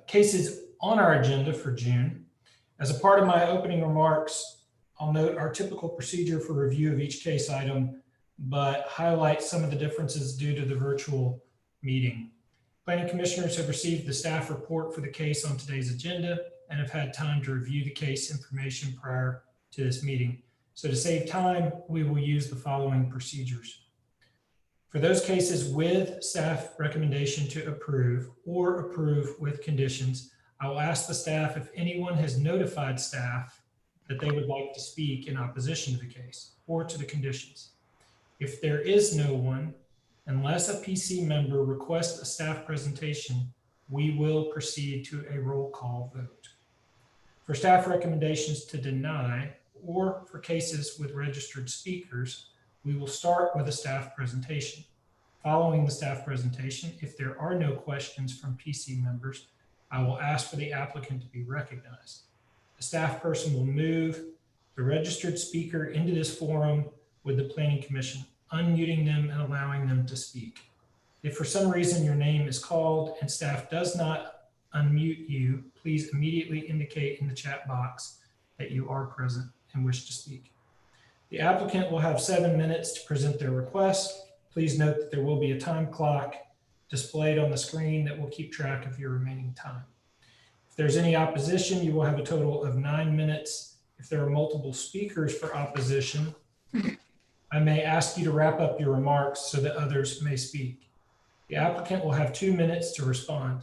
cases on our agenda for June. As a part of my opening remarks, I'll note our typical procedure for review of each case item, but highlight some of the differences due to the virtual meeting. Planning commissioners have received the staff report for the case on today's agenda and have had time to review the case information prior to this meeting. So to save time, we will use the following procedures. For those cases with staff recommendation to approve or approve with conditions, I will ask the staff if anyone has notified staff that they would like to speak in opposition to the case or to the conditions. If there is no one, unless a PC member requests a staff presentation, we will proceed to a roll call vote. For staff recommendations to deny or for cases with registered speakers, we will start with a staff presentation. Following the staff presentation, if there are no questions from PC members, I will ask for the applicant to be recognized. The staff person will move the registered speaker into this forum with the Planning Commission, unmuting them and allowing them to speak. If for some reason your name is called and staff does not unmute you, please immediately indicate in the chat box that you are present and wish to speak. The applicant will have 7 minutes to present their request. Please note that there will be a time clock displayed on the screen that will keep track of your remaining time. If there's any opposition, you will have a total of 9 minutes. If there are multiple speakers for opposition, I may ask you to wrap up your remarks so that others may speak. The applicant will have 2 minutes to respond.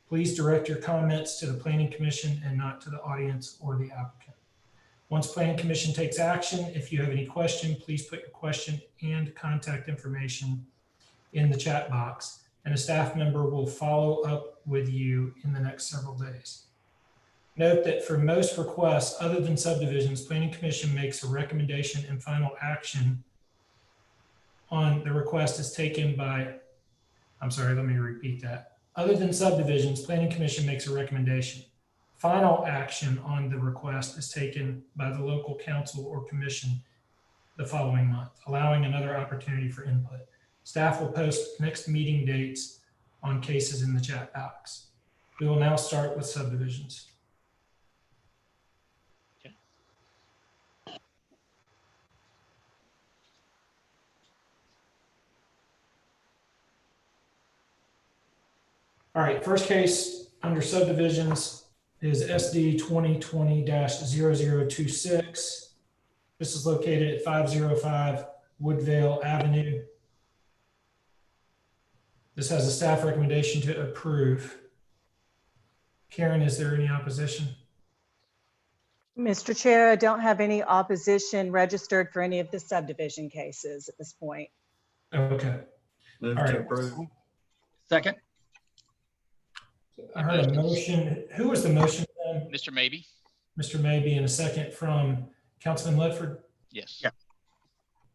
Please direct your comments to the Planning Commission and not to the audience or the applicant. Once Planning Commission takes action, if you have any question, please put your question and contact information in the chat box, and a staff member will follow up with you in the next several days. Note that for most requests other than subdivisions, Planning Commission makes a recommendation and final action on the request is taken by, I'm sorry, let me repeat that. Other than subdivisions, Planning Commission makes a recommendation. Final action on the request is taken by the local council or commission the following month, allowing another opportunity for input. Staff will post next meeting dates on cases in the chat box. We will now start with subdivisions. Okay. All right, first case under subdivisions is SD 2020-0026. This is located at 505 Woodvale Avenue. This has a staff recommendation to approve. Karen, is there any opposition? Mr. Chair, I don't have any opposition registered for any of the subdivision cases at this point. Okay. Move All to right. approve. Second. I heard a motion. Who was the motion? Mr. Maybe. Mr. Maybe, and a second from Councilman Ledford. Yes. Yeah.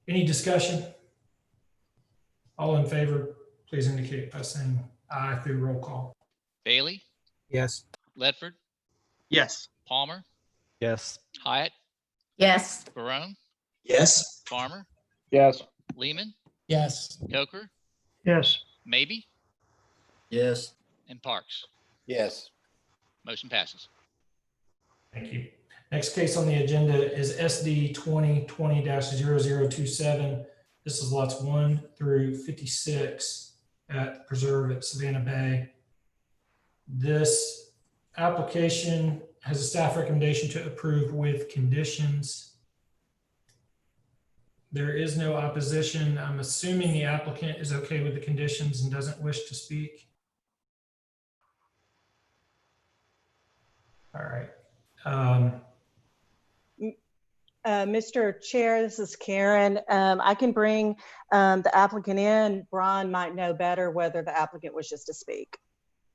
Any discussion? All in favor, please indicate by saying aye through roll call. Bailey, Yes. Ledford, Yes. Palmer, Yes. Hyatt, yes, Barone, Yes. Farmer, Yes. Lehman, Yes. Coker, Yes. Maybe, Yes. and Parks. Yes. Motion passes. Thank you. Next case on the agenda is SD 2020-0027. This is lots 1 through 56 at Preserve at Savannah Bay. This application has a staff recommendation to approve with conditions. There is no opposition. I'm assuming the applicant is okay with the conditions and doesn't wish to speak. All right. Mr. Chair, this is Karen. I can bring the applicant in. Brian might know better whether the applicant wishes to speak.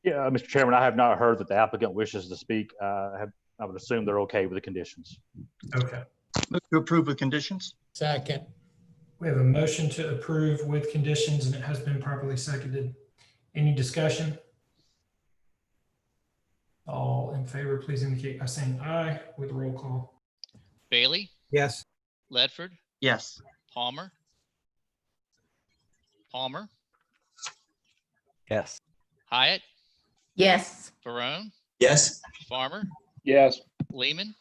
Yeah, Mr. Chairman, I have not heard that the applicant wishes to speak. I would assume they're okay with the conditions. Okay. Move to approve with conditions. Second. We have a motion to approve with conditions, and it has been properly seconded. Any discussion? All in favor, please indicate by saying aye with roll call. Bailey, Yes. Ledford, Yes. Palmer, Yes. Hyatt, yes, Barone, Yes. Farmer, Yes. Lehman,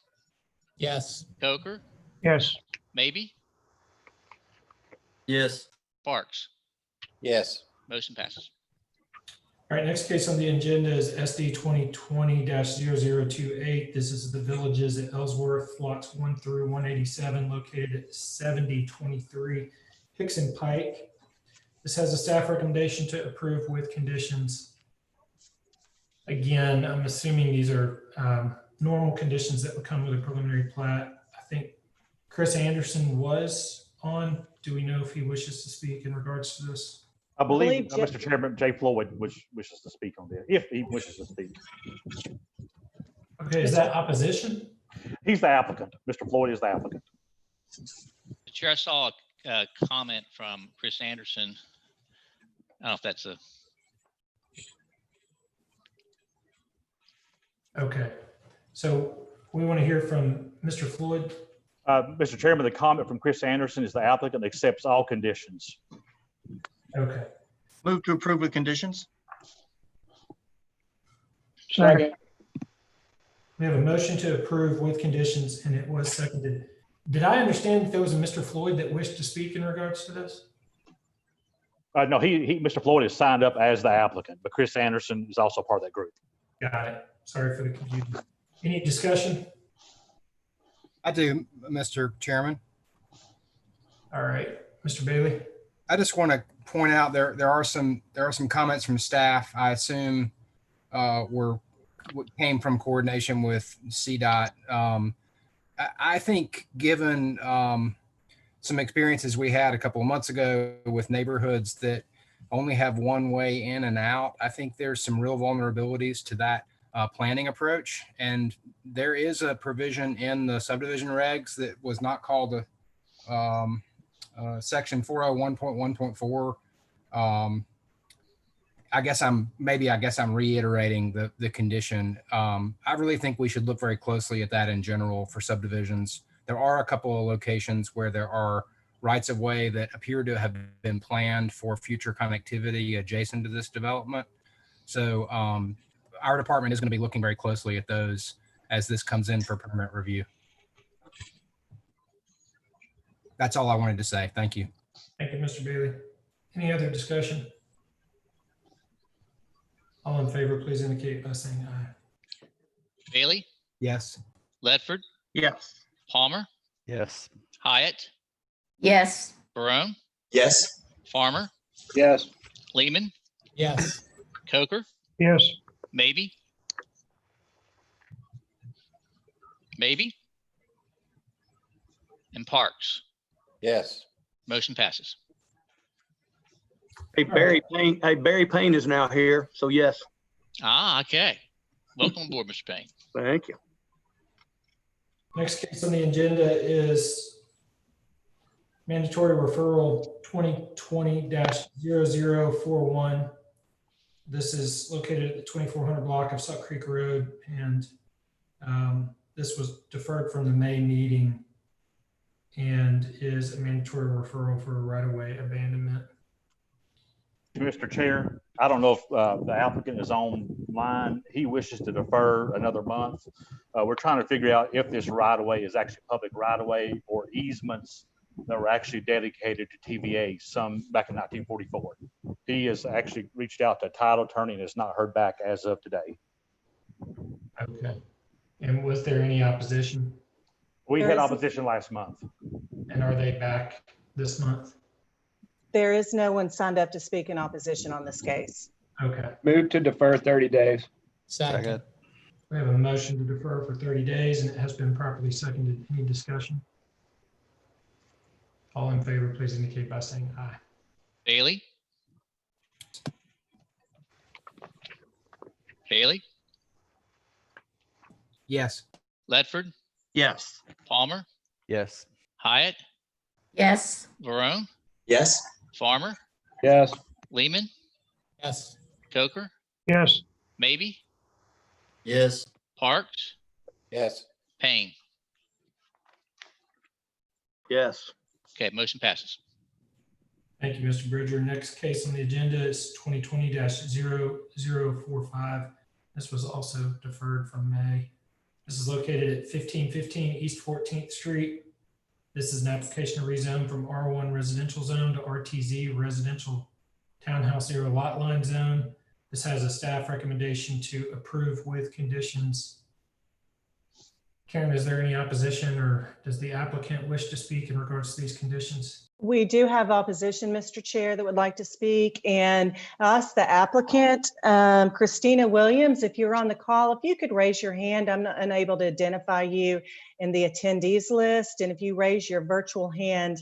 Yes. Coker, Yes. Maybe, Yes. Parks. Yes. Motion passes. All right, next case on the agenda is SD 2020-0028. This is the Villages at Ellsworth, lots 1 through 187, located at 7023 Hickson Pike. This has a staff recommendation to approve with conditions. Again, I'm assuming these are normal conditions that would come with a preliminary plat. I think Chris Anderson was on. Do we know if he wishes to speak in regards to this? I believe, believe Mr. Chairman, Jay Floyd wishes to speak on this, if he wishes to speak. Okay, is that opposition? He's the applicant. Mr. Floyd is the applicant. The chair, I saw a comment from Chris Anderson. I don't know if that's a, Okay, so we want to hear from Mr. Floyd. Mr. Chairman, the comment from Chris Anderson is the applicant accepts all conditions. Okay, Move to approve with conditions. we have a motion to approve with conditions, and it was seconded. Did I understand that there was a Mr. Floyd that wished to speak in regards to this? No, Mr. Floyd is signed up as the applicant, but Chris Anderson is also part of that group. Got it. Sorry for the confusion. Any discussion? I do, Mr. Chairman. All right, Mr. Bailey. I just want to point out there are some comments from staff. I assume what came from coordination with CDOT. I think given some experiences we had a couple of months ago with neighborhoods that only have one way in and out, I think there's some real vulnerabilities to that planning approach. And there is a provision in the subdivision regs that was not called a section 401.1.4. I guess I'm reiterating the condition. I really think we should look very closely at that in general for subdivisions. There are a couple of locations where there are rights of way that appear to have been planned for future connectivity adjacent to this development. So our department is going to be looking very closely at those as this comes in for permit review. That's all I wanted to say. Thank you. Thank you, Mr. Bailey. Any other discussion? All in favor, please indicate by saying aye. Bailey, Yes. Ledford, Yes. Palmer, Yes. Hyatt, yes, Barone, Yes. Farmer, Yes. Lehman, Yes. Coker, Yes. Maybe, and Parks. Yes. Motion passes. Hey, Barry Payne is now here, so yes, Ah, okay. Welcome aboard, Mr. Payne. thank you. Next case on the agenda is mandatory referral 2020-0041. This is located at the 2400 block of Suck Creek Road, and this was deferred from the May meeting and is a mandatory referral for right-of-way abandonment. Mr. Chair, I don't know if the applicant is online. He wishes to defer another month. We're trying to figure out if this right-of-way is actually public right-of-way or easements that were actually dedicated to TVA, some back in 1944. He has actually reached out to a title attorney and has not heard back as of today. Okay. And was there any opposition? We There had is- opposition last month. And are they back this month? There is no one signed up to speak in opposition on this case. Okay. Move to defer 30 days. Second. We have a motion to defer for 30 days and it has been properly seconded. Any discussion? All in favor, please indicate by saying aye. Bailey, Yes. Ledford, Yes. Palmer, Yes. Hyatt, yes, Barone, Yes. Farmer, Yes. Lehman, Yes. Coker, Yes. Maybe, Yes. Parks, Yes. Payne. Yes, Okay, motion passes. Thank you, Mr. Bridger. Next case on the agenda is 2020-0045. This was also deferred from May. This is located at 1515 East 14th Street. This is an application to rezone from R1 residential zone to RTZ residential townhouse zero lot line zone. This has a staff recommendation to approve with conditions. Karen, is there any opposition, or does the applicant wish to speak in regards to these conditions? We do have opposition, Mr. Chair, that would like to speak, and us, the applicant, Christina Williams, if you're on the call, if you could raise your hand. I'm not unable to identify you in the attendees list, and if you raise your virtual hand,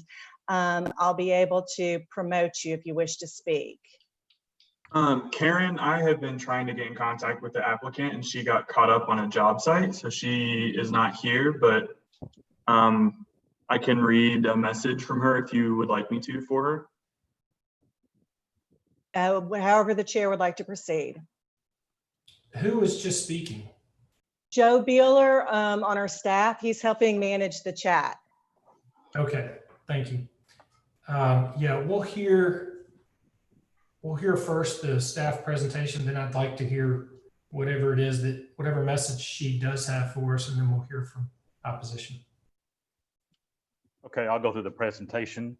I'll be able to promote you if you wish to speak. Karen, I have been trying to get in contact with the applicant and she got caught up on a job site, so she is not here, but I can read a message from her if you would like me to for her. However the chair would like to proceed. Who was just speaking? Joe Beeler on our staff. He's helping manage the chat. Okay, thank you. Yeah, we'll hear first the staff presentation, then I'd like to hear whatever it is that, whatever message she does have for us, and then we'll hear from opposition. Okay, I'll go through the presentation.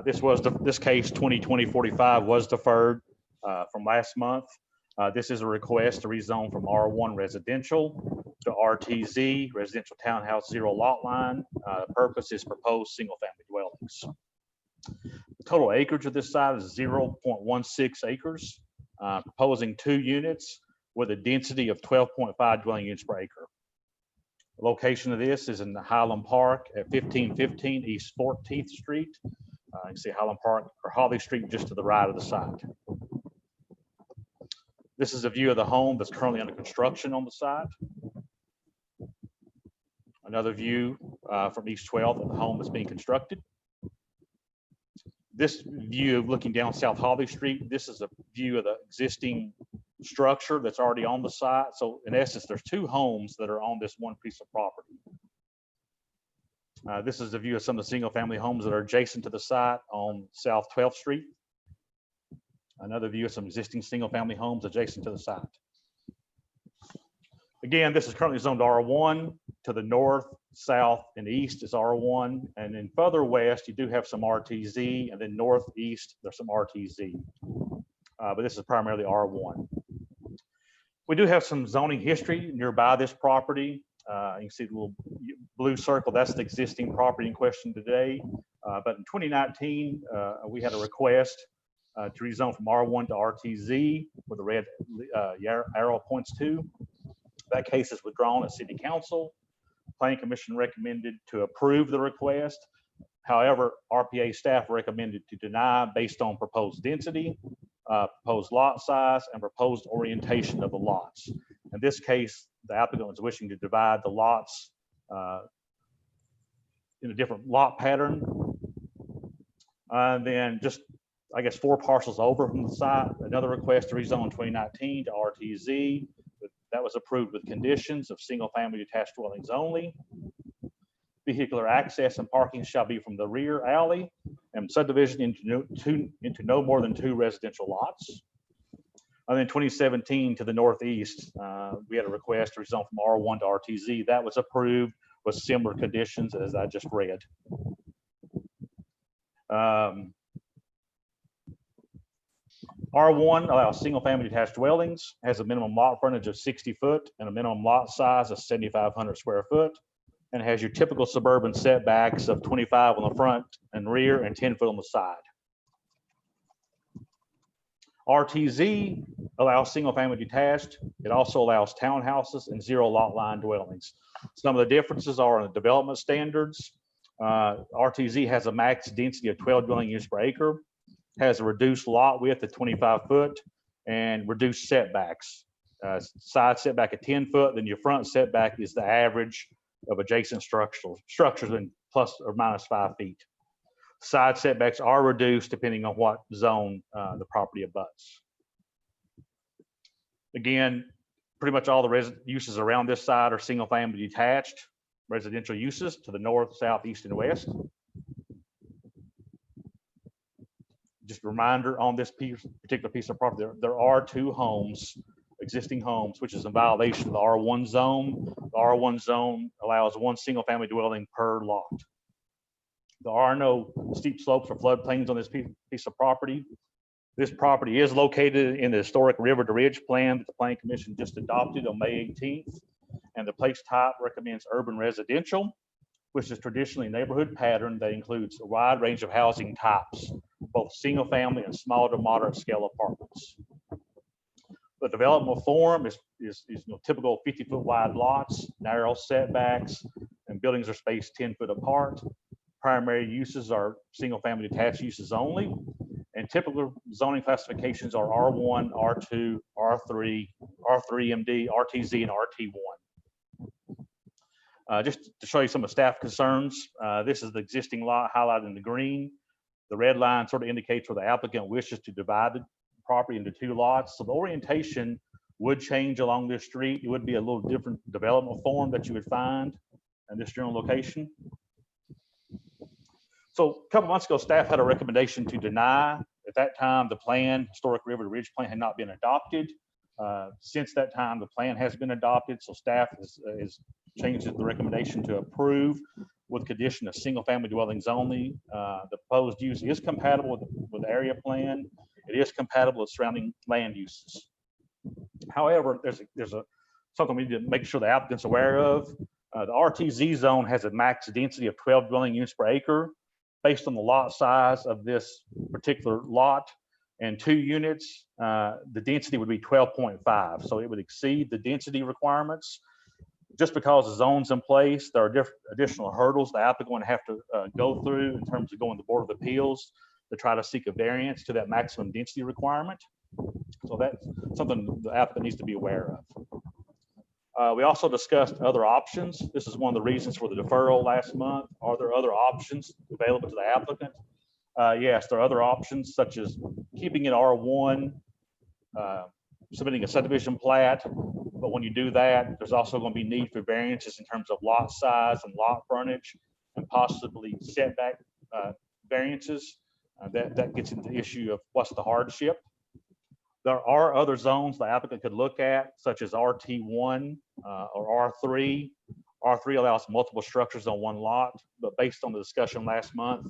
This case 2020-45 was deferred from last month. This is a request to rezone from R1 residential to RTZ, residential townhouse zero lot line. The purpose is proposed single family dwellings. The total acreage of this site is 0.16 acres, proposing 2 units with a density of 12.5 dwelling units per acre. The location of this is in the Highland Park at 1515 East 14th Street. You can see Highland Park or Holly Street just to the right of the site. This is a view of the home that's currently under construction on the site. Another view from East 12th of the home that's being constructed. This view looking down South Holly Street, this is a view of the existing structure that's already on the site. So in essence, there's 2 homes that are on this one piece of property. This is a view of some of the single family homes that are adjacent to the site on South 12th Street. Another view of some existing single family homes adjacent to the site. Again, this is currently zoned R1. To the north, south, and east is R1. And then further west, you do have some RTZ, and then northeast, there's some RTZ. But this is primarily R1. We do have some zoning history nearby this property. You can see the little blue circle, that's the existing property in question today. But in 2019, we had a request to rezone from R1 to RTZ, where the red arrow points to. That case is withdrawn at City Council. Planning Commission recommended to approve the request. However, RPA staff recommended to deny based on proposed density, proposed lot size, and proposed orientation of the lots. In this case, the applicant was wishing to divide the lots in a different lot pattern. And then just, I guess, 4 parcels over from the site, another request to rezone in 2019 to RTZ. That was approved with conditions of single family detached dwellings only. Vehicular access and parking shall be from the rear alley and subdivision into no more than 2 residential lots. And then 2017 to the northeast, we had a request to rezone from R1 to RTZ. That was approved with similar conditions as I just read. R1 allows single family detached dwellings, has a minimum lot frontage of 60 foot and a minimum lot size of 7,500 square foot, and has your typical suburban setbacks of 25 on the front and rear and 10 foot on the side. RTZ allows single family detached. It also allows townhouses and zero lot line dwellings. Some of the differences are in the development standards. RTZ has a max density of 12 dwelling units per acre, has a reduced lot width of 25 foot and reduced setbacks. Side setback of 10 foot, then your front setback is the average of adjacent structures in plus or minus 5 feet. Side setbacks are reduced depending on what zone the property abuts. Again, pretty much all the uses around this side are single family detached residential uses to the north, south, east, and west. Just a reminder on this particular piece of property, there are 2 homes existing homes, which is in violation of the R1 zone. The R1 zone allows one single-family dwelling per lot. There are no steep slopes or floodplains on this piece of property. This property is located in the historic River to Ridge plan that the Planning Commission just adopted on May 18th. And the place type recommends urban residential, which is traditionally a neighborhood pattern that includes a wide range of housing types, both single family and small to moderate scale apartments. The development form is typical 50-foot wide lots, narrow setbacks, and buildings are spaced 10 foot apart. Primary uses are single family detached uses only, and typical zoning classifications are R1, R2, R3, R3MD, RTZ, and RT1. Just to show you some of the staff concerns, this is the existing lot highlighted in the green. The red line sort of indicates where the applicant wishes to divide the property into 2 lots. So the orientation would change along this street. It would be a little different development form that you would find in this general location. So a couple months ago, staff had a recommendation to deny. At that time, the plan, Historic River to Ridge plan, had not been adopted. Since that time, the plan has been adopted. So staff has changed the recommendation to approve with condition of single family dwellings only. The proposed use is compatible with the area plan. It is compatible with surrounding land uses. However, there's something we need to make sure the applicant's aware of. The RTZ zone has a max density of 12 dwelling units per acre. Based on the lot size of this particular lot and 2 units, the density would be 12.5. So it would exceed the density requirements. Just because the zone's in place, there are additional hurdles the applicant would have to go through in terms of going to the Board of Appeals to try to seek a variance to that maximum density requirement. So that's something the applicant needs to be aware of. We also discussed other options. This is one of the reasons for the deferral last month. Are there other options available to the applicant? Yes, there are other options such as keeping it R1, submitting a subdivision plat. But when you do that, there's also going to be need for variances in terms of lot size and lot frontage and possibly setback variances. That gets into the issue of what's the hardship. There are other zones the applicant could look at, such as RT1 or R3. R3 allows multiple structures on one lot, but based on the discussion last month,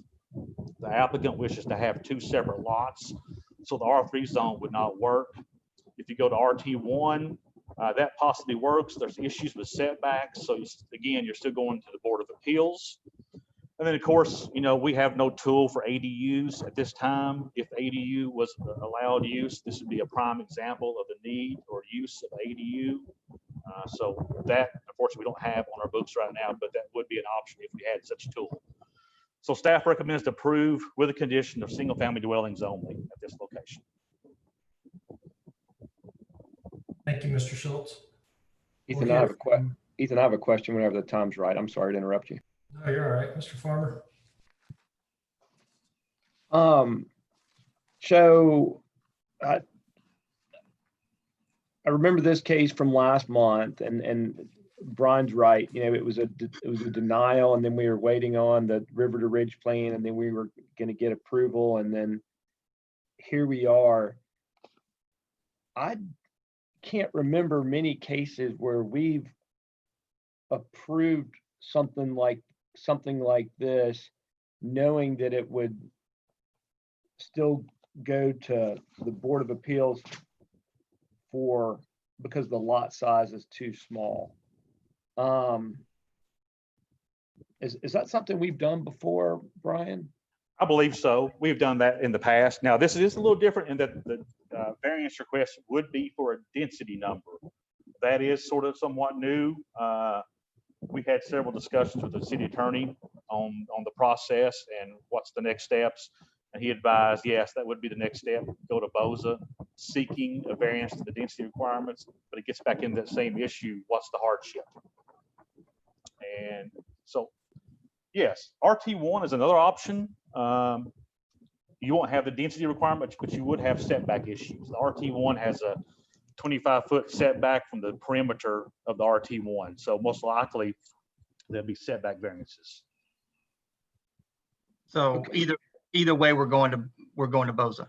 the applicant wishes to have 2 separate lots, so the R3 zone would not work. If you go to RT1, that possibly works. There's issues with setbacks, so again, you're still going to the Board of Appeals. And then, of course, we have no tool for ADUs at this time. If ADU was allowed use, this would be a prime example of the need or use of ADU. So that, unfortunately, we don't have on our books right now, but that would be an option if we had such a tool. So staff recommends to approve with a condition of single-family dwellings only at this location. Thank you, Mr. Schultz. Ethan, I have a question whenever the time's right. I'm sorry to interrupt you. No, you're all right, Mr. Farmer. So I remember this case from last month, and Brian's right. It was a denial, and then we were waiting on the River to Ridge plan, and then we were going to get approval, and then here we are. I can't remember many cases where we've approved something like this, knowing that it would still go to the Board of Appeals because the lot size is too small. Is that something we've done before, Brian? I believe so. We've done that in the past. Now, this is a little different in that the variance request would be for a density number. That is sort of somewhat new. We had several discussions with the city attorney on the process and what's the next steps. And he advised, yes, that would be the next step, go to BOZA, seeking a variance to the density requirements, but it gets back into that same issue, what's the hardship? And so, yes, RT1 is another option. You won't have the density requirement, but you would have setback issues. The RT1 has a 25-foot setback from the perimeter of the RT1. So most likely there'll be setback variances. So either way, we're going to BOZA.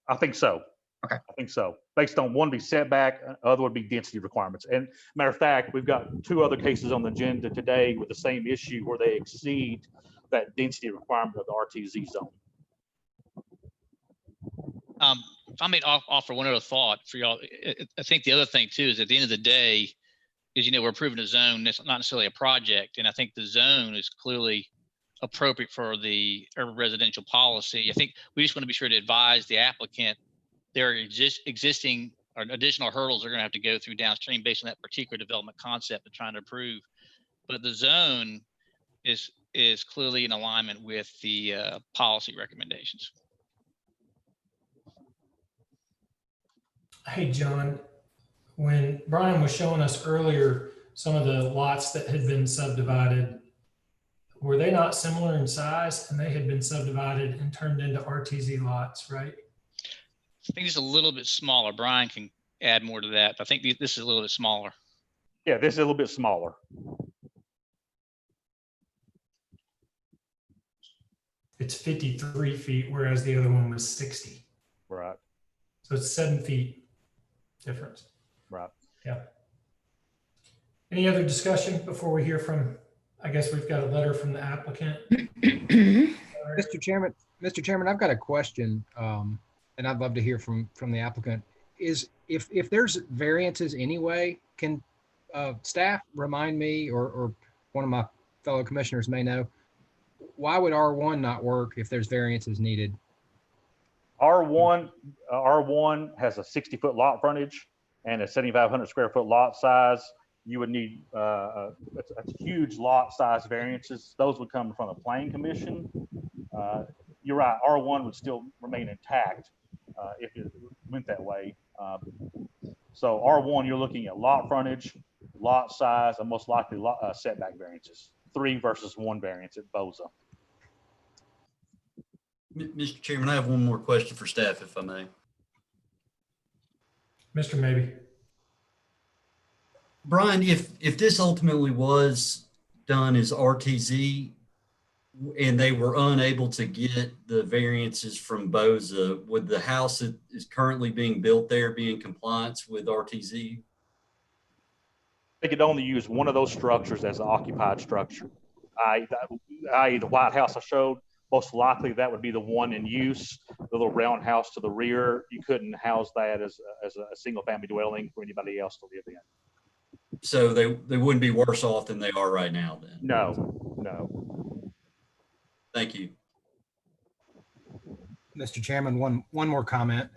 I think so. I think so. Based on one be setback, other would be density requirements. And matter of fact, we've got 2 other cases on the agenda today with the same issue where they exceed that density requirement of the RTZ zone. If I may offer one other thought for y'all, I think the other thing too is at the end of the day is, we're approving a zone, that's not necessarily a project. And I think the zone is clearly appropriate for the urban residential policy. I think we just want to be sure to advise the applicant there are existing or additional hurdles they're going to have to go through downstream based on that particular development concept they're trying to approve. But the zone is clearly in alignment with the policy recommendations. Hey, John, when Brian was showing us earlier some of the lots that had been subdivided, were they not similar in size and they had been subdivided and turned into RTZ lots, right? I think it's a little bit smaller. Brian can add more to that. I think this is a little bit smaller. Yeah, this is a little bit smaller. It's 53 feet, whereas the other one was 60. Right. So it's 7 feet difference. Right. Yeah. Any other discussion before we hear from, I guess we've got a letter from the applicant. Mr. Chairman, I've got a question, and I'd love to hear from the applicant. Is if there's variances anyway, can staff remind me, or one of my fellow commissioners may know, why would R1 not work if there's variances needed? R1 has a 60-foot lot frontage and a 7,500 square foot lot size. You would need that's huge lot size variances. Those would come from the Planning Commission. You're right. R1 would still remain intact if it went that way. So R1, you're looking at lot frontage, lot size, and most likely setback variances. 3 versus 1 variance at Boza. Mr. Chairman, I have one more question for staff, if I may. Mr. Maybe. Brian, if this ultimately was done as RTZ and they were unable to get the variances from Boza, would the house that is currently being built there be in compliance with RTZ? They could only use one of those structures as an occupied structure. I.e. the White House I showed, most likely that would be the one in use. The little round house to the rear, you couldn't house that as a single family dwelling for anybody else to live in. So they wouldn't be worse off than they are right now then? No. Thank you. Mr. Chairman, one more comment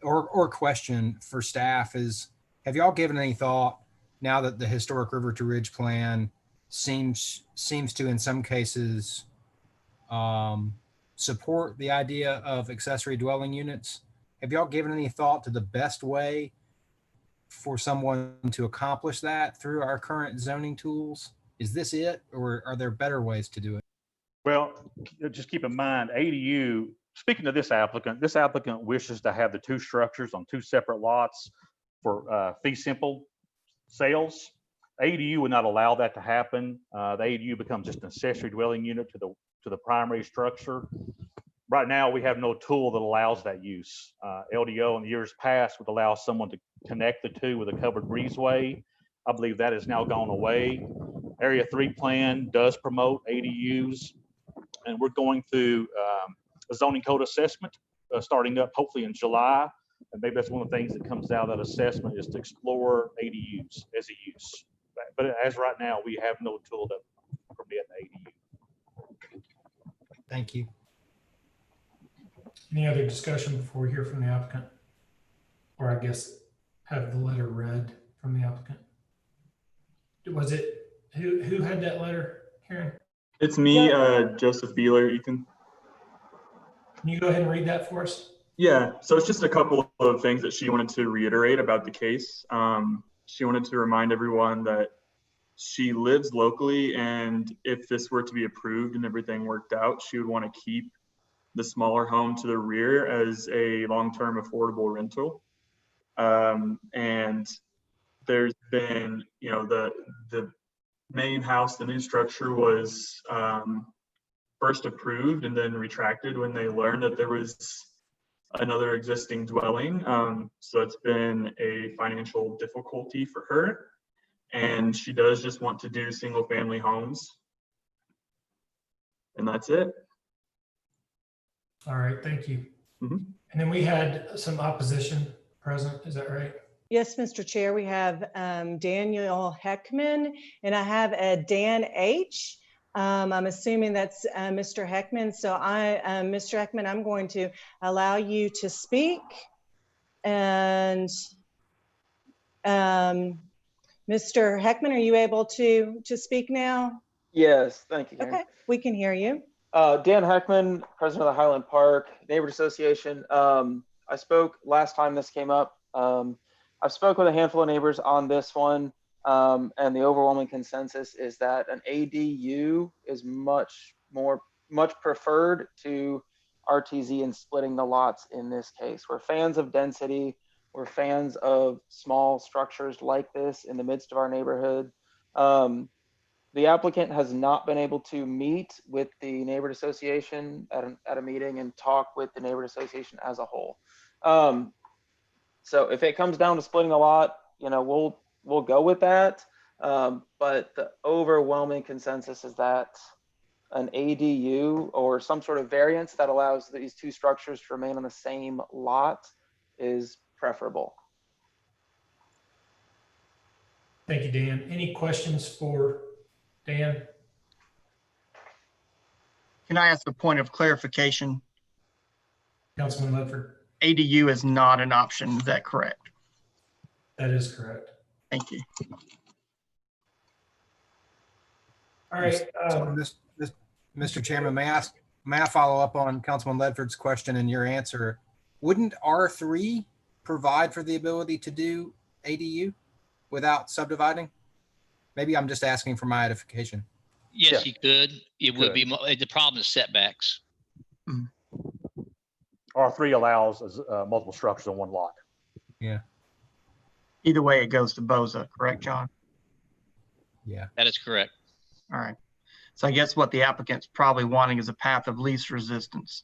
or question for staff is, have y'all given any thought, now that the historic River to Ridge plan seems to in some cases support the idea of accessory dwelling units, have y'all given any thought to the best way for someone to accomplish that through our current zoning tools? Is this it, or are there better ways to do it? Well, just keep in mind, ADU, speaking of this applicant wishes to have the 2 structures on 2 separate lots for fee simple sales. ADU would not allow that to happen. The ADU becomes just an accessory dwelling unit to the primary structure. Right now, we have no tool that allows that use. LDO in the years past would allow someone to connect the 2 with a covered breezeway. I believe that has now gone away. Area 3 plan does promote ADUs, and we're going through a zoning code assessment starting up hopefully in July. And maybe that's one of the things that comes out of that assessment is to explore ADUs as a use. But as right now, we have no tool that permit ADU. Thank you. Any other discussion before we hear from the applicant? Or I guess have the letter read from the applicant? Was it, who had that letter, Karen? It's me, Joseph Beeler, Ethan. Can you go ahead and read that for us? Yeah, so it's just a couple of things that she wanted to reiterate about the case. She wanted to remind everyone that she lives locally, and if this were to be approved and everything worked out, she would want to keep the smaller home to the rear as a long-term affordable rental. And there's been, the main house, the new structure was first approved and then retracted when they learned that there was another existing dwelling. So it's been a financial difficulty for her. And she does just want to do single family homes. And that's it. All right, thank you. Mhm. And then we had some opposition present, is that right? Yes, Mr. Chair, we have Daniel Heckman, and I have a Dan H. I'm assuming that's Mr. Heckman. So Mr. Heckman, I'm going to allow you to speak. And Mr. Heckman, are you able to speak now? Yes, thank you, Karen. Okay, we can hear you. Dan Heckman, president of the Highland Park Neighborhood Association. I spoke last time this came up. I've spoken with a handful of neighbors on this one, and the overwhelming consensus is that an ADU is much preferred to RTZ and splitting the lots in this case. We're fans of density. We're fans of small structures like this in the midst of our neighborhood. The applicant has not been able to meet with the neighborhood association at a meeting and talk with the neighborhood association as a whole. So if it comes down to splitting a lot, we'll go with that. But the overwhelming consensus is that an ADU or some sort of variance that allows these two structures to remain on the same lot is preferable. Thank you, Dan. Any questions for Dan? Can I ask a point of clarification? Councilman Ledford? ADU is not an option, is that correct? That is correct. Thank you. All right. Mr. Chairman, may I follow up on Councilman Ledford's question and your answer? Wouldn't R3 provide for the ability to do ADU without subdividing? Maybe I'm just asking for my edification. Yes, you could. It would be, the problem is setbacks. R3 allows multiple structures on one lot. Yeah. Either way, it goes to BOZA, correct, John? Yeah. That is correct. All right. So I guess what the applicant's probably wanting is a path of least resistance.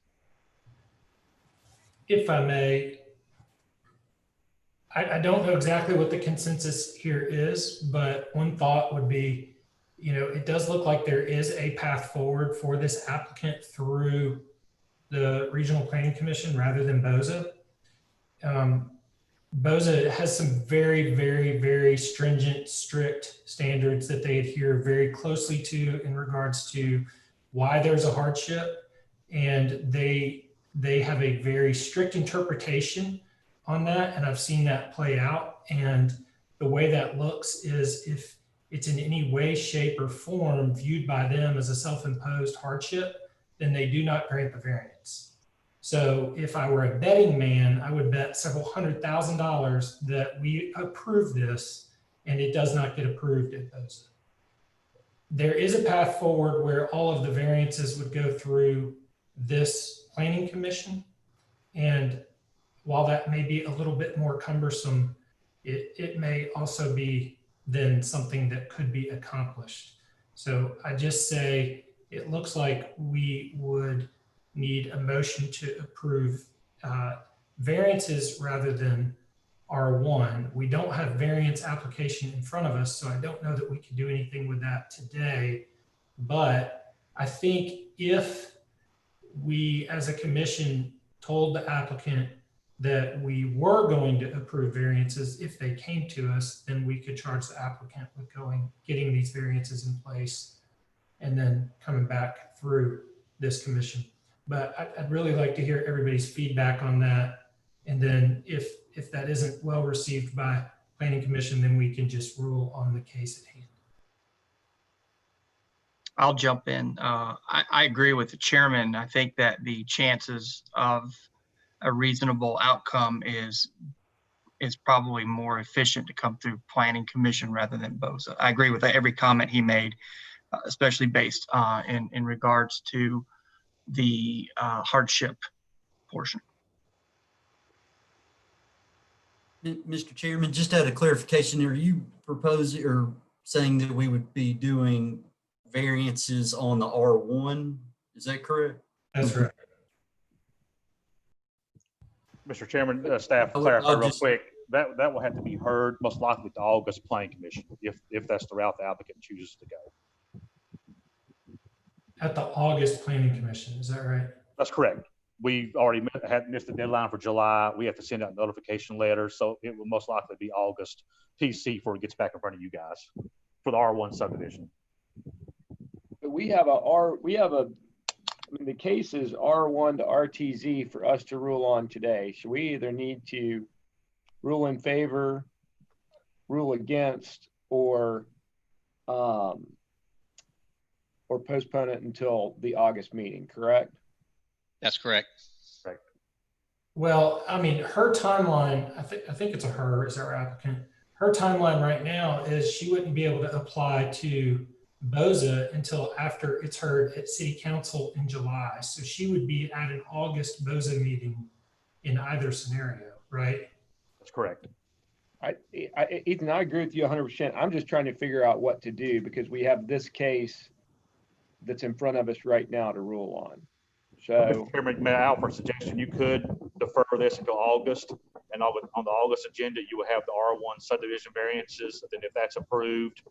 If I may, I don't know exactly what the consensus here is, but one thought would be, it does look like there is a path forward for this applicant through the Regional Planning Commission rather than BOZA. BOZA has some very, very, very stringent, strict standards that they adhere very closely to in regards to why there's a hardship. And they have a very strict interpretation on that. And I've seen that play out. And the way that looks is if it's in any way, shape, or form viewed by them as a self-imposed hardship, then they do not grant the variance. So if I were a betting man, I would bet several $100,000 that we approve this and it does not get approved at BOZA. There is a path forward where all of the variances would go through this planning commission. And while that may be a little bit more cumbersome, it may also be then something that could be accomplished. So I just say, it looks like we would need a motion to approve variances rather than R1. We don't have variance application in front of us, so I don't know that we can do anything with that today. But I think if we as a commission told the applicant that we were going to approve variances, if they came to us, then we could charge the applicant with getting these variances in place and then coming back through this commission. But I'd really like to hear everybody's feedback on that. And then if that isn't well received by Planning Commission, then we can just rule on the case at hand. I'll jump in. I agree with the chairman. I think that the chances of a reasonable outcome is probably more efficient to come through Planning Commission rather than BOZA. I agree with every comment he made, especially based in regards to the hardship portion. Mr. Chairman, just out of clarification, are you proposing or saying that we would be doing variances on the R1? Is that correct? That's right. Mr. Chairman, staff, I'll clarify real just- quick. That will have to be heard most likely at the August Planning Commission if that's the route the applicant chooses to go. At the August Planning Commission, is that right? That's correct. We already had missed the deadline for July. We have to send out notification letters, so it will most likely be August PC before it gets back in front of you guys for the R1 subdivision. We have the case is R1 to RTZ for us to rule on today. So we either need to rule in favor, rule against, or postpone it until the August meeting, correct? That's correct. Right. Well, I mean, her timeline, I think it's a her as our applicant. Her timeline right now is she wouldn't be able to apply to BOZA until after it's heard at City Council in July. So she would be at an August BOZA meeting in either scenario, right? That's correct. Ethan, I agree with you 100%. I'm just trying to figure out what to do because we have this case that's in front of us right now to rule on. So, Mr. Chairman, may I offer a suggestion? You could defer this until August, and on the August agenda, you will have the R1 subdivision variances. Then if that's approved,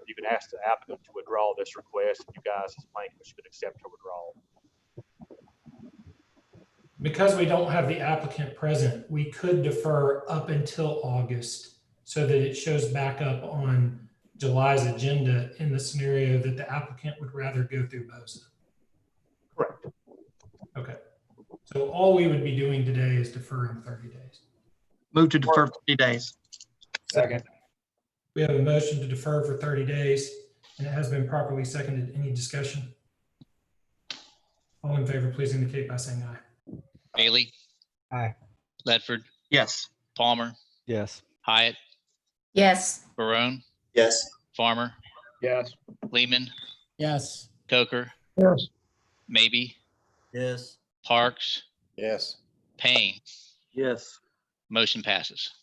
you can ask the applicant to withdraw this request, and you guys as planning commission could accept her withdrawal. Because we don't have the applicant present, we could defer up until August so that it shows back up on July's agenda in the scenario that the applicant would rather go through BOZA. Correct. Okay. So all we would be doing today is deferring 30 days. Move to defer 30 days. second. We have a motion to defer for 30 days, and it has been properly seconded. Any discussion? All in favor, please indicate by saying aye. Bailey. Aye. Ledford, Yes. Palmer, Yes. Hyatt, yes, Barone, Yes. Farmer, Yes. Lehman, Yes. Coker, Yes. Maybe, Yes. Parks, Yes. Payne. Yes. Motion passes.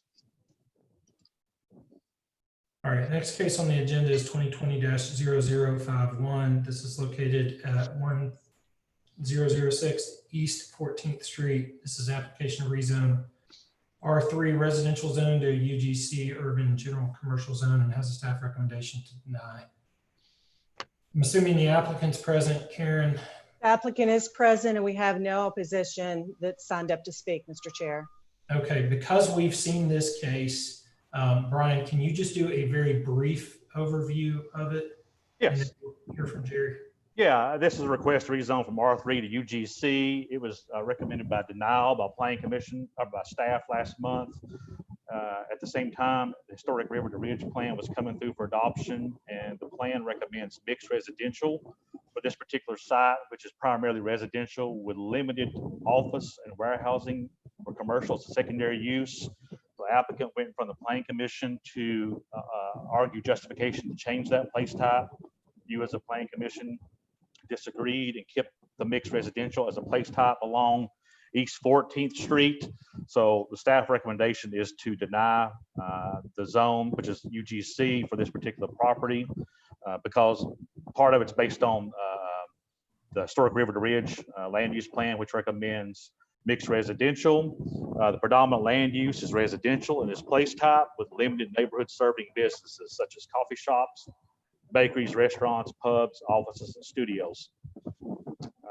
All right, next case on the agenda is 2020-0051. This is located at 1006 East 14th Street. This is application to rezone R3 residential zone to UGC urban general commercial zone and has a staff recommendation to deny. I'm assuming the applicant's present. Karen? The applicant is present and we have no opposition that signed up to speak, Mr. Chair. Okay, because we've seen this case, Brian, can you just do a very brief overview of it? Yes. And then we'll hear from Jerry. Yeah, this is a request to rezone from R3 to UGC. It was recommended by denial by Planning Commission or by staff last month. At the same time, the historic River to Ridge plan was coming through for adoption, and the plan recommends mixed residential for this particular site, which is primarily residential with limited office and warehousing for commercial as a secondary use. The applicant went in front of the Planning Commission to argue justification to change that place type. You as a Planning Commission disagreed and kept the mixed residential as a place type along East 14th Street. So the staff recommendation is to deny the zone, which is UGC, for this particular property because part of it's based on the historic River to Ridge land use plan, which recommends mixed residential. The predominant land use is residential in this place type with limited neighborhood serving businesses such as coffee shops, bakeries, restaurants, pubs, offices, and studios.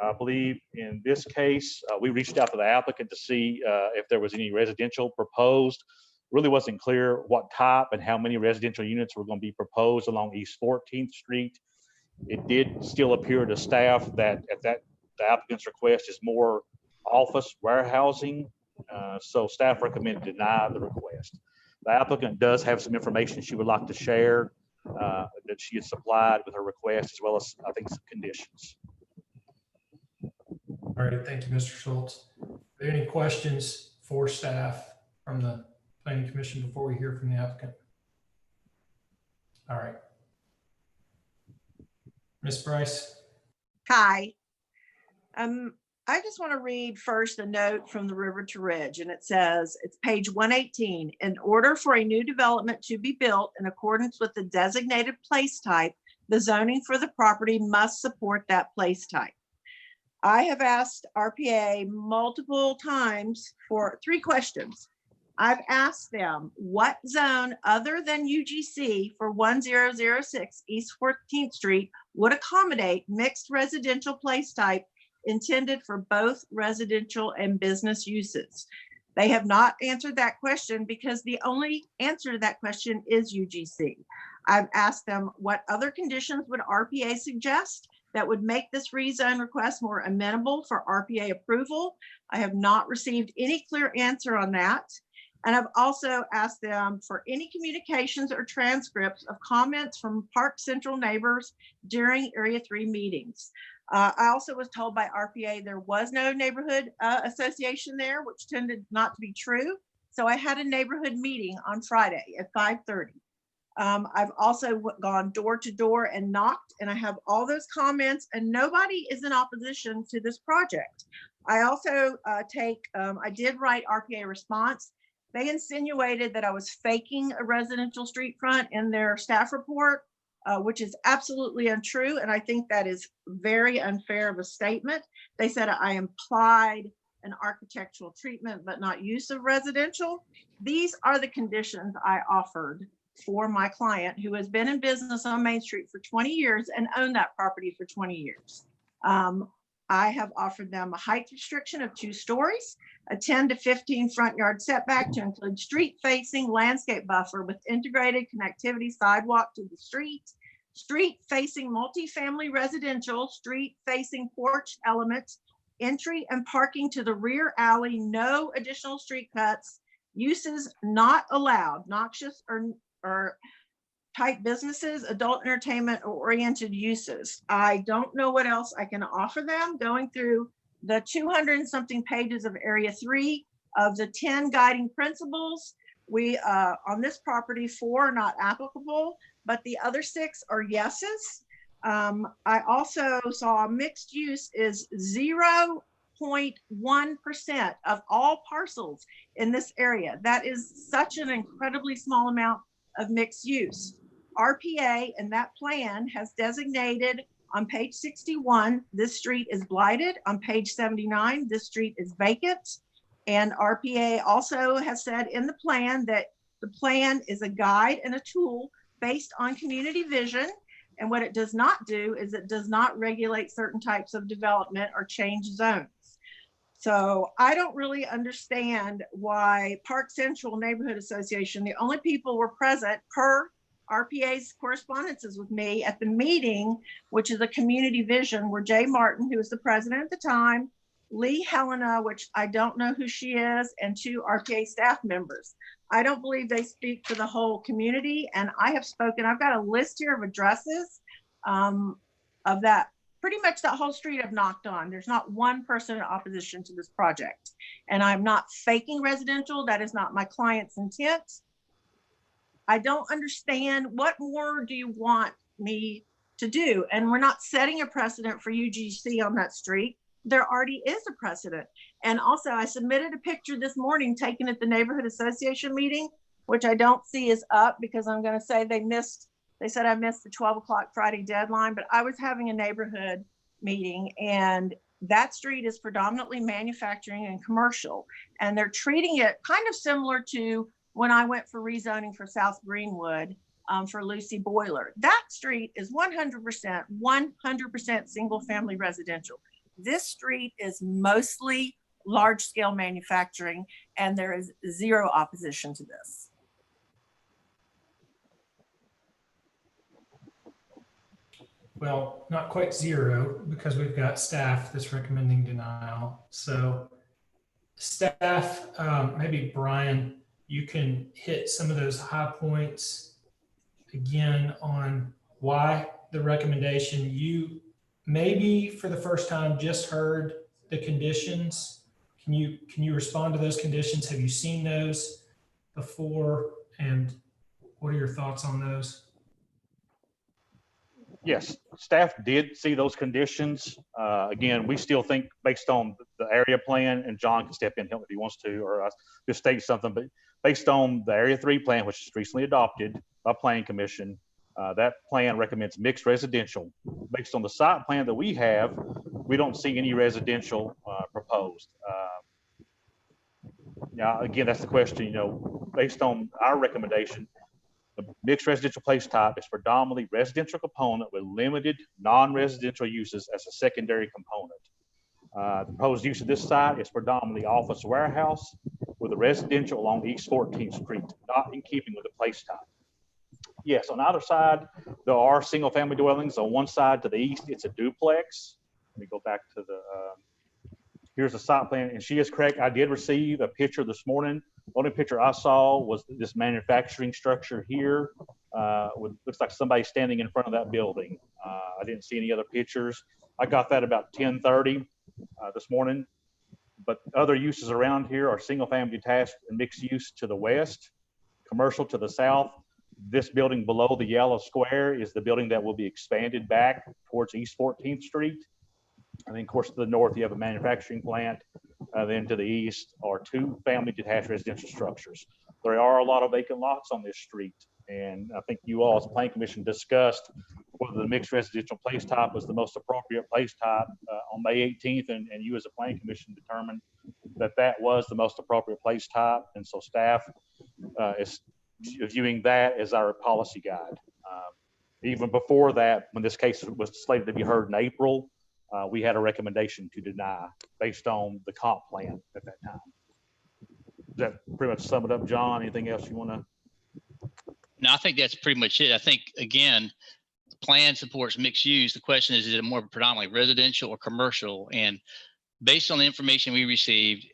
I believe in this case, we reached out to the applicant to see if there was any residential proposed. Really wasn't clear what type and how many residential units were going to be proposed along East 14th Street. It did still appear to staff that the applicant's request is more office warehousing. So staff recommended deny the request. The applicant does have some information she would like to share that she has supplied with her request, as well as I think some conditions. All right, thank you, Mr. Schultz. Are there any questions for staff from the Planning Commission before we hear from the applicant? All right. Ms. Bryce? Hi. I just want to read first a note from the River to Ridge, and it says, it's page 118. In order for a new development to be built in accordance with the designated place type, the zoning for the property must support that place type. I have asked RPA multiple times for 3 questions. I've asked them what zone other than UGC for 1006 East 14th Street would accommodate mixed residential place type intended for both residential and business uses. They have not answered that question because the only answer to that question is UGC. I've asked them what other conditions would RPA suggest that would make this rezone request more amenable for RPA approval. I have not received any clear answer on that. And I've also asked them for any communications or transcripts of comments from Park Central neighbors during Area 3 meetings. I also was told by RPA there was no neighborhood association there, which tended not to be true. So I had a neighborhood meeting on Friday at 5:30. I've also gone door to door and knocked, and I have all those comments, and nobody is in opposition to this project. I also I did write RPA response. They insinuated that I was faking a residential street front in their staff report, which is absolutely untrue. And I think that is very unfair of a statement. They said I implied an architectural treatment, but not use of residential. These are the conditions I offered for my client who has been in business on Main Street for 20 years and owned that property for 20 years. I have offered them a height restriction of 2 stories, a 10 to 15 front yard setback to include street facing landscape buffer with integrated connectivity sidewalk to the street facing multifamily residential, street facing porch elements, entry and parking to the rear alley, no additional street cuts, uses not allowed, noxious or type businesses, adult entertainment or oriented uses. I don't know what else I can offer them. Going through the 200 and something pages of Area 3 of the 10 guiding principles, we on this property 4 are not applicable, but the other 6 are yeses. I also saw mixed use is 0.1% of all parcels in this area. That is such an incredibly small amount of mixed use. RPA and that plan has designated on page 61, this street is blighted. On page 79, this street is vacant. And RPA also has said in the plan that the plan is a guide and a tool based on community vision. And what it does not do is it does not regulate certain types of development or change zones. So I don't really understand why Park Central Neighborhood Association, the only people were present per RPA's correspondences with me at the meeting, which is a community vision, where Jay Martin, who was the president at the time, Lee Helena, which I don't know who she is, and 2 RPA staff members. I don't believe they speak for the whole community. And I have spoken, I've got a list here of addresses of that. Pretty much that whole street I've knocked on. There's not one person in opposition to this project. And I'm not faking residential. That is not my client's intent. I don't understand, what more do you want me to do? And we're not setting a precedent for UGC on that street. There already is a precedent. And also I submitted a picture this morning taken at the neighborhood association meeting, which I don't see is up because I'm going to say they said I missed the 12 o'clock Friday deadline, but I was having a neighborhood meeting and that street is predominantly manufacturing and commercial. And they're treating it kind of similar to when I went for rezoning for South Greenwood for Lucy Boiler. That street is 100% single family residential. This street is mostly large scale manufacturing and there is 0 opposition to this. Well, not quite 0 because we've got staff that's recommending denial. So staff, maybe Brian, you can hit some of those high points again on why the recommendation. You maybe for the first time just heard the conditions. Can you respond to those conditions? Have you seen those before? And what are your thoughts on those? Yes, staff did see those conditions. Again, we still think based on the area plan, and John can step in if he wants to, or just state something, but based on the Area 3 plan, which is recently adopted by Planning Commission, that plan recommends mixed residential. Based on the site plan that we have, we don't see any residential proposed. Now, again, that's the question, you know, based on our recommendation, the mixed residential place type is predominantly residential component with limited non-residential uses as a secondary component. The proposed use of this site is predominantly office warehouse with a residential along East 14th Street, not in keeping with the place type. Yes, on either side, there are single family dwellings. On one side to the east, it's a duplex. Let me go back to the, here's the site plan, and she is correct. I did receive a picture this morning. The only picture I saw was this manufacturing structure here. Looks like somebody standing in front of that building. I didn't see any other pictures. I got that about 10:30 this morning. But other uses around here are single family detached and mixed use to the west, commercial to the south. This building below the yellow square is the building that will be expanded back towards East 14th Street. And then, of course, to the north, you have a manufacturing plant. Then to the east are two family detached residential structures. There are a lot of vacant lots on this street. And I think you all as Planning Commission discussed whether the mixed residential place type was the most appropriate place type on May 18th. And you as a Planning Commission determined that that was the most appropriate place type. And so staff is viewing that as our policy guide. Even before that, when this case was slated to be heard in April, we had a recommendation to deny based on the comp plan at that time. Does that pretty much sum it up, John? Anything else you want to? No, I think that's pretty much it. I think, again, the plan supports mixed use. The question is it more predominantly residential or commercial? And based on the information we received,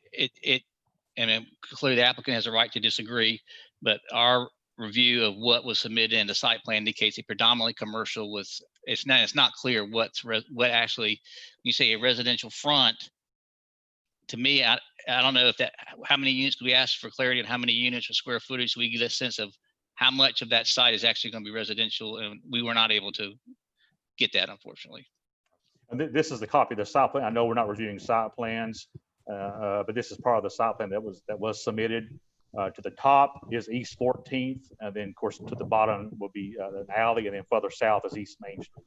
and clearly the applicant has a right to disagree, but our review of what was submitted in the site plan indicates a predominantly commercial with, it's not clear what actually, when you say a residential front, to me, I don't know if that, how many units we asked for clarity on how many units or square footage, so we get a sense of how much of that site is actually going to be residential, and we were not able to get that, unfortunately. And this is the copy of the site plan. I know we're not reviewing site plans, but this is part of the site plan that was submitted. To the top is East 14th, and then of course to the bottom will be an alley, and then further south is East Main Street.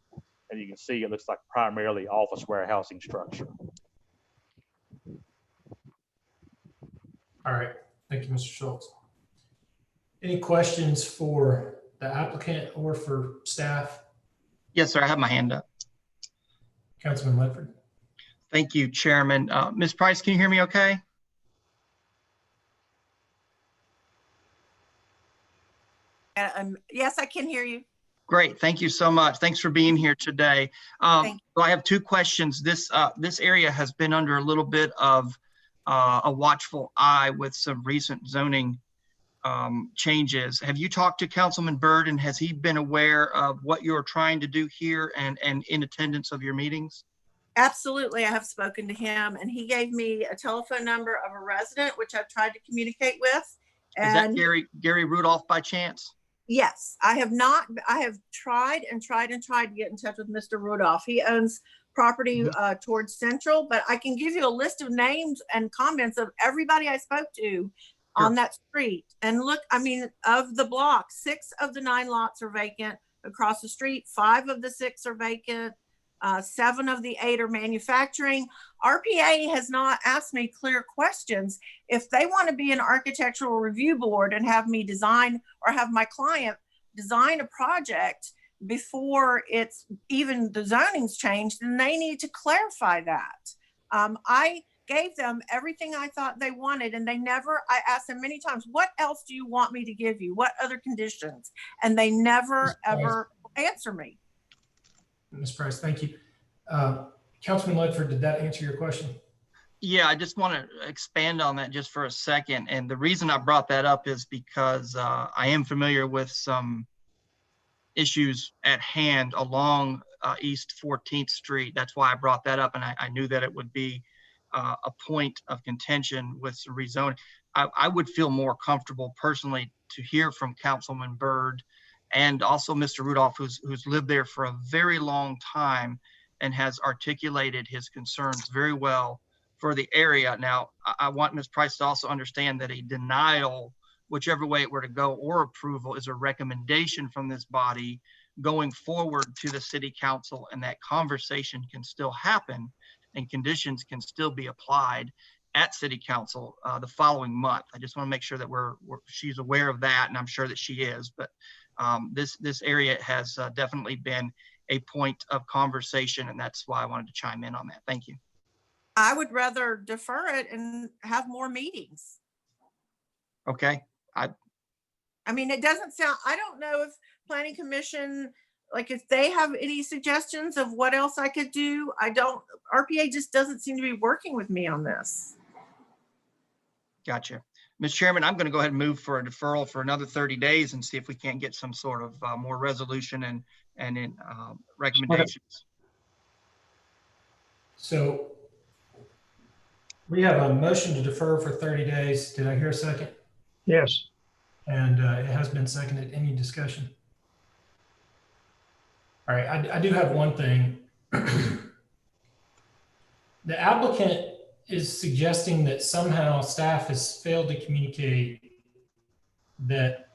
And you can see it looks like primarily office warehousing structure. All right, thank you, Mr. Schultz. Any questions for the applicant or for staff? Yes, sir. I have my hand up. Councilman Ledford. Thank you, Chairman. Ms. Price, can you hear me okay? Yes, I can hear you. Great. Thank you so much. Thanks for being here today. So I have two questions. This area has been under a little bit of a watchful eye with some recent zoning changes. Have you talked to Councilman Byrd, and has he been aware of what you're trying to do here and in attendance of your meetings? Absolutely. I have spoken to him, and he gave me a telephone number of a resident, which I've tried to communicate with. And is that Gary Rudolph by chance? Yes, I have not. I have tried and tried and tried to get in touch with Mr. Rudolph. He owns property towards Central, but I can give you a list of names and comments of everybody I spoke to on that street. And look, I mean, of the block, 6 of the 9 lots are vacant across the street. 5 of the 6 are vacant. 7 of the 8 are manufacturing. RPA has not asked me clear questions. If they want to be an architectural review board and have me design or have my client design a project before it's even the zoning's changed, then they need to clarify that. I gave them everything I thought they wanted, and I asked them many times, what else do you want me to give you? What other conditions? And they never, ever answer me. Ms. Price, thank you. Councilman Ledford, did that answer your question? Yeah, I just want to expand on that just for a second. And the reason I brought that up is because I am familiar with some issues at hand along East 14th Street. That's why I brought that up. And I knew that it would be a point of contention with some rezoning. I would feel more comfortable personally to hear from Councilman Byrd and also Mr. Rudolph, who's lived there for a very long time and has articulated his concerns very well for the area. Now, I want Ms. Price to also understand that a denial whichever way it were to go, or approval, is a recommendation from this body going forward to the city council, and that conversation can still happen and conditions can still be applied at city council the following month. I just want to make sure that she's aware of that, and I'm sure that she is. But this area has definitely been a point of conversation, and that's why I wanted to chime in on that. Thank you. I would rather defer it and have more meetings. Okay. I mean, it doesn't sound, I don't know if planning commission, like if they have any suggestions of what else I could do. RPA just doesn't seem to be working with me on this. Gotcha. Mr. Chairman, I'm going to go ahead and move for a deferral for another 30 days and see if we can't get some sort of more resolution and in recommendations. So we have a motion to defer for 30 days. Did I hear a second? Yes. And it has been seconded. Any discussion? All right, I do have one thing. The applicant is suggesting that somehow staff has failed to communicate that.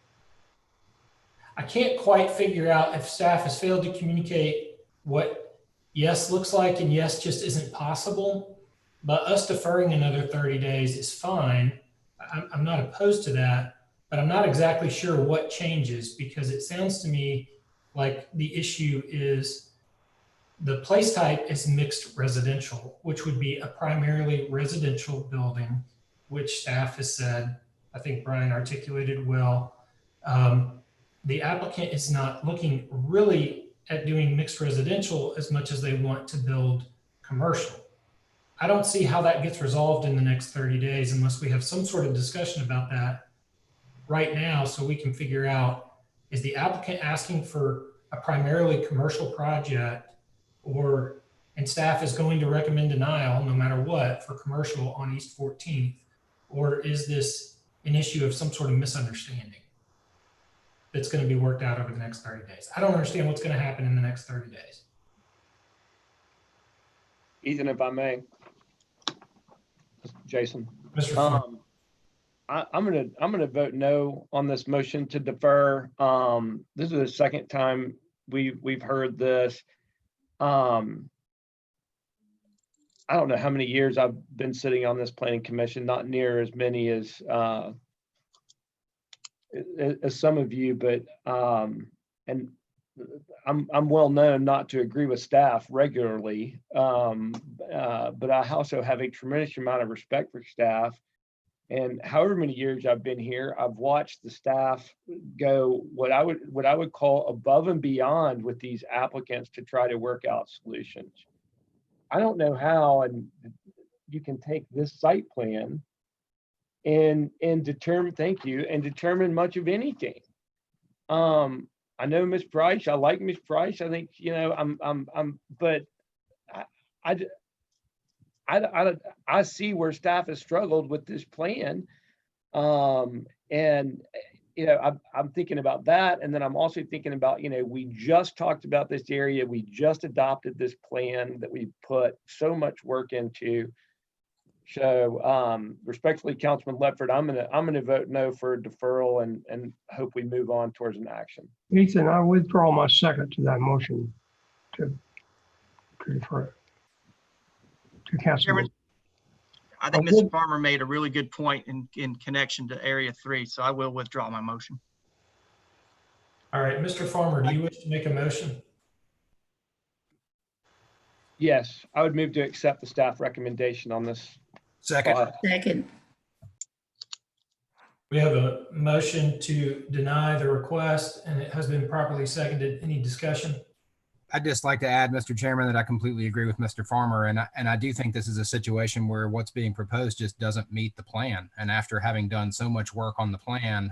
I can't quite figure out if staff has failed to communicate what yes looks like and yes just isn't possible, but us deferring another 30 days is fine. I'm not opposed to that, but I'm not exactly sure what changes, because it sounds to me like the issue is the place type is mixed residential, which would be a primarily residential building, which staff has said, I think Brian articulated well. The applicant is not looking really at doing mixed residential as much as they want to build commercial. I don't see how that gets resolved in the next 30 days unless we have some sort of discussion about that right now, so we can figure out, is the applicant asking for a primarily commercial project, and staff is going to recommend denial no matter what for commercial on East 14th, or is this an issue of some sort of misunderstanding that's going to be worked out over the next 30 days? I don't understand what's going to happen in the next 30 days. Ethan, if I may, Jason. Mr. I'm gonna vote no on this motion to defer. This is the second time we've heard this. I don't know how many years I've been sitting on this planning commission, not near as many as some of you, but and I'm well known not to agree with staff regularly, but I also have a tremendous amount of respect for staff. And however many years I've been here, I've watched the staff go what I would call above and beyond with these applicants to try to work out solutions. I don't know how, and you can take this site plan and determine, thank you, and determine much of anything. I know Ms. Price. I like Ms. Price. I think, you know, but I see where staff has struggled with this plan. And, you know, I'm thinking about that. And then I'm also thinking about, you know, we just talked about this area. We just adopted this plan that we put so much work into. So respectfully, Councilman Ledford, I'm gonna vote no for deferral and hope we move on towards an action. Ethan, I withdraw my second to that motion to defer to Councilman. Chairman, I think Mr. Farmer made a really good point in connection to Area 3, so I will withdraw my motion. All right, Mr. Farmer, do you wish to make a motion? Yes, I would move to accept the staff recommendation on this. Second. Second. We have a motion to deny the request, and it has been properly seconded. Any discussion? I'd just like to add, Mr. Chairman, that I completely agree with Mr. Farmer, and I do think this is a situation where what's being proposed just doesn't meet the plan. And after having done so much work on the plan,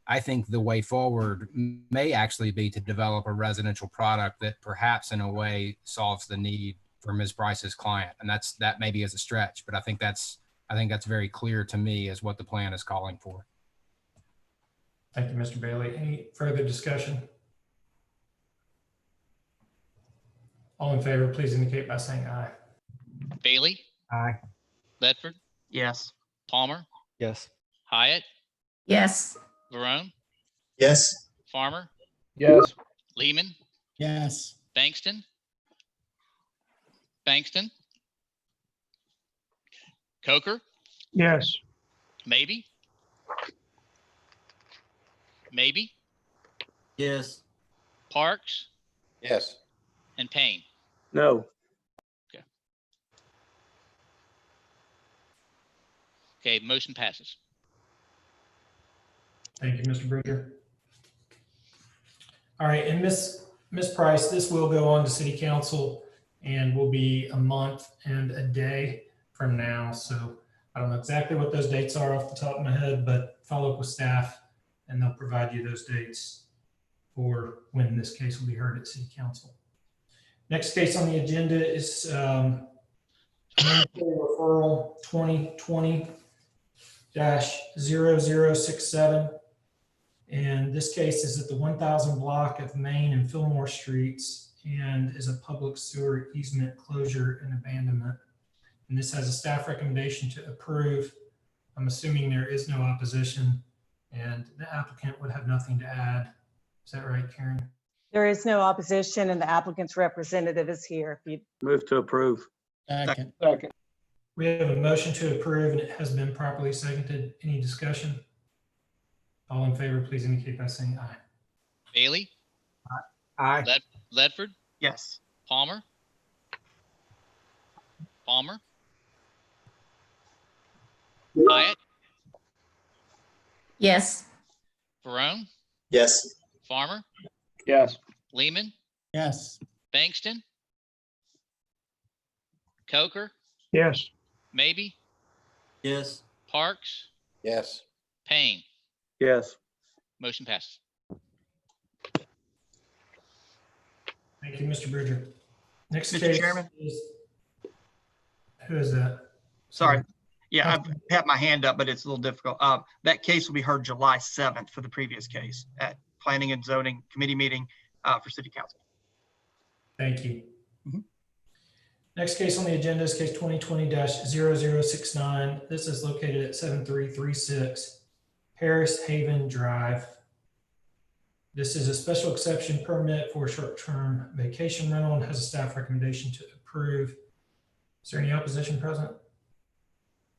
I think the way forward may actually be to develop a residential product that perhaps in a way solves the need for Ms. Bryce's client. And that maybe is a stretch, but I think that's very clear to me as what the plan is calling for. Thank you, Mr. Bailey. Any further discussion? All in favor, please indicate by saying aye. Bailey? Aye. Ledford? Yes. Palmer? Yes. Hyatt? Yes. Varone, Yes. Farmer, Yes. Lehman, Yes. Bankston, Coker, Yes. maybe, Yes. Parks, Yes. and Payne. No. Okay, motion passes. Thank you, Mr. Bridger. All right, and Miss Price, this will go on to City Council and will be a month and a day from now. So I don't know exactly what those dates are off the top of my head, but follow up with staff and they'll provide you those dates for when this case will be heard at City Council. Next case on the agenda is referral 2020-0067. And this case is at the 1000 block of Main and Fillmore Streets and is a public sewer easement closure and abandonment. And this has a staff recommendation to approve. I'm assuming there is no opposition and the applicant would have nothing to add. Is that right, Karen? There is no opposition and the applicant's representative is here. If you Move to approve. Second. Second. We have a motion to approve and it has been properly seconded. Any discussion? All in favor, please indicate by saying aye. Bailey, Aye. Ledford, Yes. Palmer, Hyatt, Yes. Varone, Yes. Farmer, Yes. Lehman, Yes. Bankston, Coker, Yes. maybe, Yes. Parks, Yes. Payne. Yes. Motion passes. Thank you, Mr. Bridger. Next Mr. case Chairman? is, who is that? Sorry. Yeah, I've had my hand up, but it's a little difficult. That case will be heard July 7th for the previous case at Planning and Zoning Committee meeting for City Council. Thank you. Mhm. Next case on the agenda is case 2020-0069. This is located at 7336 Harris Haven Drive. This is a special exception permit for short-term vacation rental and has a staff recommendation to approve. Is there any opposition present?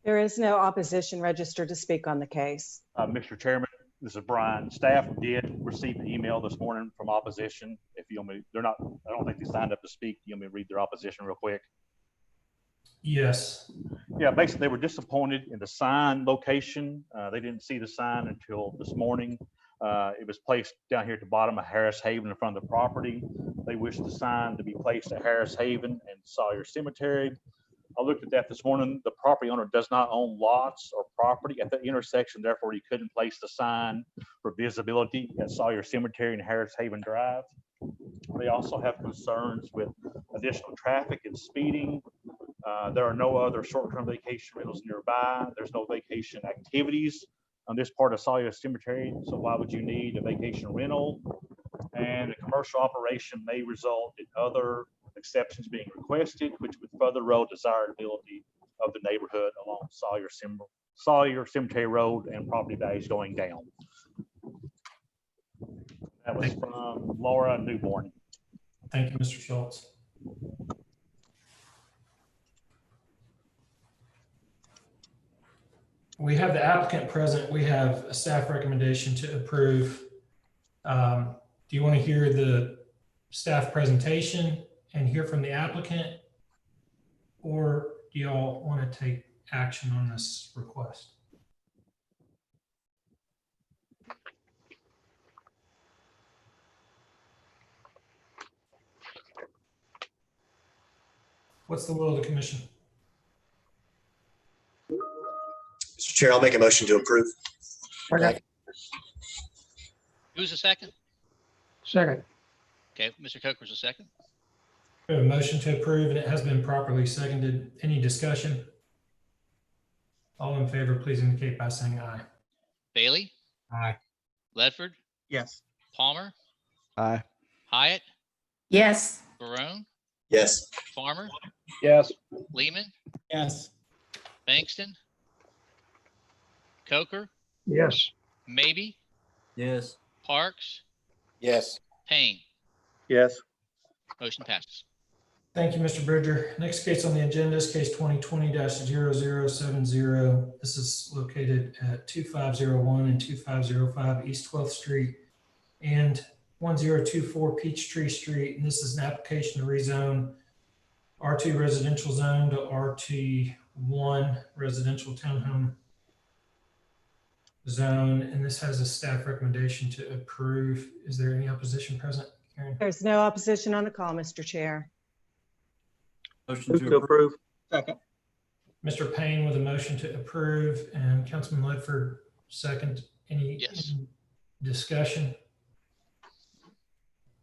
There is no opposition registered to speak on the case. Mr. Chairman, this is Brian. Staff did receive an email this morning from opposition. If you want me, I don't think they signed up to speak. You want me to read their opposition real quick? Yes. Yeah, basically they were disappointed in the sign location. They didn't see the sign until this morning. It was placed down here at the bottom of Harris Haven in front of the property. They wish the sign to be placed at Harris Haven and Sawyer Cemetery. I looked at that this morning. The property owner does not own lots or property at the intersection. Therefore, he couldn't place the sign for visibility at Sawyer Cemetery and Harris Haven Drive. They also have concerns with additional traffic and speeding. There are no other short-term vacation rentals nearby. There's no vacation activities on this part of Sawyer Cemetery. So why would you need a vacation rental? And a commercial operation may result in other exceptions being requested, which would further erode desirability of the neighborhood along Sawyer Cemetery Road and property values going down. That was from Laura Newborn. Thank you, Mr. Schultz. We have the applicant present. We have a staff recommendation to approve. Do you want to hear the staff presentation and hear from the applicant? Or do y'all want to take action on this request? What's the will of the commission? Mr. Chair, I'll make a motion to approve. Second. Who's the second? Second. Okay, Mr. Coker's the second. We have a motion to approve and it has been properly seconded. Any discussion? All in favor, please indicate by saying aye. Bailey, Aye. Ledford, Yes. Palmer, Aye. Hyatt, Yes. Barone, Yes. Farmer, Yes. Lehman, Yes. Bankston, Coker, Yes. Maybe, Yes. Parks, Yes. Payne. Yes. Motion passes. Thank you, Mr. Bridger. Next case on the agenda is case 2020-0070. This is located at 2501 and 2505 East 12th Street and 1024 Peachtree Street. And this is an application to rezone R2 residential zone to RT1 residential townhome zone. And this has a staff recommendation to approve. Is there any opposition present, Karen? There's no opposition on the call, Mr. Chair. Motion Move to approve. Second. Mr. Payne with a motion to approve and Councilman Ledford second. Any discussion?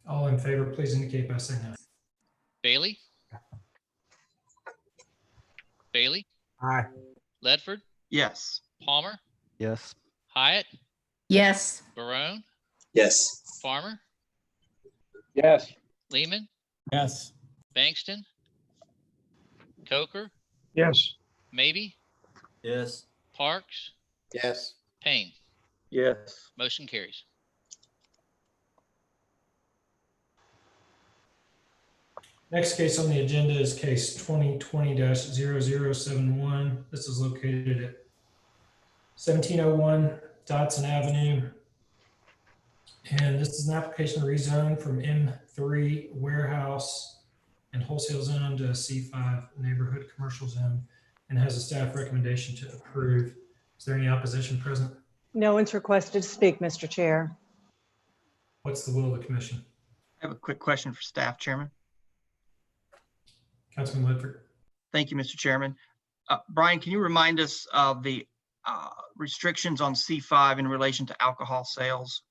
All in favor, please indicate by saying aye. Bailey? Bailey? Aye. Ledford? Yes. Palmer? Yes. Hyatt? Yes. Barone? Yes. Farmer? Yes. Lehman? Yes. Bankston? Coker? yes, Maybe? Yes. Parks? Yes. Payne. Yes. Motion carries. Next case on the agenda is case 2020-0071. This is located at 1701 Dodson Avenue. And this is an application to rezone from M3 warehouse and wholesale zone to C5 neighborhood commercial zone and has a staff recommendation to approve. Is there any opposition present? No one's requested to speak, Mr. Chair. What's the will of the commission? I have a quick question for staff, Chairman. Councilman Ledford. Thank you, Mr. Chairman. Brian, can you remind us of the restrictions on C5 in relation to alcohol sales?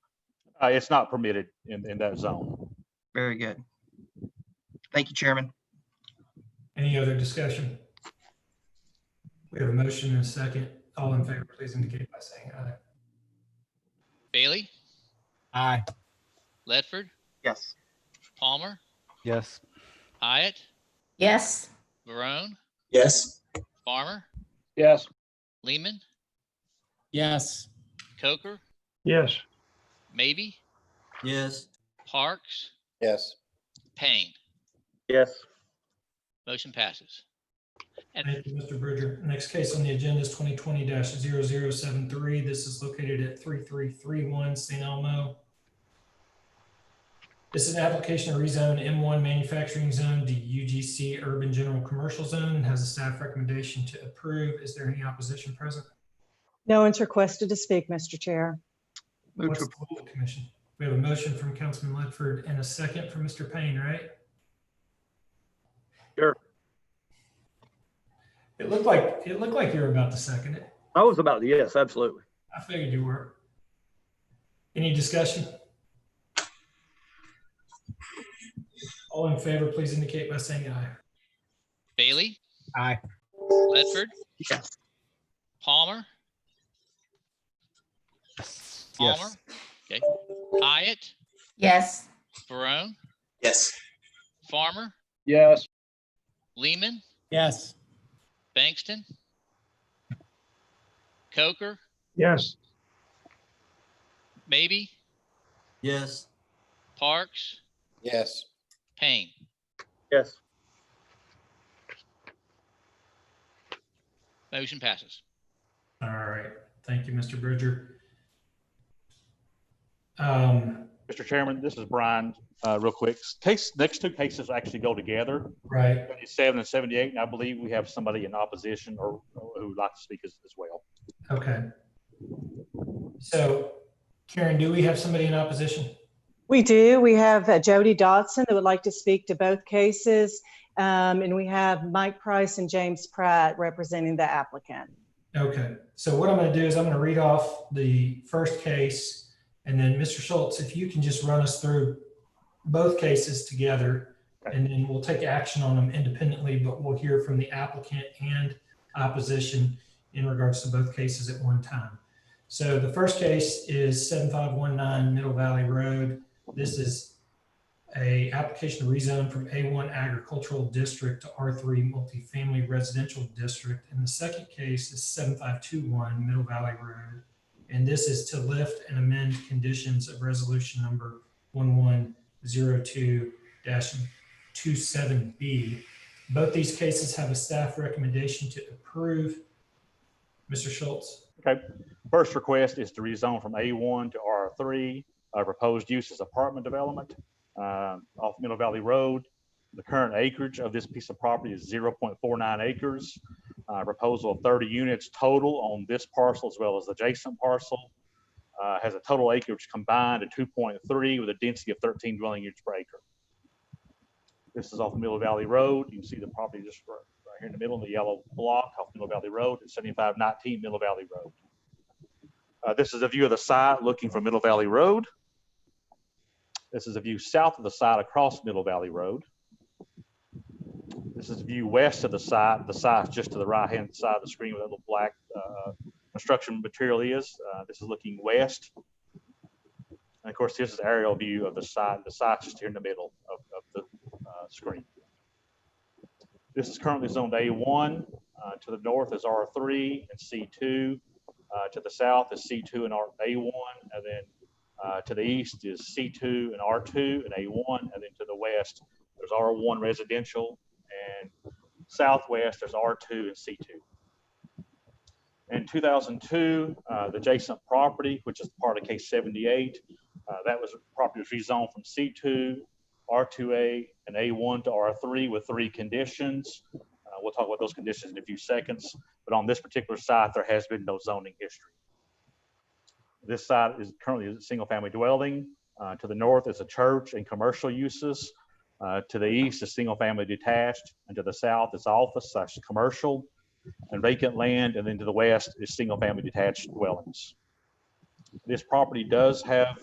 It's not permitted in that zone. Very good. Thank you, Chairman. Any other discussion? We have a motion and a second. All in favor, please indicate by saying aye. Bailey? Aye. Ledford? Yes. Palmer? Yes. Hyatt? Yes. Barone? Yes. Farmer? Yes. Lehman? Yes. Coker? yes, Maybe? Yes. Parks? Yes. Payne. Yes. Motion passes. And Thank you, Mr. Bridger. Next case on the agenda is 2020-0073. This is located at 3331 St. Elmo. This is an application to rezone M1 manufacturing zone to UGC urban general commercial zone and has a staff recommendation to approve. Is there any opposition present? No one's requested to speak, Mr. Chair. Move What's to the will of the commission? We have a motion from Councilman Ledford and a second from Mr. Payne, right? Sure. It looked like you were about to second it. I was about to, yes, absolutely. I figured you were. Any discussion? All in favor, please indicate by saying aye. Bailey? Aye. Ledford? Yes. Palmer? Palmer? Yes. Okay. Hyatt? Yes. Barone? Yes. Farmer? Yes. Lehman? Yes. Bankston? Coker? yes, Maybe? Yes. Parks? Yes. Payne. Yes. Motion passes. All right. Thank you, Mr. Bridger. Mr. Chairman, this is Brian, real quick. Next two cases actually go together. Right. 77 and 78, and I believe we have somebody in opposition or who would like to speak as well. Okay. So, Karen, do we have somebody in opposition? We do. We have Jody Dodson that would like to speak to both cases. And we have Mike Price and James Pratt representing the applicant. Okay. So what I'm going to do is I'm going to read off the first case, and then Mr. Schultz, if you can just run us through both cases together, and then we'll take action on them independently, but we'll hear from the applicant and opposition in regards to both cases at one time. So the first case is 7519 Middle Valley Road. This is a application to rezone from A1 agricultural district to R3 multifamily residential district. And the second case is 7521 Middle Valley Road. And this is to lift and amend conditions of resolution number 1102-27B. Both these cases have a staff recommendation to approve. Mr. Schultz. Okay. First request is to rezone from A1 to R3. Proposed use is apartment development off Middle Valley Road. The current acreage of this piece of property is 0.49 acres. Proposal of 30 units total on this parcel as well as the adjacent parcel. Has a total acreage combined of 2.3 with a density of 13 dwelling units per acre. This is off Middle Valley Road. You can see the property just right here in the middle of the yellow block off Middle Valley Road at 7519 Middle Valley Road. This is a view of the site looking from Middle Valley Road. This is a view south of the site across Middle Valley Road. This is a view west of the site. The site's just to the right-hand side of the screen where that little black construction material is. This is looking west. And of course, this is aerial view of the site. The site's just here in the middle of the screen. This is currently zoned A1. To the north is R3 and C2. To the south is C2 and A1. And then to the east is C2 and R2 and A1. And then to the west, there's R1 residential. And southwest, there's R2 and C2. In 2002, the adjacent property, which is part of case 78, that was property was rezoned from C2, R2A, and A1 to R3 with 3 conditions. We'll talk about those conditions in a few seconds, but on this particular site, there has been no zoning history. This site is currently a single-family dwelling. To the north is a church and commercial uses. To the east is single-family detached, and to the south is office/commercial and vacant land, and then to the west is single-family detached dwellings. This property does have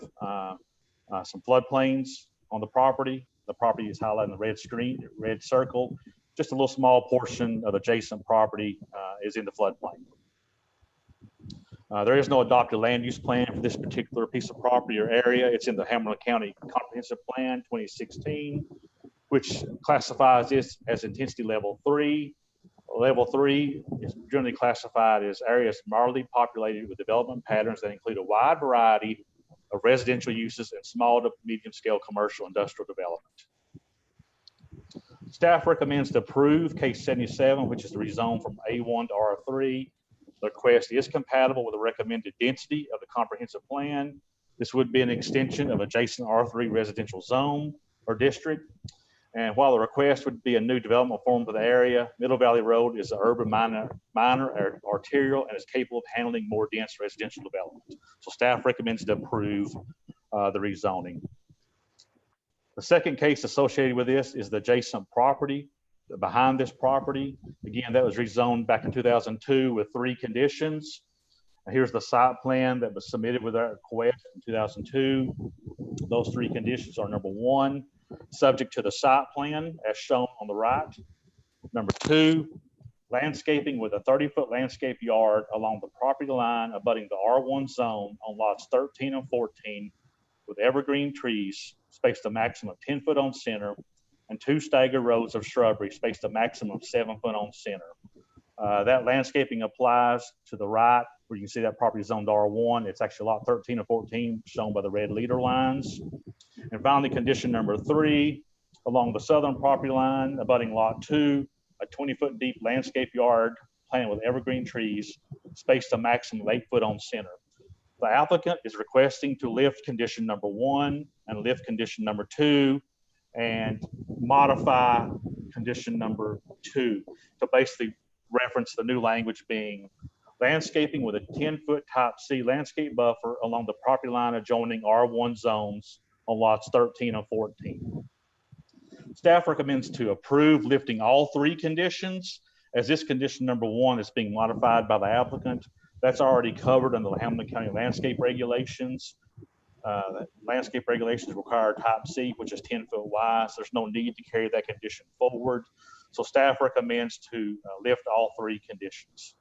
some floodplains on the property. The property is highlighted in the red circle. Just a little small portion of adjacent property is in the floodplain. There is no adopted land use plan for this particular piece of property or area. It's in the Hamilton County Comprehensive Plan 2016, which classifies this as intensity level 3. Level 3 is generally classified as areas moderately populated with development patterns that include a wide variety of residential uses and small to medium scale commercial industrial development. Staff recommends to approve case 77, which is the rezone from A1 to R3. The request is compatible with the recommended density of the comprehensive plan. This would be an extension of adjacent R3 residential zone or district. And while the request would be a new development form for the area, Middle Valley Road is an urban minor arterial and is capable of handling more dense residential development. So staff recommends to approve the rezoning. The second case associated with this is the adjacent property behind this property. Again, that was rezoned back in 2002 with 3 conditions. Here's the site plan that was submitted with our request in 2002. Those 3 conditions are: number 1, subject to the site plan as shown on the right. Number 2, landscaping with a 30-foot landscape yard along the property line abutting the R1 zone on lots 13 and 14 with evergreen trees spaced a maximum of 10 foot on center and 2 staggered rows of shrubbery spaced a maximum of 7 foot on center. That landscaping applies to the right where you can see that property zoned R1. It's actually lot 13 and 14 shown by the red leader lines. And finally, condition number 3, along the southern property line abutting lot 2, a 20-foot deep landscape yard planted with evergreen trees spaced a maximum of 8 foot on center. The applicant is requesting to lift condition number 1 and lift condition number 2 and modify condition number 2 to basically reference the new language being landscaping with a 10-foot type C landscape buffer along the property line adjoining R1 zones on lots 13 and 14. Staff recommends to approve lifting all 3 conditions, as this condition number 1 is being modified by the applicant. That's already covered under the Hamilton County landscape regulations. Landscape regulations require type C, which is 10 foot wide, so there's no need to carry that condition forward. So staff recommends to lift all 3 conditions.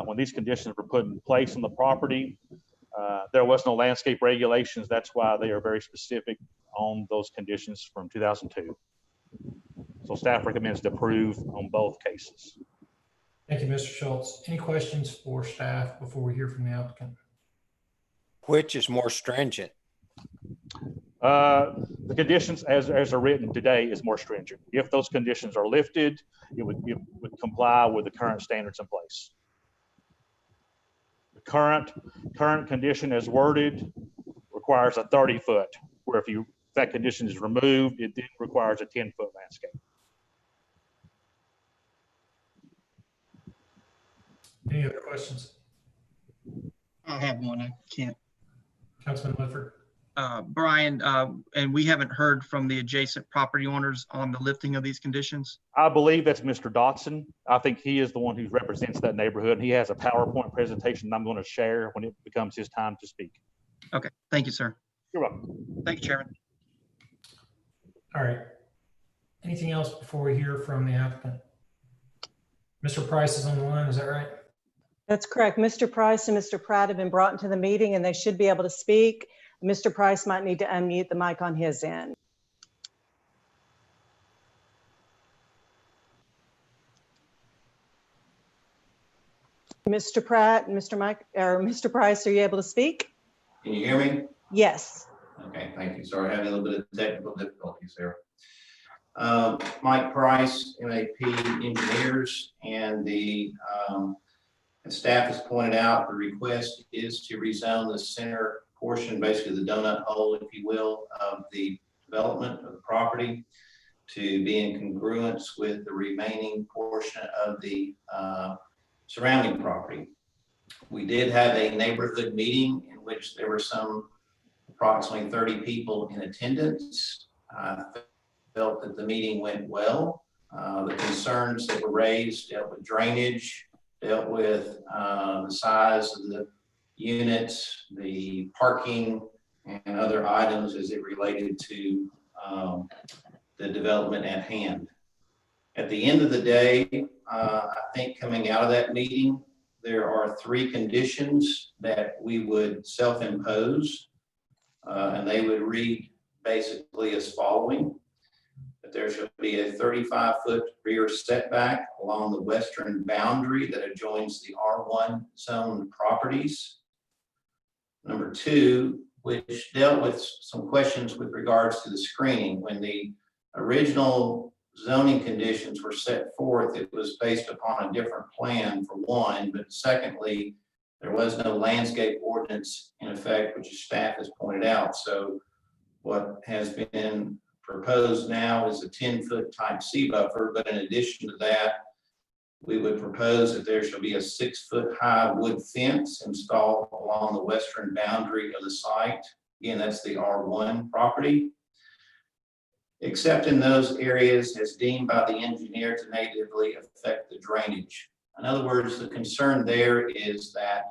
When these conditions were put in place on the property, there was no landscape regulations. That's why they are very specific on those conditions from 2002. So staff recommends to approve on both cases. Thank you, Mr. Schultz. Any questions for staff before we hear from the applicant? Which is more stringent? The conditions as are written today is more stringent. If those conditions are lifted, it would comply with the current standards in place. The current condition as worded requires a 30-foot, where if that condition is removed, it then requires a 10-foot landscape. Any other questions? I have one. I can't. Councilman Lifford. Brian, and we haven't heard from the adjacent property owners on the lifting of these conditions? I believe that's Mr. Dotson. I think he is the one who represents that neighborhood, and he has a PowerPoint presentation I'm going to share when it becomes his time to speak. Okay, thank you, sir. You're welcome. Thank you, Chairman. All right. Anything else before we hear from the applicant? Mr. Price is on the line, is that right? That's correct. Mr. Price and Mr. Pratt have been brought into the meeting and they should be able to speak. Mr. Price might need to unmute the mic on his end. Mr. Pratt and Mr. Price, are you able to speak? Can you hear me? Yes. Okay, thank you. Sorry, having a little bit of technical difficulties there. Mike Price, MAP Engineers, and the staff has pointed out the request is to rezone the center portion, basically the donut hole, if you will, of the development of the property to be in congruence with the remaining portion of the surrounding property. We did have a neighborhood meeting in which there were approximately 30 people in attendance. I felt that the meeting went well. The concerns that were raised dealt with drainage, dealt with the size of the units, the parking, and other items as it related to the development at hand. At the end of the day, I think coming out of that meeting, there are 3 conditions that we would self-impose, and they would read basically as following: that there should be a 35-foot rear setback along the western boundary that adjoins the R1 zone properties. Number 2, which dealt with some questions with regards to the screening. When the original zoning conditions were set forth, it was based upon a different plan, for one, but secondly, there was no landscape ordinance in effect, which staff has pointed out. So what has been proposed now is a 10-foot type C buffer, but in addition to that, we would propose that there shall be a 6-foot high wood fence installed along the western boundary of the site. Again, that's the R1 property, except in those areas as deemed by the engineer to negatively affect the drainage. In other words, the concern there is that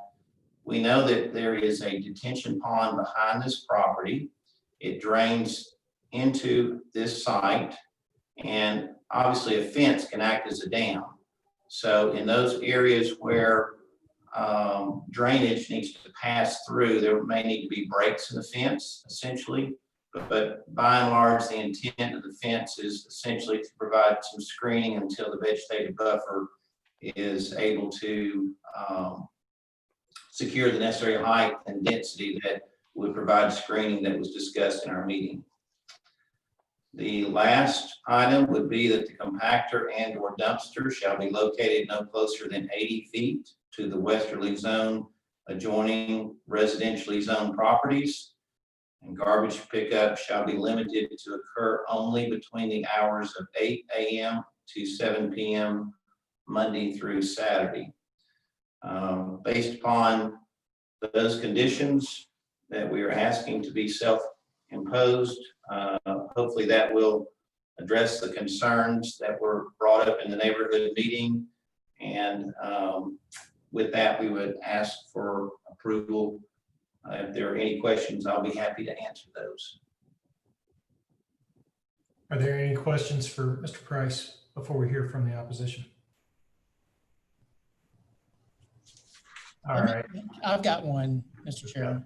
we know that there is a detention pond behind this property. It drains into this site, and obviously a fence can act as a dam. So in those areas where drainage needs to pass through, there may need to be breaks in the fence, essentially. But by and large, the intent of the fence is essentially to provide some screening until the vegetative buffer is able to secure the necessary height and density that would provide screening that was discussed in our meeting. The last item would be that the compactor and or dumpster shall be located no closer than 80 feet to the westerly zone adjoining residentially zoned properties. And garbage pickup shall be limited to occur only between the hours of 8 a.m. to 7 p.m. Monday through Saturday. Based upon those conditions that we are asking to be self-imposed, hopefully that will address the concerns that were brought up in the neighborhood meeting. And with that, we would ask for approval. If there are any questions, I'll be happy to answer those. Are there any questions for Mr. Price before we hear from the opposition? All right. I've got one, Mr. Chair.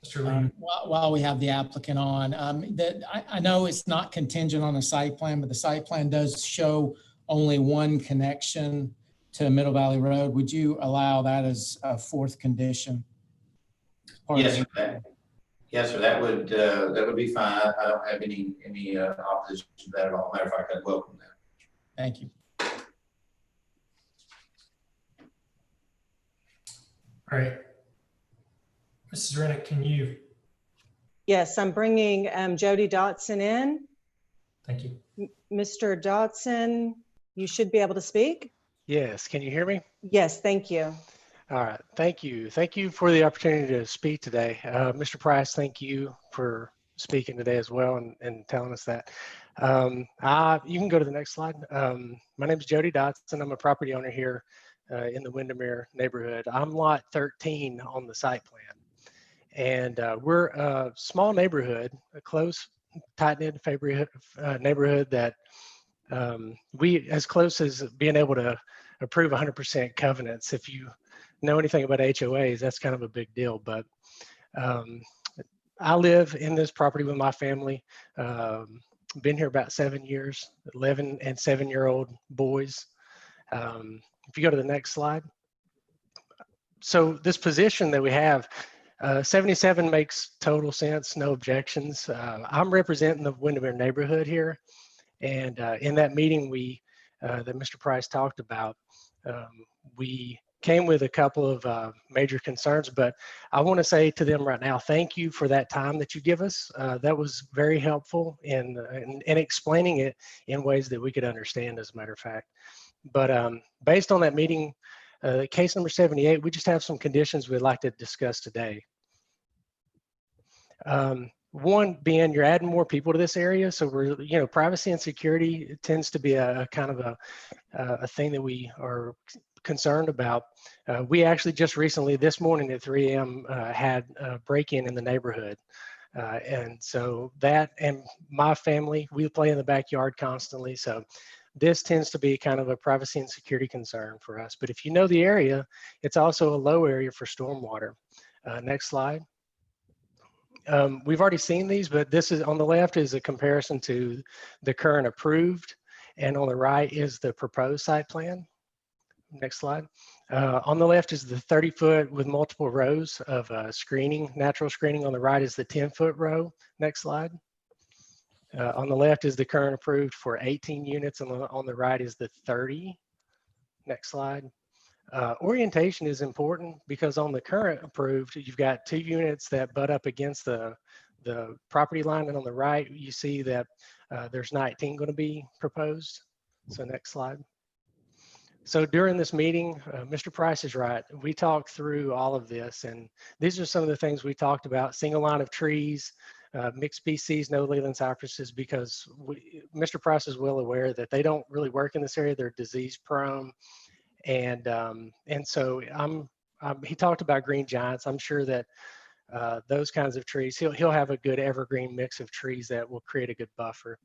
Mr. Lee. While we have the applicant on, I know it's not contingent on a site plan, but the site plan does show only one connection to Middle Valley Road. Would you allow that as a 4th condition? part of Yes, the- sir. Yes, sir. That would be fine. I don't have any opposition to that at all. Matter of fact, I'd welcome that. Thank you. All right. Mrs. Rennick, can you? Yes, I'm bringing Jody Dotson in. Thank you. Mr. Dotson, you should be able to speak. Yes, can you hear me? Yes, thank you. All right, thank you. Thank you for the opportunity to speak today. Mr. Price, thank you for speaking today as well and telling us that. You can go to the next slide. My name is Jody Dotson. I'm a property owner here in the Windermere neighborhood. I'm lot 13 on the site plan. And we're a small neighborhood, a close, tight-knit neighborhood that we, as close as being able to approve 100% covenants. If you know anything about HOAs, that's kind of a big deal. But I live in this property with my family. Been here about 7 years, 11 and 7-year-old boys. If you go to the next slide. So this position that we have, 77 makes total sense, no objections. I'm representing the Windermere neighborhood here. And in that meeting that Mr. Price talked about, we came with a couple of major concerns, but I want to say to them right now, thank you for that time that you give us. That was very helpful in explaining it in ways that we could understand, as a matter of fact. But based on that meeting, case number 78, we just have some conditions we'd like to discuss today. One being you're adding more people to this area. So we're, privacy and security tends to be a kind of a thing that we are concerned about. We actually just recently, this morning at 3 a.m., had a break-in in the neighborhood. And so that and my family, we play in the backyard constantly. So this tends to be kind of a privacy and security concern for us. But if you know the area, it's also a low area for stormwater. Next slide. We've already seen these, but this is on the left is a comparison to the current approved, and on the right is the proposed site plan. Next slide. On the left is the 30-foot with multiple rows of screening, natural screening. On the right is the 10-foot row. Next slide. On the left is the current approved for 18 units, and on the right is the 30. Next slide. Orientation is important because on the current approved, you've got 2 units that butt up against the property line, and on the right, you see that there's 19 going to be proposed. So next slide. So during this meeting, Mr. Price is right. We talked through all of this, and these are some of the things we talked about: single line of trees, mixed species, no leland cypresses, because Mr. Price is well aware that they don't really work in this area. They're disease prone. And so he talked about green giants. I'm sure that those kinds of trees, he'll have a good evergreen mix of trees that will create a good buffer.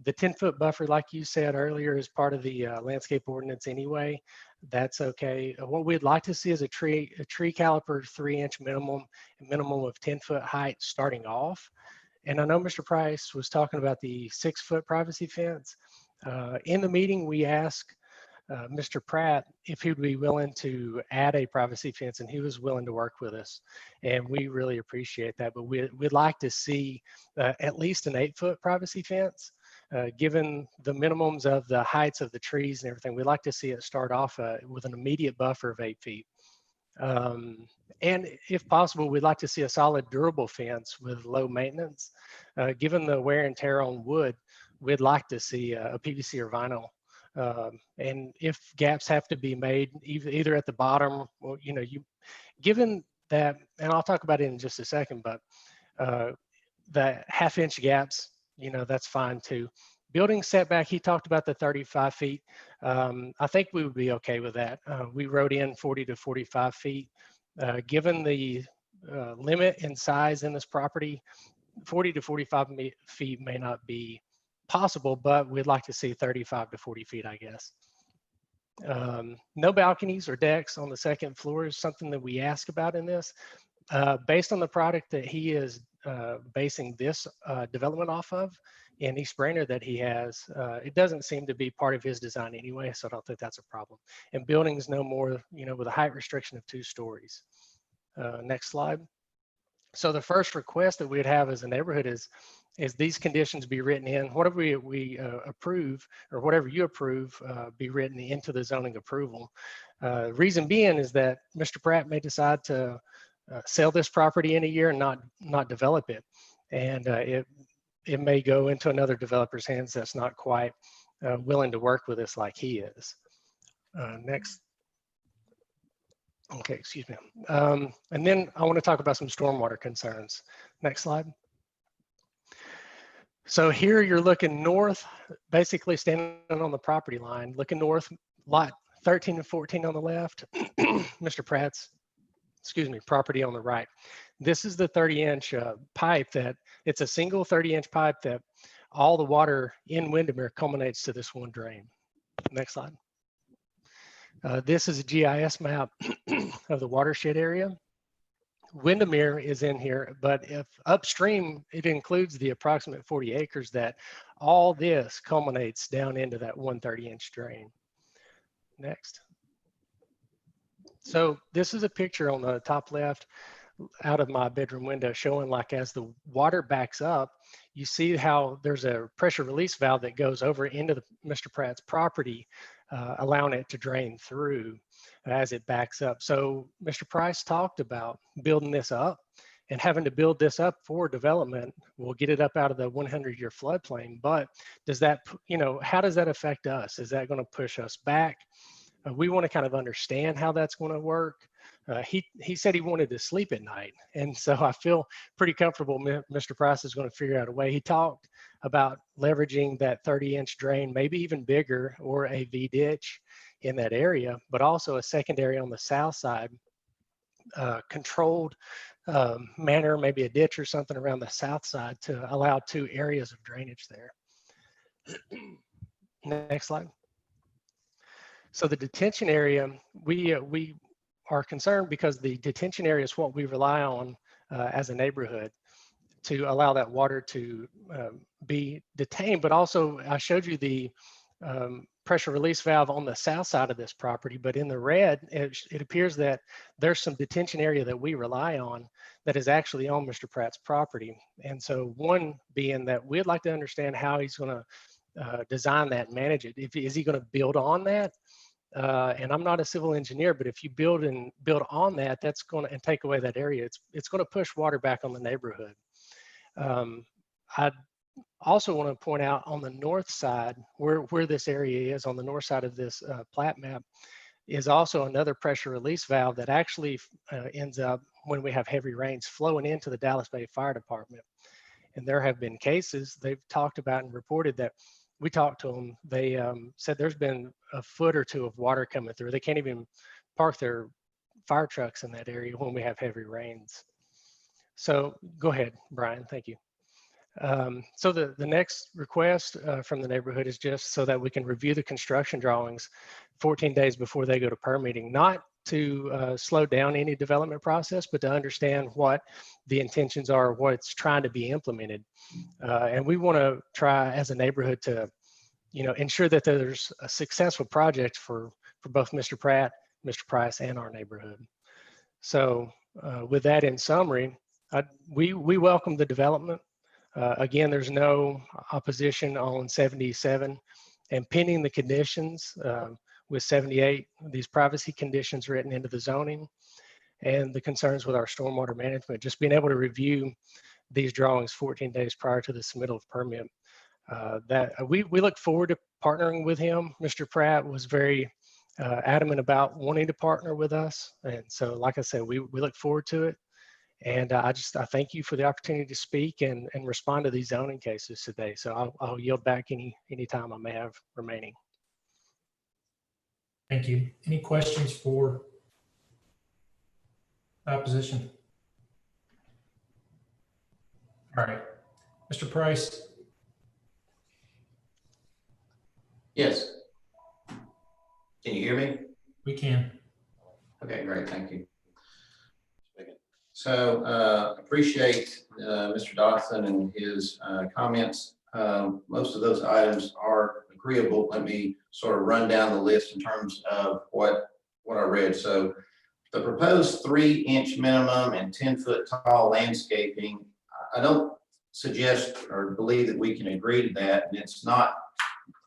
The 10-foot buffer, like you said earlier, is part of the landscape ordinance anyway. That's okay. What we'd like to see is a tree caliper 3-inch minimum of 10-foot height starting off. And I know Mr. Price was talking about the 6-foot privacy fence. In the meeting, we asked Mr. Pratt if he would be willing to add a privacy fence, and he was willing to work with us, and we really appreciate that. But we'd like to see at least an 8-foot privacy fence, given the minimums of the heights of the trees and everything. We'd like to see it start off with an immediate buffer of 8 feet. And if possible, we'd like to see a solid, durable fence with low maintenance. Given the wear and tear on wood, we'd like to see a PVC or vinyl. And if gaps have to be made either at the bottom or, given that, and I'll talk about it in just a second, but the 1/2-inch gaps, that's fine too. Building setback, he talked about the 35 feet. I think we would be okay with that. We wrote in 40 to 45 feet. Given the limit in size in this property, 40 to 45 feet may not be possible, but we'd like to see 35 to 40 feet, I guess. No balconies or decks on the second floor is something that we ask about in this. Based on the product that he is basing this development off of in East Brainerd that he has, it doesn't seem to be part of his design anyway, so I don't think that's a problem. And buildings no more, with a height restriction of 2 stories. Next slide. So the first request that we'd have as a neighborhood is these conditions be written in, whatever we approve or whatever you approve be written into the zoning approval. Reason being is that Mr. Pratt may decide to sell this property in a year and not develop it. And it may go into another developer's hands that's not quite willing to work with us like he is. Next. Okay, excuse me. And then I want to talk about some stormwater concerns. Next slide. So here you're looking north, basically standing on the property line, looking north, lot 13 and 14 on the left, Mr. Pratt's, property on the right. This is the 30-inch pipe that, it's a single 30-inch pipe that all the water in Windermere culminates to this one drain. Next slide. This is a GIS map of the watershed area. Windermere is in here, but if upstream, it includes the approximate 40 acres that all this culminates down into that 130-inch drain. Next. So this is a picture on the top left out of my bedroom window showing like as the water backs up, you see how there's a pressure release valve that goes over into Mr. Pratt's property, allowing it to drain through as it backs up. So Mr. Price talked about building this up and having to build this up for development. We'll get it up out of the 100-year floodplain, but does that, how does that affect us? Is that going to push us back? We want to kind of understand how that's going to work. He said he wanted to sleep at night. And so I feel pretty comfortable Mr. Price is going to figure out a way. He talked about leveraging that 30-inch drain, maybe even bigger, or a V-ditch in that area, but also a secondary on the south side, controlled manner, maybe a ditch or something around the south side to allow 2 areas of drainage there. Next slide. So the detention area, we are concerned because the detention area is what we rely on as a neighborhood to allow that water to be detained. But also I showed you the pressure release valve on the south side of this property, but in the red, it appears that there's some detention area that we rely on that is actually on Mr. Pratt's property. And so one being that we'd like to understand how he's going to design that and manage it. Is he going to build on that? And I'm not a civil engineer, but if you build on that, that's going to, and take away that area, it's going to push water back on the neighborhood. I also want to point out on the north side, where this area is on the north side of this plat map, is also another pressure release valve that actually ends up, when we have heavy rains, flowing into the Dallas Bay Fire Department. And there have been cases they've talked about and reported that we talked to them. They said there's been a foot or 2 of water coming through. They can't even park their fire trucks in that area when we have heavy rains. So go ahead, Brian. Thank you. So the next request from the neighborhood is just so that we can review the construction drawings 14 days before they go to permitting, not to slow down any development process, but to understand what the intentions are, what's trying to be implemented. And we want to try as a neighborhood to, ensure that there's a successful project for both Mr. Pratt, Mr. Price, and our neighborhood. So with that in summary, we welcome the development. Again, there's no opposition on 77, and pending the conditions with 78, these privacy conditions written into the zoning, and the concerns with our stormwater management, just being able to review these drawings 14 days prior to the submittal of permit. That we look forward to partnering with him. Mr. Pratt was very adamant about wanting to partner with us. And so, like I said, we look forward to it. And I thank you for the opportunity to speak and respond to these zoning cases today. So I'll yield back any time I may have remaining. Thank you. Any questions for opposition? All right, Mr. Price. Yes. Can you hear me? We can. Okay, great. Thank you. So appreciate Mr. Dotson and his comments. Most of those items are agreeable. Let me sort of run down the list in terms of what I read. So The proposed 3-inch minimum and 10-foot tall landscaping, I don't suggest or believe that we can agree to that. And it's not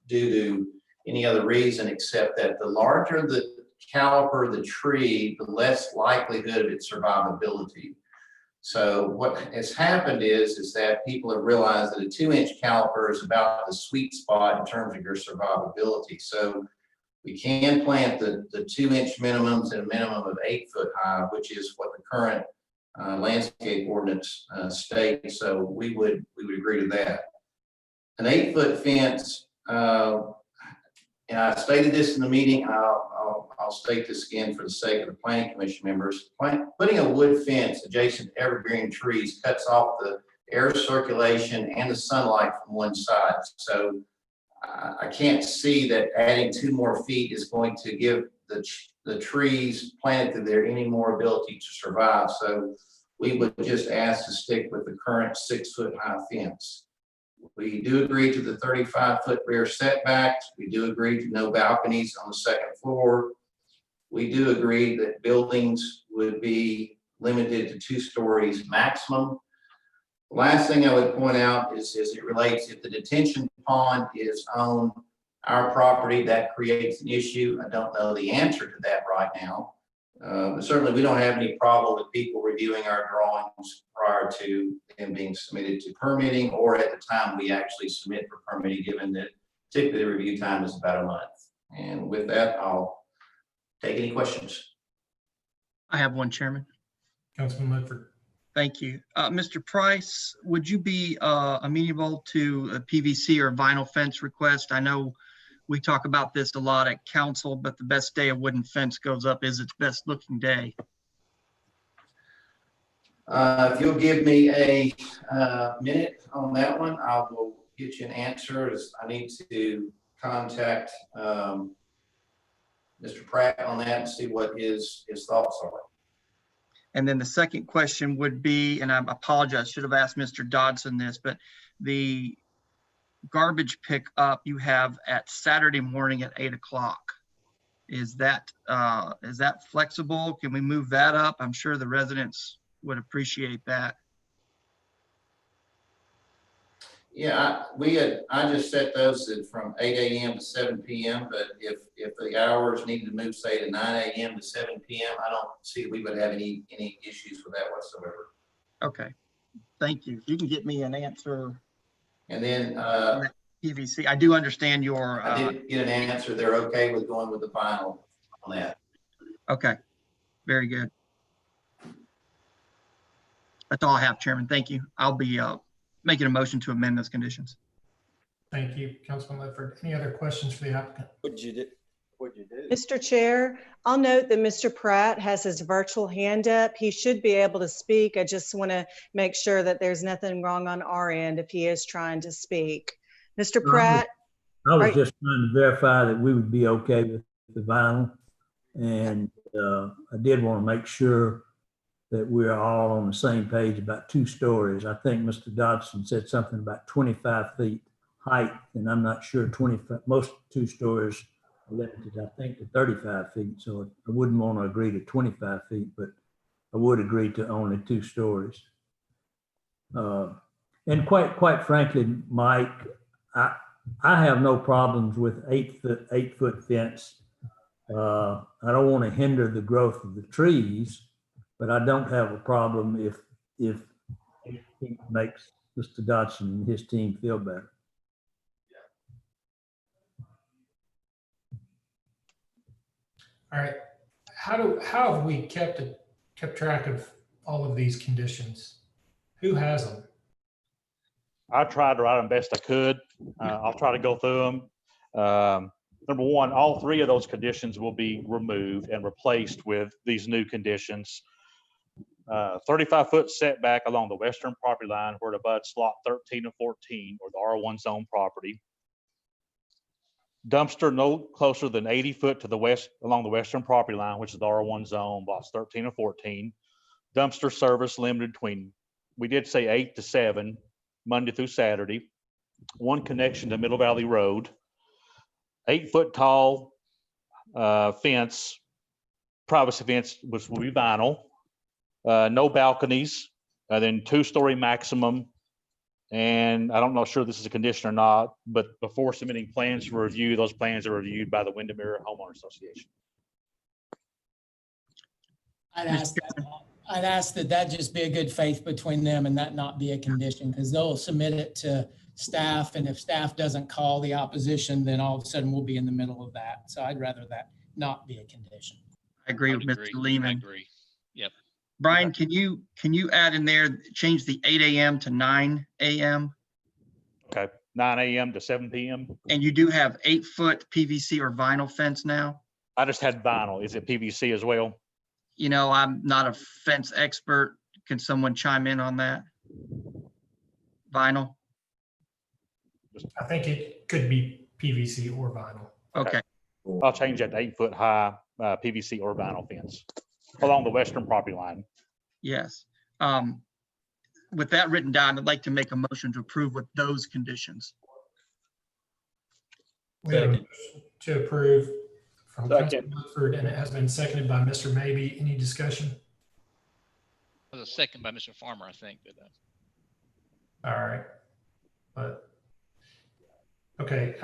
due to any other reason except that the larger the caliper of the tree, the less likelihood of its survivability. So what has happened is that people have realized that a 2-inch caliper is about the sweet spot in terms of your survivability. So we can plant the 2-inch minimums at a minimum of 8 foot high, which is what the current landscape ordinance states. So we would agree to that. An 8-foot fence, and I stated this in the meeting. I'll state this again for the sake of the planning commission members. Putting a wood fence adjacent to evergreen trees cuts off the air circulation and the sunlight from one side. So I can't see that adding 2 more feet is going to give the trees planted there any more ability to survive. So we would just ask to stick with the current 6-foot high fence. We do agree to the 35-foot rear setbacks. We do agree to no balconies on the 2nd floor. We do agree that buildings would be limited to 2 stories maximum. The last thing I would point out is it relates, if the detention pond is on our property, that creates an issue. I don't know the answer to that right now. But certainly we don't have any problem with people reviewing our drawings prior to them being submitted to permitting or at the time we actually submit for permitting, given that typically the review time is about a month. And with that, I'll take any questions. I have one, Chairman. Councilman Ledford. Thank you. Mr. Price, would you be amenable to a PVC or vinyl fence request? I know we talk about this a lot at council, but the best day a wooden fence goes up is its best looking day. If you'll give me a minute on that one, I will get you an answer. As I need to contact Mr. Pratt on that and see what his thoughts are. And then the second question would be, and I apologize, should have asked Mr. Dodson this, but the garbage pickup you have at Saturday morning at 8 o'clock. Is that flexible? Can we move that up? I'm sure the residents would appreciate that. Yeah, I just set those from 8 a.m. to 7 p.m. But if the hours need to move, say, to 9 a.m. to 7 p.m., I don't see we would have any issues with that whatsoever. Okay, thank you. You can get me an answer. And then PVC. I do understand your. I did get an answer. They're okay with going with the vinyl on that. Okay, very good. That's all I have, Chairman. Thank you. I'll be making a motion to amend those conditions. Thank you, Councilman Ledford. Any other questions for the applicant? What'd you do? Mr. Chair, I'll note that Mr. Pratt has his virtual hand up. He should be able to speak. I just want to make sure that there's nothing wrong on our end if he is trying to speak. Mr. Pratt? I was just trying to verify that we would be okay with the vinyl. And I did want to make sure that we're all on the same page about 2 stories. I think Mr. Dodson said something about 25 feet height, and I'm not sure 25, most 2 stories are limited, I think, to 35 feet. So I wouldn't want to agree to 25 feet, but I would agree to only 2 stories. And quite frankly, Mike, I have no problems with 8 foot fence. I don't want to hinder the growth of the trees, but I don't have a problem if it makes Mr. Dodson and his team feel better. All right. How have we kept track of all of these conditions? Who has them? I tried to write them best I could. I'll try to go through them. Number one, all 3 of those conditions will be removed and replaced with these new conditions. 35-foot setback along the western property line where it abuts lot 13 and 14 or the R1 zone property. Dumpster no closer than 80 foot to the west along the western property line, which is the R1 zone, lots 13 and 14. Dumpster service limited between, we did say 8 to 7, Monday through Saturday. 1 connection to Middle Valley Road. 8 foot tall fence privacy fence, which will be vinyl, no balconies, then 2-story maximum. And I'm not sure this is a condition or not, but before submitting plans for review, those plans are reviewed by the Windermere Homeowner Association. I'd ask that that just be a good faith between them and that not be a condition, because they'll submit it to staff, and if staff doesn't call the opposition, then all of a sudden we'll be in the middle of that. So I'd rather that not be a condition. I agree with Mr. I Lehman. agree. Yep. Brian, can you add in there, change the 8 a.m. to 9 a.m.? Okay, 9 a.m. to 7 p.m. And you do have 8-foot PVC or vinyl fence now? I just had vinyl. Is it PVC as well? You know, I'm not a fence expert. Can someone chime in on that? Vinyl? I think it could be PVC or vinyl. Okay. I'll change that to 8-foot high PVC or vinyl fence along the western property line. Yes. With that written down, I'd like to make a motion to approve with those conditions. We have a motion to approve from Second. Councilman Woodford, and it has been seconded by Mr. Maybe. Any discussion? Was a second by Mr. Farmer, I think. But, All right. But, okay.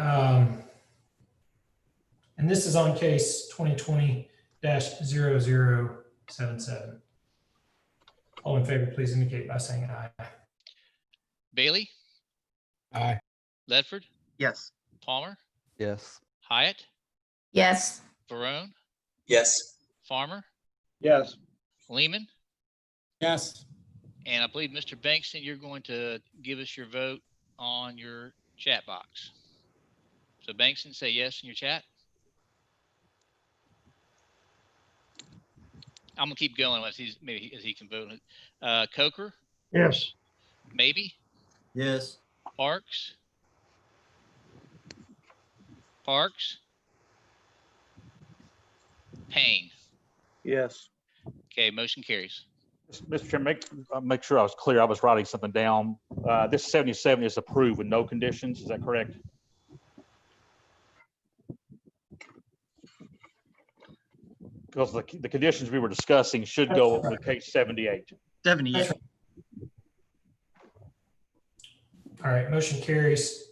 And this is on case 2020-0077. All in favor, please indicate by saying aye. Bailey, Aye. Ledford, Yes. Palmer, Yes. Hyatt, yes, Barone, Yes. Farmer, Yes. Lehman, Yes. and I believe Mr. Bankston, you're going to give us your vote on your chat box. So Bankston, say yes in your chat. I'm gonna keep going unless maybe he can vote. Coker, Yes. maybe, Yes. Parks, Payne. Yes. Okay, motion carries. Mr. Chairman, make sure I was clear. I was writing something down. This 77 is approved with no conditions. Is that correct? Because the conditions we were discussing should go with case 78. 78. All right, motion carries.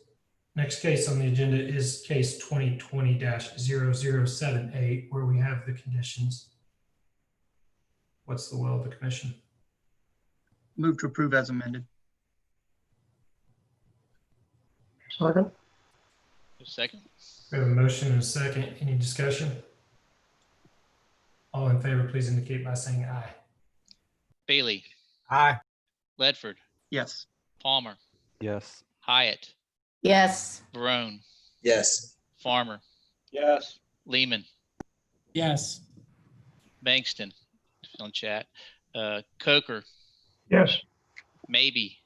Next case on the agenda is case 2020-0078, where we have the conditions. What's the will of the commission? Move to approve as amended. Second. Second. We have a motion and a second. Any discussion? All in favor, please indicate by saying aye. Bailey, Aye. Ledford, Yes. Palmer, Yes. Hyatt, yes, Barone, Yes. Farmer, Yes. Lehman, Yes. Bankston on chat, Coker, Yes. maybe,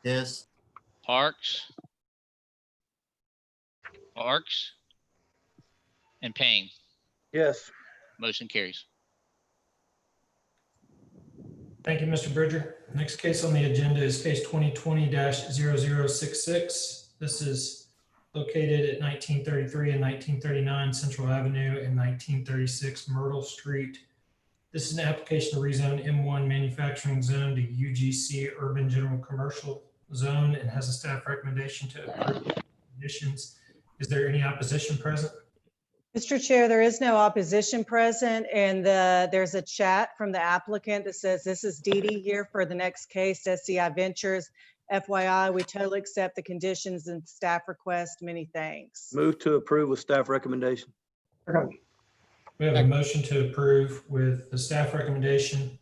Yes. Parks, and Payne. Yes. Motion carries. Thank you, Mr. Bridger. Next case on the agenda is case 2020-0066. This is located at 1933 and 1939 Central Avenue and 1936 Myrtle Street. This is an application to rezone M1 manufacturing zone to UGC urban general commercial zone and has a staff recommendation to approve conditions. Is there any opposition present? Mr. Chair, there is no opposition present, and there's a chat from the applicant that says, this is Dee Dee here for the next case, SCI Ventures. FYI, we totally accept the conditions and staff request. Many thanks. Move to approve with staff recommendation. Second. We have a motion to approve with the staff recommendation,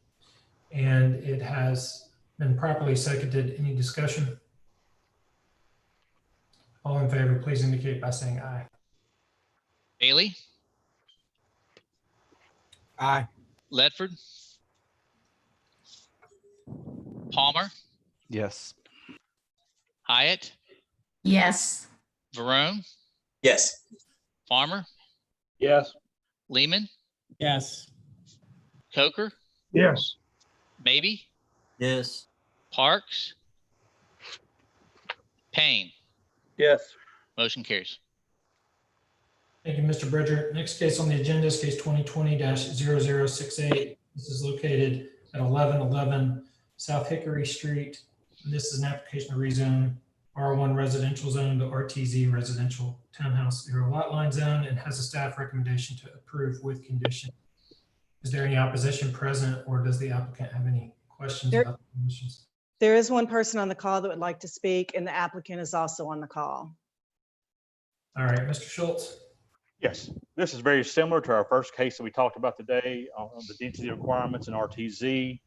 and it has been properly seconded. Any discussion? All in favor, please indicate by saying aye. Bailey, Aye. Ledford, Palmer, Yes. Hyatt, yes, Varone, Yes. Farmer, Yes. Lehman, Yes. Coker, Yes. maybe, Yes. Parks, Payne. Yes. Motion carries. Thank you, Mr. Bridger. Next case on the agenda is case 2020-0068. This is located at 1111 South Hickory Street. This is an application to rezone R1 residential zone to RTZ residential townhouse zero lot line zone, and has a staff recommendation to approve with condition. Is there any opposition present, or does the applicant have any questions about the conditions? There is one person on the call that would like to speak, and the applicant is also on the call. All right, Mr. Schultz. Yes, this is very similar to our first case that we talked about today on the density requirements in RTZ.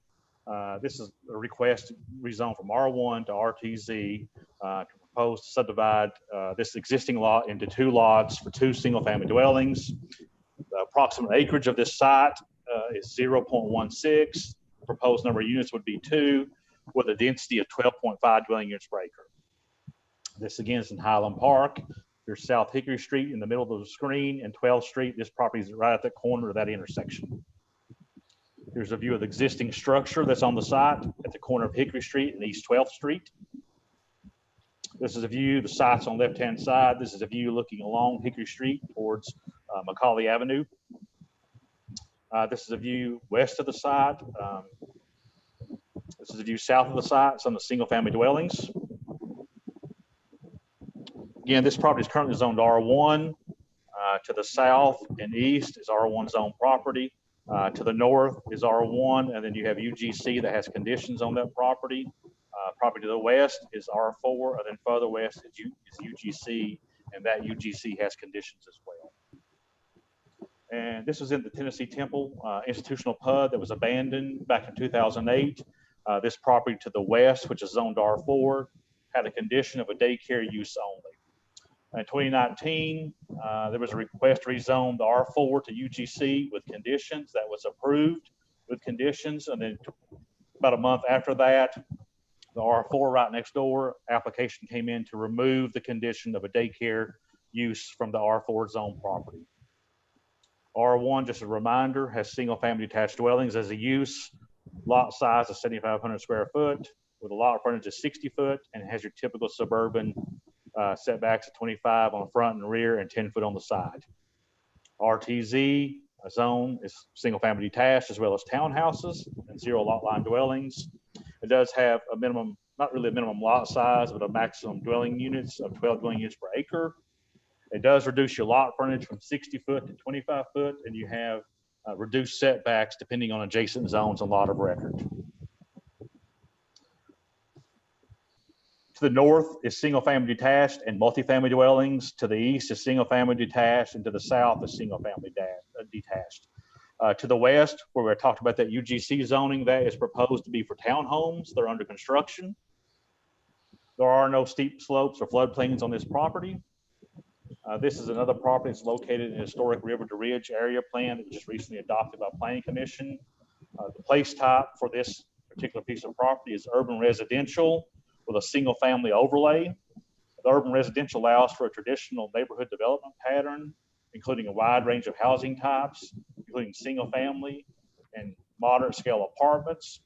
This is a request to rezone from R1 to RTZ to propose to subdivide this existing lot into 2 lots for 2 single-family dwellings. The approximate acreage of this site is 0.16. The proposed number of units would be 2, with a density of 12.5 dwelling units per acre. This again is in Highland Park. There's South Hickory Street in the middle of the screen and 12th Street. This property is right at the corner of that intersection. Here's a view of the existing structure that's on the site at the corner of Hickory Street and East 12th Street. This is a view, the site's on the left-hand side. This is a view looking along Hickory Street towards Macaulay Avenue. This is a view west of the site. This is a view south of the site, some of the single-family dwellings. Again, this property is currently zoned R1. To the south and east is R1 zone property. To the north is R1, and then you have UGC that has conditions on that property. Property to the west is R4, and then further west is UGC, and that UGC has conditions as well. And this was in the Tennessee Temple institutional PUD that was abandoned back in 2008. This property to the west, which is zoned R4, had a condition of a daycare use only. In 2019, there was a request to rezone the R4 to UGC with conditions. That was approved with conditions. And then about a month after that, the R4 right next door application came in to remove the condition of a daycare use from the R4 zone property. R1, just a reminder, has single-family detached dwellings as a use. Lot size is 7,500 square foot with a lot frontage of 60 foot, and has your typical suburban setbacks of 25 on the front and rear and 10 foot on the side. RTZ zone is single-family detached as well as townhouses and 0 lot line dwellings. It does have a minimum, not really a minimum lot size, but a maximum dwelling units of 12 dwelling units per acre. It does reduce your lot frontage from 60 foot to 25 foot, and you have reduced setbacks depending on adjacent zones and lot of record. To the north is single-family detached and multifamily dwellings. To the east is single-family detached, and to the south is single-family detached. To the west, where we talked about that UGC zoning, that is proposed to be for townhomes. They're under construction. There are no steep slopes or floodplains on this property. This is another property that's located in a historic River to Ridge area plan that was just recently adopted by Planning Commission. The place type for this particular piece of property is urban residential with a single family overlay. The urban residential allows for a traditional neighborhood development pattern, including a wide range of housing types, including single family and moderate scale apartments.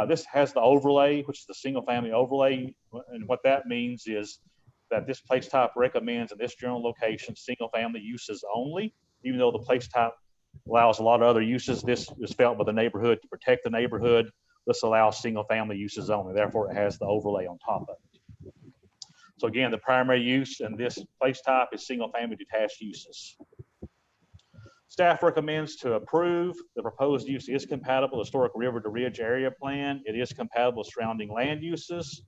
This has the overlay, which is the single family overlay. And what that means is that this place type recommends in this general location, single family uses only, even though the place type allows a lot of other uses. This is felt by the neighborhood to protect the neighborhood. This allows single family uses only. Therefore, it has the overlay on top of it. So again, the primary use in this place type is single family detached uses. Staff recommends to approve. The proposed use is compatible with historic River to Ridge area plan. It is compatible with surrounding land uses.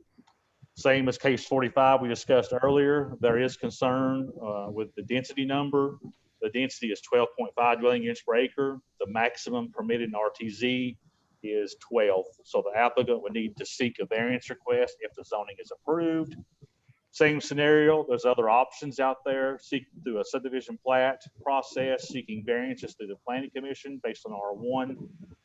Same as case 45 we discussed earlier. There is concern with the density number. The density is 12.5 dwelling units per acre. The maximum permitted in RTZ is 12. So the applicant would need to seek a variance request if the zoning is approved. Same scenario, there's other options out there. Seek through a subdivision plat process, seeking variances through the Planning Commission based on R1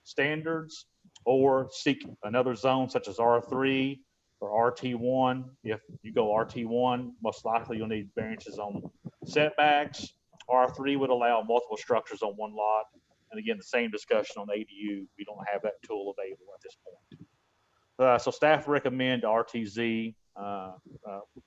standards, or seek another zone such as R3 or RT1. If you go RT1, most likely you'll need variances on setbacks. R3 would allow multiple structures on one lot. And again, the same discussion on ADU. We don't have that tool available at this point. So staff recommend RTZ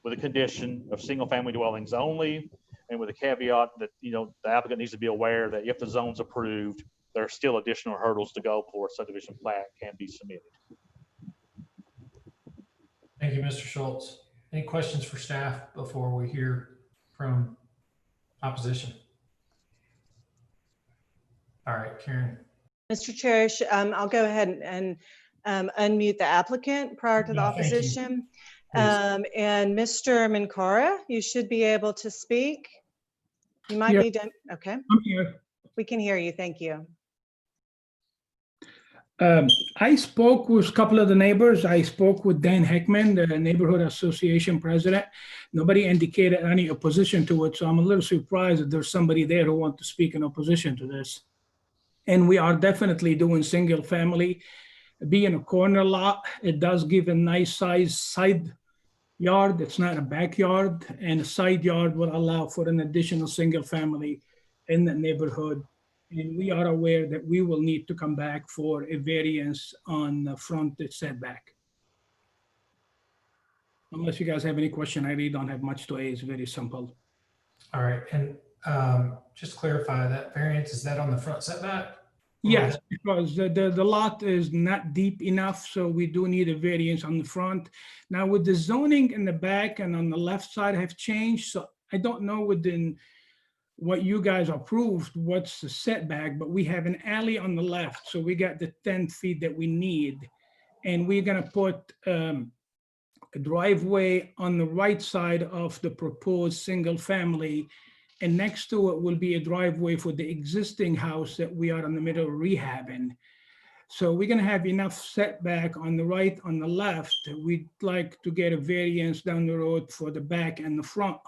with a condition of single family dwellings only. and with a caveat that, the applicant needs to be aware that if the zone's approved, there are still additional hurdles to go before a subdivision plat can be submitted. Thank you, Mr. Schultz. Any questions for staff before we hear from opposition? All right, Karen. Mr. Cherish, I'll go ahead and unmute the applicant prior to the No, thank you. opposition. Please. And Mr. Minkara, you should be able to speak. You might Yeah. be done. Okay, I'm here. we can hear you. Thank you. I spoke with a couple of the neighbors. I spoke with Dan Heckman, the neighborhood association president. Nobody indicated any opposition to it, so I'm a little surprised that there's somebody there who wants to speak in opposition to this. And we are definitely doing single family. Being a corner lot, it does give a nice size side yard. It's not a backyard, and a side yard will allow for an additional single family in the neighborhood. And we are aware that we will need to come back for a variance on the front setback. Unless you guys have any question, I really don't have much to say. It's very simple. All right, and just clarify that variance, is that on the front setback? Yes, because the lot is not deep enough, so we do need a variance on the front. Now with the zoning in the back and on the left side have changed, so I don't know within what you guys approved, what's the setback, but we have an alley on the left, so we got the 10 feet that we need. And we're gonna put a driveway on the right side of the proposed single family, and next to it will be a driveway for the existing house that we are in the middle of rehabbing. So we're gonna have enough setback on the right, on the left. We'd like to get a variance down the road for the back and the front,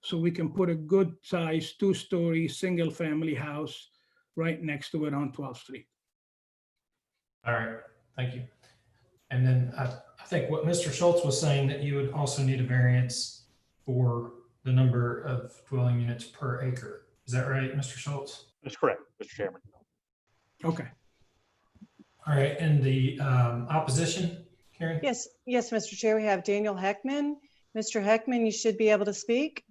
so we can put a good size 2-story single family house right next to it on 12th Street. All right, thank you. And then I think what Mr. Schultz was saying, that you would also need a variance for the number of dwelling units per acre. Is that right, Mr. Schultz? That's correct, Mr. Chairman. Okay. All right, and the opposition, Karen? Yes, Mr. Chair, we have Daniel Heckman. Mr. Heckman, you should be able to speak.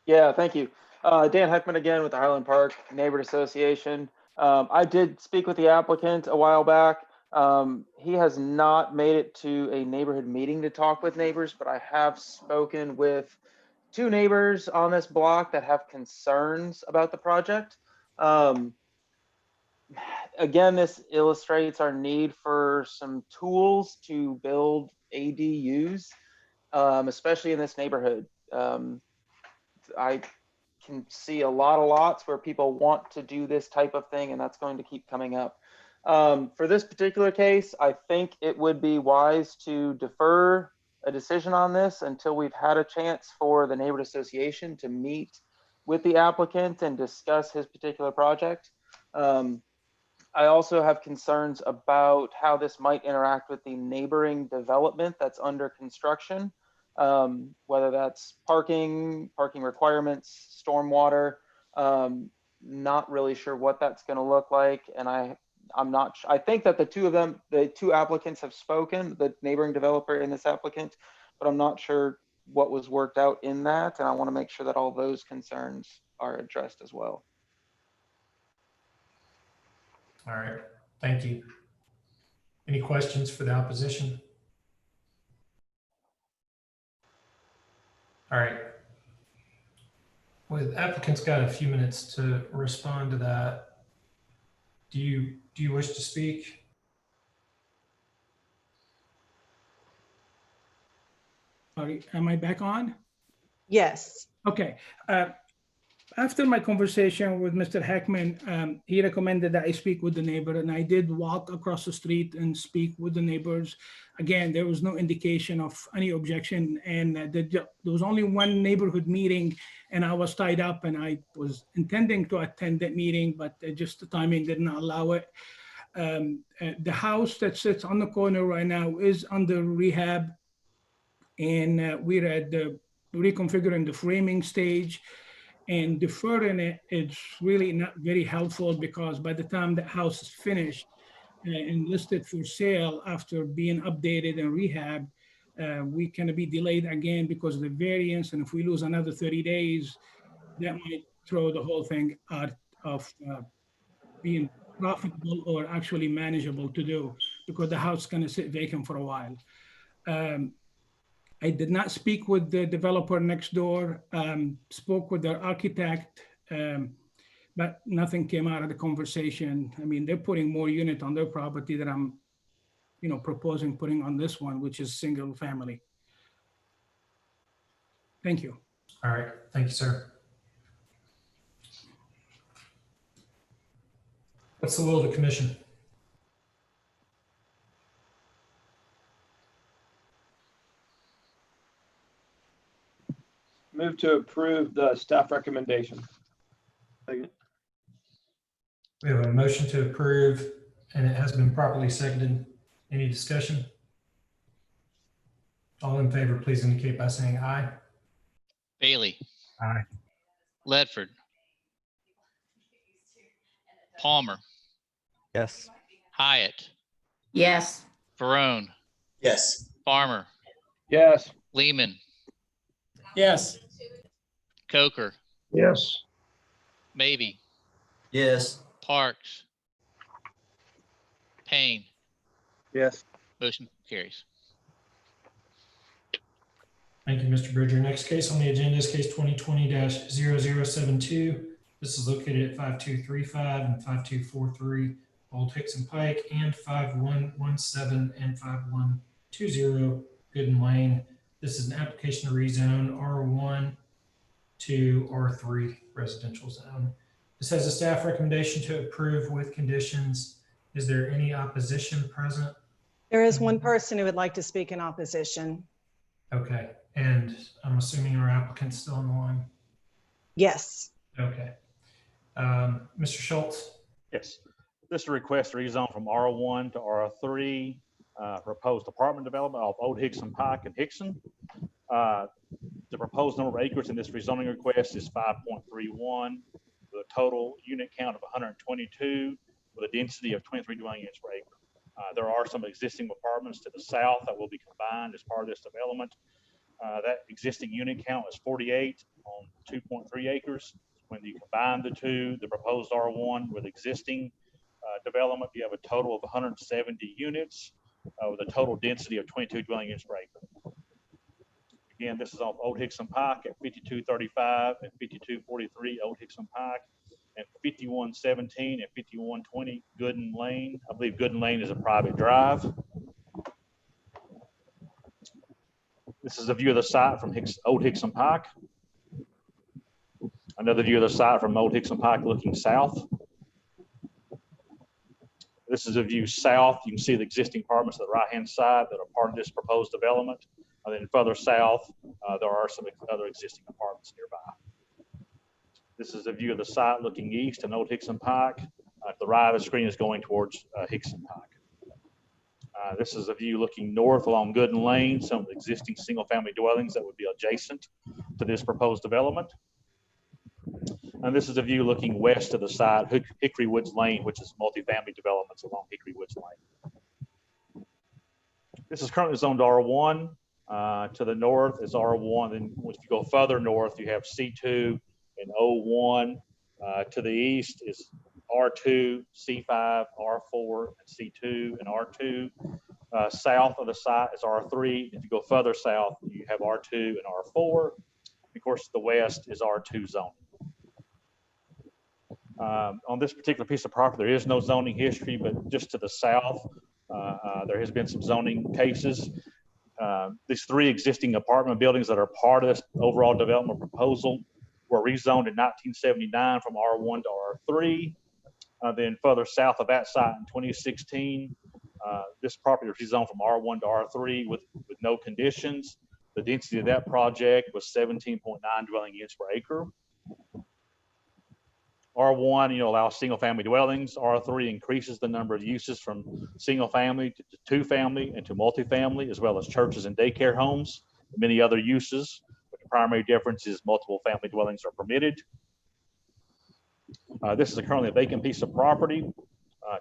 Yeah, thank you. Dan Heckman again with the Highland Park Neighborhood Association. I did speak with the applicant a while back. He has not made it to a neighborhood meeting to talk with neighbors, but I have spoken with 2 neighbors on this block that have concerns about the project. Again, this illustrates our need for some tools to build ADUs, especially in this neighborhood. I can see a lot of lots where people want to do this type of thing, and that's going to keep coming up. For this particular case, I think it would be wise to defer a decision on this until we've had a chance for the neighborhood association to meet with the applicant and discuss his particular project. I also have concerns about how this might interact with the neighboring development that's under construction, whether that's parking requirements, stormwater. Not really sure what that's going to look like, and I'm not. I think that the two applicants have spoken, the neighboring developer and this applicant, but I'm not sure what was worked out in that, and I want to make sure that all those concerns are addressed as well. All right, thank you. Any questions for the opposition? All right. Well, the applicant's got a few minutes to respond to that. Do you wish to speak? Sorry, am I back on? Yes. Okay. After my conversation with Mr. Heckman, he recommended that I speak with the neighbor, and I did walk across the street and speak with the neighbors. Again, there was no indication of any objection, and there was only one neighborhood meeting, and I was tied up, and I was intending to attend that meeting, but just the timing did not allow it. The house that sits on the corner right now is under rehab, and we're at the reconfiguring the framing stage. And deferring it, it's really not very helpful, because by the time the house is finished and listed for sale after being updated and rehabbed, we can be delayed again because of the variance. And if we lose another 30 days, that might throw the whole thing out of being profitable or actually manageable to do, because the house is going to sit vacant for a while. I did not speak with the developer next door, spoke with their architect, but nothing came out of the conversation. I mean, they're putting more unit on their property that I'm, proposing putting on this one, which is single family. Thank you. All right, thank you, sir. What's the will of the commission? Move to approve the staff recommendation. We have a motion to approve, and it has been properly seconded. Any discussion? All in favor, please indicate by saying aye. Bailey, Aye. Ledford, Palmer, Yes. Hyatt, Yes. Barone, Yes. Farmer, Yes. Lehman, Yes. Coker, Yes. Maybe, Yes. Parks, Payne. Yes. Motion carries. Thank you, Mr. Bridger. Next case on the agenda is case 2020-0072. This is located at 5235 and 5243 Old Hickson Pike and 5117 and 5120 Gooden Lane. This is an application to rezone R1 to R3 residential zone. This has a staff recommendation to approve with conditions. Is there any opposition present? There is one person who would like to speak in opposition. Okay, and I'm assuming our applicant's still on the line. Yes. Okay. Mr. Schultz. Yes. This is a request to rezone from R1 to R3, proposed apartment development of Old Hickson Pike and Hickson. The proposed number of acres in this rezoning request is 5.31, with a total unit count of 122, with a density of 23 dwelling units per acre. There are some existing apartments to the south that will be combined as part of this development. That existing unit count is 48 on 2.3 acres. When you combine the two, the proposed R1 with existing development, you have a total of 170 units with a total density of 22 dwelling units per acre. Again, this is off Old Hickson Pike at 5235 and 5243 Old Hickson Pike, and 5117 and 5120 Gooden Lane. I believe Gooden Lane is a private drive. This is a view of the site from Old Hickson Pike. Another view of the site from Old Hickson Pike looking south. This is a view south. You can see the existing apartments on the right-hand side that are part of this proposed development. And then further south, there are some other existing apartments nearby. This is a view of the site looking east in Old Hickson Pike. The right of the screen is going towards Hickson Pike. This is a view looking north along Gooden Lane, some of the existing single-family dwellings that would be adjacent to this proposed development. And this is a view looking west of the site, Hickory Woods Lane, which is multifamily developments along Hickory Woods Lane. This is currently zoned R1. To the north is R1, and if you go further north, you have C2 and O1. To the east is R2, C5, R4, and C2 and R2. South of the site is R3. If you go further south, you have R2 and R4. Of course, the west is R2 zoning. On this particular piece of property, there is no zoning history, but just to the south, there has been some zoning cases. These three existing apartment buildings that are part of this overall development proposal were rezoned in 1979 from R1 to R3. Then further south of that site in 2016, this property was rezoned from R1 to R3 with no conditions. The density of that project was 17.9 dwelling units per acre. R1, allows single family dwellings. R3 increases the number of uses from single family to two family and to multifamily, as well as churches and daycare homes, and many other uses. But the primary difference is multiple family dwellings are permitted. This is currently a vacant piece of property.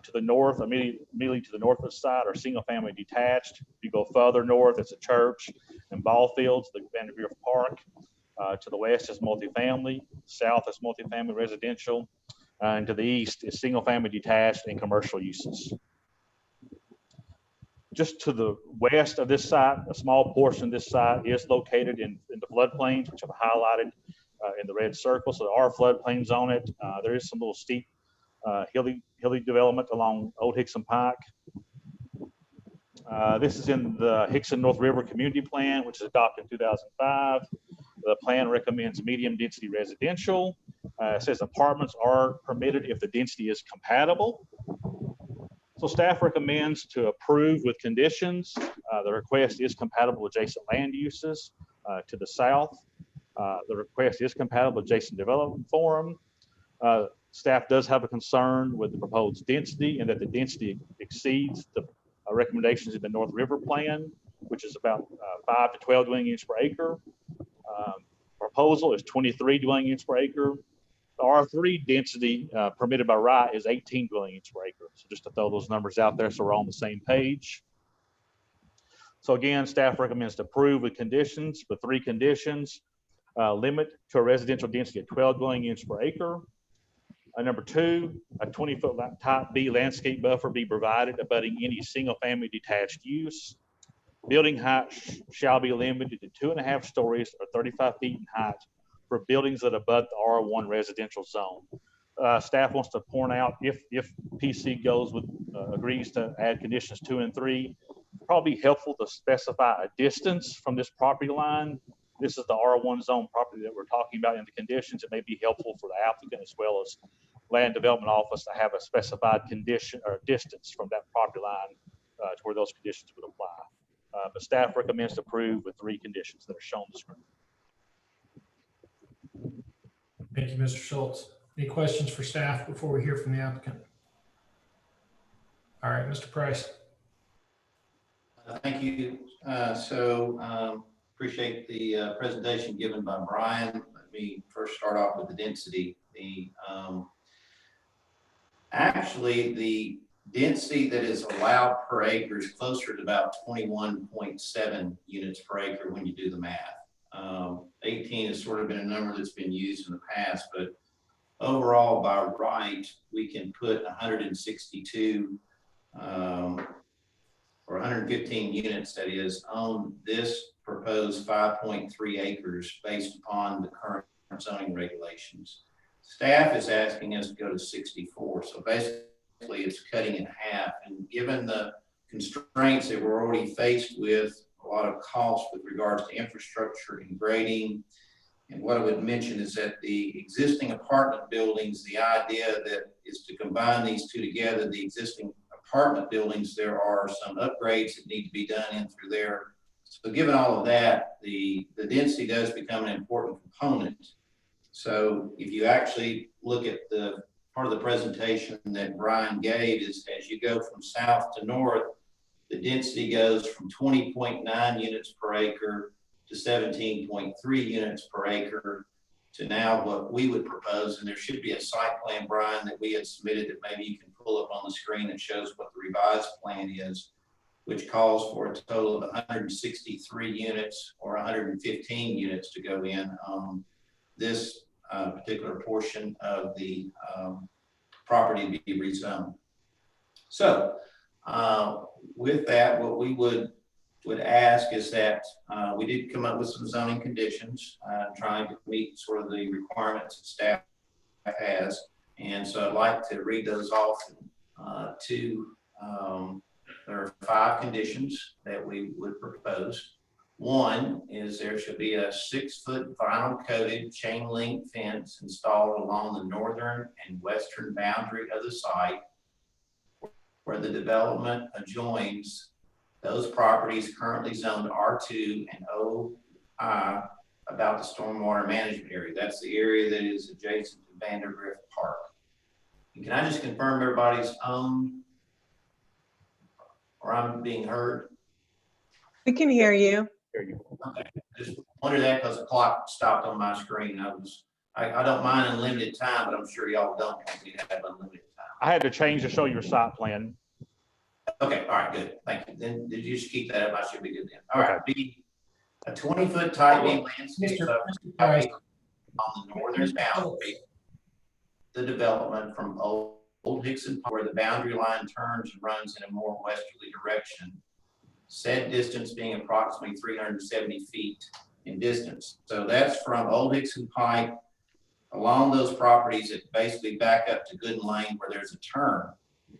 To the north, immediately to the north of the site, are single-family detached. If you go further north, it's a church and ball fields, the Vanderbilt Park. To the west is multifamily, south is multifamily residential, and to the east is single-family detached and commercial uses. Just to the west of this site, a small portion of this site is located in the floodplains, which I've highlighted in the red circle. So there are floodplains on it. There is some little steep hilly development along Old Hickson Pike. This is in the Hickson North River Community Plan, which was adopted in 2005. The plan recommends medium density residential. It says apartments are permitted if the density is compatible. So staff recommends to approve with conditions. The request is compatible with adjacent land uses to the south. The request is compatible with adjacent development forum. Staff does have a concern with the proposed density and that the density exceeds the recommendations in the North River Plan, which is about 5 to 12 dwelling units per acre. Proposal is 23 dwelling units per acre. The R3 density permitted by right is 18 dwelling units per acre. So just to throw those numbers out there so we're on the same page. So again, staff recommends to approve with conditions, with 3 conditions. Limit to a residential density of 12 dwelling units per acre. Number 2, a 20-foot type B landscape buffer be provided abutting any single family detached use. Building height shall be limited to 2.5 stories or 35 feet in height for buildings that abut the R1 residential zone. Staff wants to point out if PC goes with agrees to add conditions 2 and 3, probably helpful to specify a distance from this property line. This is the R1 zone property that we're talking about in the conditions. It may be helpful for the applicant as well as Land Development Office to have a specified condition or distance from that property line to where those conditions would apply. But staff recommends to approve with 3 conditions that are shown on the screen. Thank you, Mr. Schultz. Any questions for staff before we hear from the applicant? All right, Mr. Price. Thank you. Appreciate the presentation given by Brian. Let me first start off with the density. Actually, the density that is allowed per acre is closer to about 21.7 units per acre when you do the math. 18 has sort of been a number that's been used in the past, but overall by right, we can put 162 or 115 units, that is, on this proposed 5.3 acres based upon the current zoning regulations. Staff is asking us to go to 64. So basically it's cutting in half. And given the constraints that we're already faced with, a lot of costs with regards to infrastructure and grading. And what I would mention is that the existing apartment buildings, the idea that is to combine these two together, the existing apartment buildings, there are some upgrades that need to be done in through there. So given all of that, the density does become an important component. So if you actually look at the part of the presentation that Brian gave, is as you go from south to north, the density goes from 20.9 units per acre to 17.3 units per acre to now what we would propose. And there should be a site plan, Brian, that we had submitted that maybe you can pull up on the screen that shows what the revised plan is, which calls for a total of 163 units or 115 units to go in on this particular portion of the property to be rezoned. So with that, what we would ask is that we did come up with some zoning conditions trying to meet sort of the requirements that staff has. And so I'd like to read those off there are 5 conditions that we would propose. 1 is there should be a 6-foot vinyl coated chain link fence installed along the northern and western boundary of the site where the development adjoins those properties currently zoned R2 and OI about the stormwater management area. That's the area that is adjacent to Vanderbilt Park. And can I just confirm everybody's own, or I'm being heard? We can hear you. Okay, I just wondered that because the clock stopped on my screen. I don't mind unlimited time, but I'm sure y'all don't want me to have unlimited time. I had to change to show your site plan. Okay, all right, good. Thank you. Then did you just keep that up? I should be good then. All right, B, a 20-foot type B landscape Mr. buffer Price. on the northern boundary, the development from Old Hickson, where the boundary line turns and runs in a more westerly direction. Said distance being approximately 370 feet in distance. So that's from Old Hickson Pike along those properties that basically back up to Gooden Lane where there's a turn.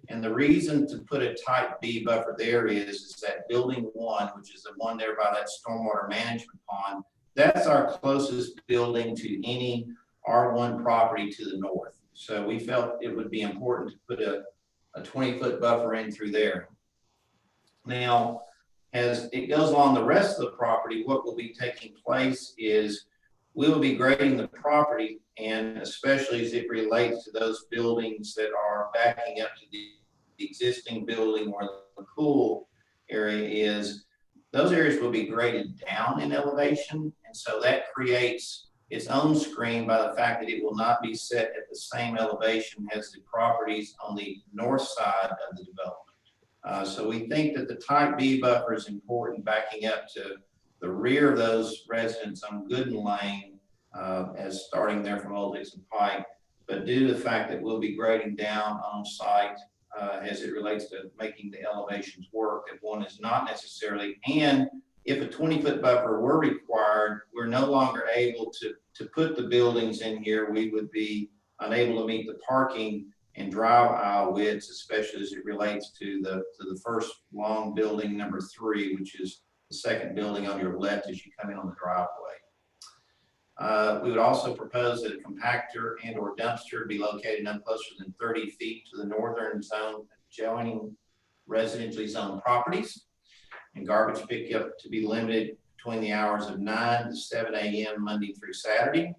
And the reason to put a type B buffer there is that building 1, which is the one there by that stormwater management pond, that's our closest building to any R1 property to the north. So we felt it would be important to put a 20-foot buffer in through there. Now, as it goes along the rest of the property, what will be taking place is we will be grading the property, and especially as it relates to those buildings that are backing up to the existing building where the pool area is, those areas will be graded down in elevation. And so that creates its own screen by the fact that it will not be set at the same elevation as the properties on the north side of the development. So we think that the type B buffer is important, backing up to the rear of those residents on Gooden Lane, as starting there from Old Hickson Pike. But due to the fact that we'll be grading down on site as it relates to making the elevations work, that one is not necessarily, and if a 20-foot buffer were required, we're no longer able to put the buildings in here. We would be unable to meet the parking and drive aisle widths, especially as it relates to the first long building, number 3, which is the second building on your left as you come in on the driveway. We would also propose that a compactor and or dumpster be located no closer than 30 feet to the northern zone adjoining residentially zoned properties, and garbage pickup to be limited between the hours of 9 to 7 a.m. Monday through Saturday.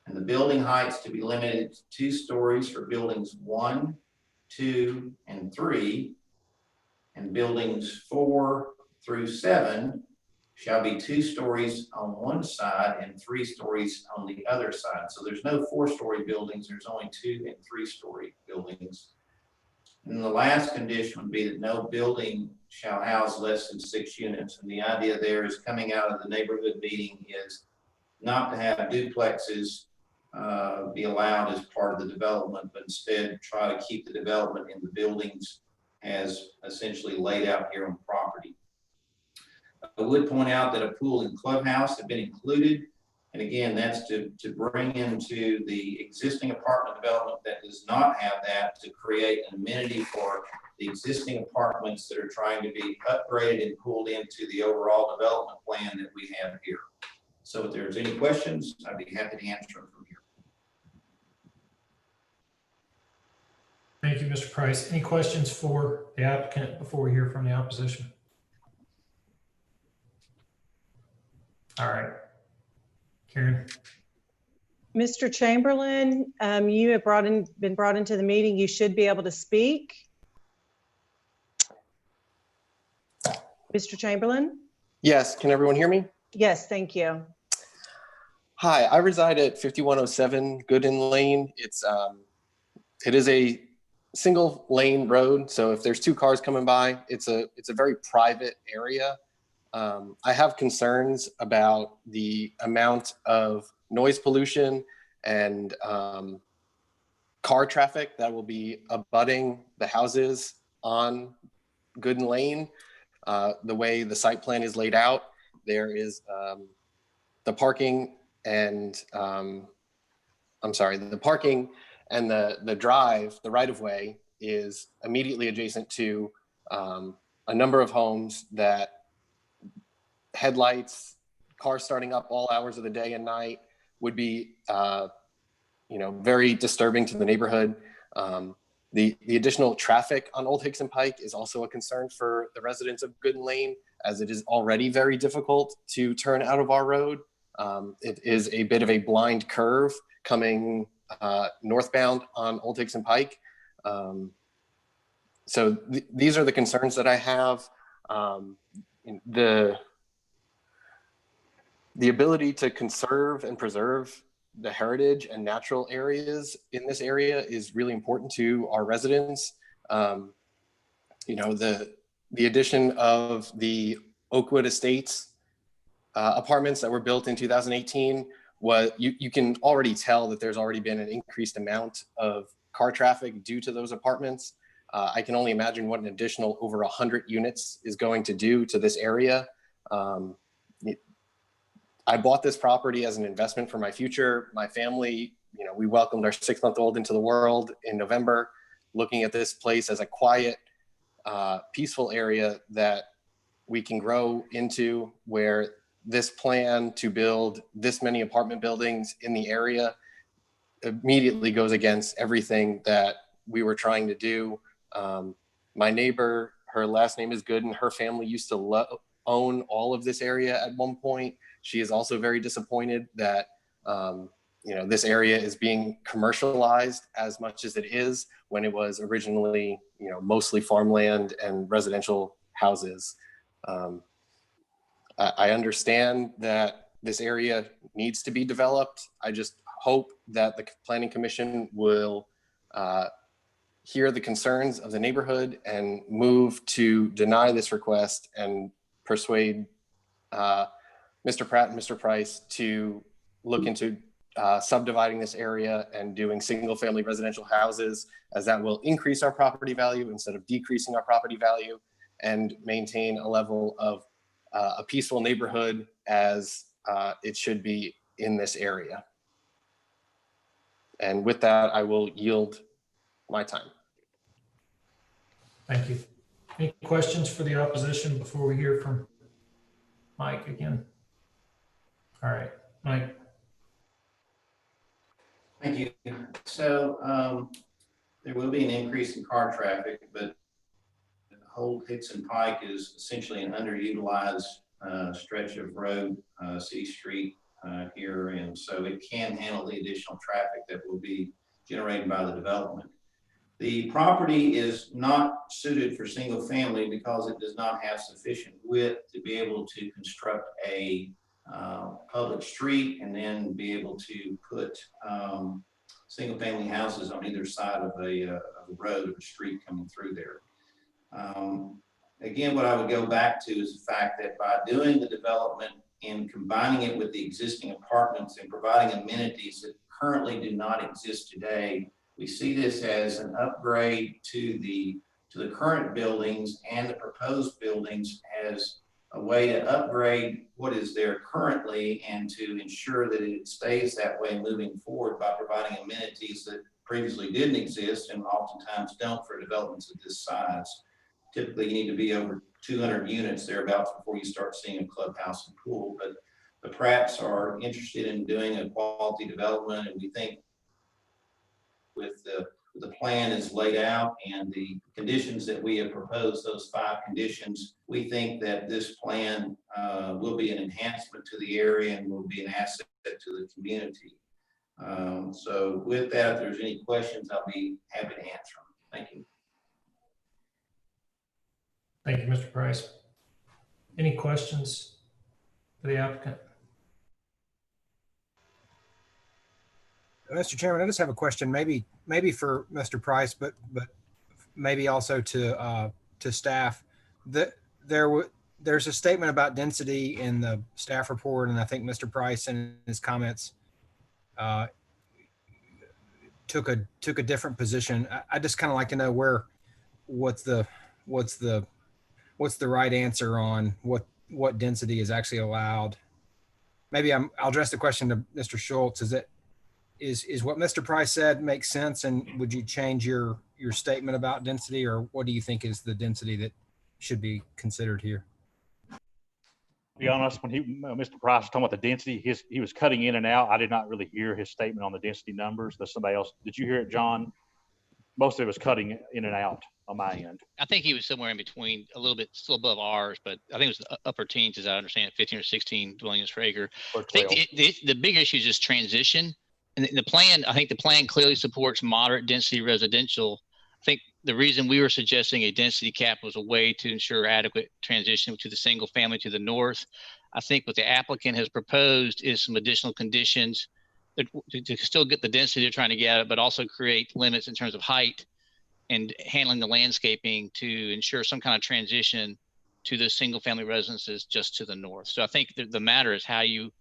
And the building heights to be limited to 2 stories for buildings 1, 2, and 3, and buildings 4 through 7 shall be 2 stories on one side and 3 stories on the other side. So there's no 4-story buildings, there's only 2 and 3-story buildings. And the last condition would be that no building shall house less than 6 units. And the idea there is coming out of the neighborhood meeting is not to have duplexes be allowed as part of the development, but instead try to keep the development in the buildings as essentially laid out here on property. I would point out that a pool and clubhouse have been included. And again, that's to bring into the existing apartment development that does not have that, to create an amenity for the existing apartments that are trying to be upgraded and pulled into the overall development plan that we have here. So if there's any questions, I'd be happy to answer them from here. Thank you, Mr. Price. Any questions for the applicant before we hear from the opposition? All right, Karen. Mr. Chamberlain, you have been brought into the meeting. You should be able to speak. Mr. Chamberlain? Yes, can everyone hear me? Yes, thank you. Hi, I reside at 5107 Gooden Lane. It is a single lane road, so if there's 2 cars coming by, it's a very private area. I have concerns about the amount of noise pollution and car traffic that will be abutting the houses on Gooden Lane. The way the site plan is laid out, there is the parking and the parking and the drive, the right-of-way is immediately adjacent to a number of homes that headlights, cars starting up all hours of the day and night would be, very disturbing to the neighborhood. The additional traffic on Old Hickson Pike is also a concern for the residents of Gooden Lane, as it is already very difficult to turn out of our road. It is a bit of a blind curve coming northbound on Old Hickson Pike. So these are the concerns that I have. The ability to conserve and preserve the heritage and natural areas in this area is really important to our residents. You know, the addition of the Oakwood Estates apartments that were built in 2018, you can already tell that there's already been an increased amount of car traffic due to those apartments. I can only imagine what an additional over 100 units is going to do to this area. I bought this property as an investment for my future. My family, you know, we welcomed our 6-month-old into the world in November, looking at this place as a quiet, peaceful area that we can grow into, where this plan to build this many apartment buildings in the area immediately goes against everything that we were trying to do. My neighbor, her last name is Gooden. Her family used to own all of this area at one point. She is also very disappointed that you know, this area is being commercialized as much as it is, when it was originally, you know, mostly farmland and residential houses. I understand that this area needs to be developed. I just hope that the Planning Commission will hear the concerns of the neighborhood and move to deny this request and persuade Mr. Pratt and Mr. Price to look into subdividing this area and doing single-family residential houses, as that will increase our property value instead of decreasing our property value, and maintain a level of a peaceful neighborhood as it should be in this area. And with that, I will yield my time. Thank you. Any questions for the opposition before we hear from Mike again? All right, Mike. Thank you. So there will be an increase in car traffic, but Old Hickson Pike is essentially an underutilized stretch of road, C Street here, and so it can handle the additional traffic that will be generated by the development. The property is not suited for single family because it does not have sufficient width to be able to construct a public street and then be able to put single family houses on either side of a road or a street coming through there. Again, what I would go back to is the fact that by doing the development and combining it with the existing apartments and providing amenities that currently do not exist today, we see this as an upgrade to the current buildings and the proposed buildings as a way to upgrade what is there currently and to ensure that it stays that way moving forward by providing amenities that previously didn't exist and oftentimes don't for developments of this size. Typically, you need to be over 200 units thereabouts before you start seeing a clubhouse and pool, but the Pratts are interested in doing a quality development, and we think with the plan is laid out and the conditions that we have proposed, those 5 conditions, we think that this plan will be an enhancement to the area and will be an asset to the community. So with that, if there's any questions, I'll be happy to answer them. Thank you. Thank you, Mr. Price. Any questions for the applicant? Mr. Chairman, I just have a question, maybe for Mr. Price, but maybe also to staff. There's a statement about density in the staff report, and I think Mr. Price in his comments took a different position. I just kind of like to know what's the right answer on what density is actually allowed. Maybe I'll address the question to Mr. Schultz. Is what Mr. Price said makes sense, and would you change your statement about density, or what do you think is the density that should be considered here? To be honest, when Mr. Price was talking about the density, he was cutting in and out. I did not really hear his statement on the density numbers. There's somebody else. Did you hear it, John? Most of it was cutting in and out on my end. I think he was somewhere in between, a little bit still above ours, but I think it was the upper teens, as I understand it, 15 or 16 dwellings per acre. I think the big issue is just transition. And the plan, I think the plan clearly supports moderate density residential. I think the reason we were suggesting a density cap was a way to ensure adequate transition to the single family to the north. I think what the applicant has proposed is some additional conditions to still get the density they're trying to get at, but also create limits in terms of height and handling the landscaping to ensure some kind of transition to the single family residences just to the north. So I think the matter is how you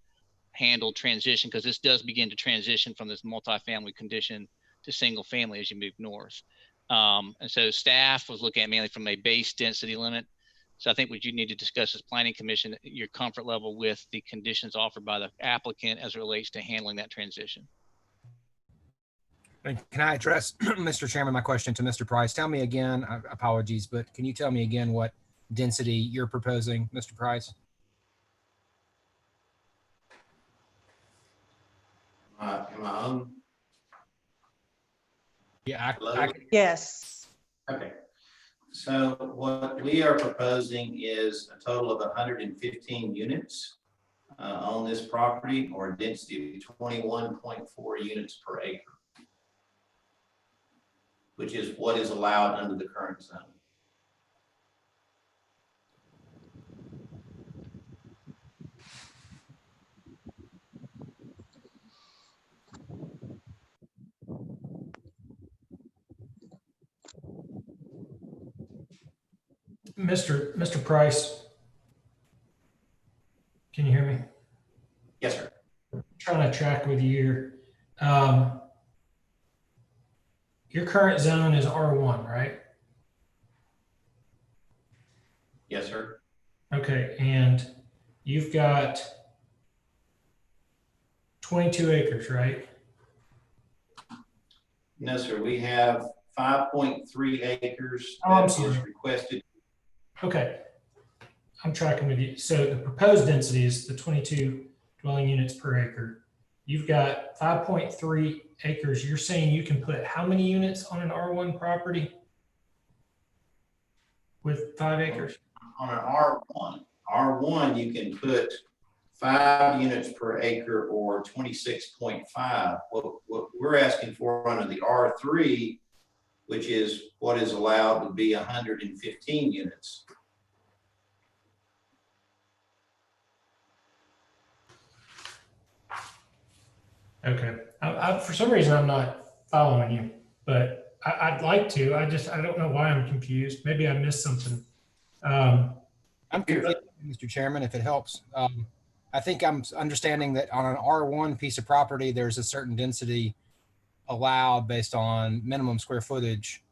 handle transition, because this does begin to transition from this multifamily condition to single family as you move north. And so staff was looking at mainly from a base density limit. So I think what you need to discuss as Planning Commission, your comfort level with the conditions offered by the applicant as it relates to handling that transition. And can I address, Mr. Chairman, my question to Mr. Price? Tell me again, apologies, but can you tell me again what density you're proposing, Mr. Price? Am I on? Yeah, Yes. Okay. So what we are proposing is a total of 115 units on this property, or a density of 21.4 units per acre, which is what is allowed under the current zone. Mr. Price, can you hear me? Yes, sir. I'm trying to track with you. Your current zone is R1, right? Yes, sir. Okay, and you've got 22 acres, right? No, sir. We have 5.3 acres Oh, I'm that sorry. is requested. Okay, I'm tracking with you. So the proposed density is the 22 dwelling units per acre. You've got 5.3 acres. You're saying you can put how many units on an R1 property with 5 acres? On an R1, you can put 5 units per acre or 26.5. What we're asking for under the R3, which is what is allowed, would be 115 units. Okay. For some reason, I'm not following you, but I'd like to. I don't know why I'm confused. Maybe I missed something. I'm confused, Mr. Chairman, if it helps. I think I'm understanding that on an R1 piece of property, there's a certain density allowed based on minimum square footage,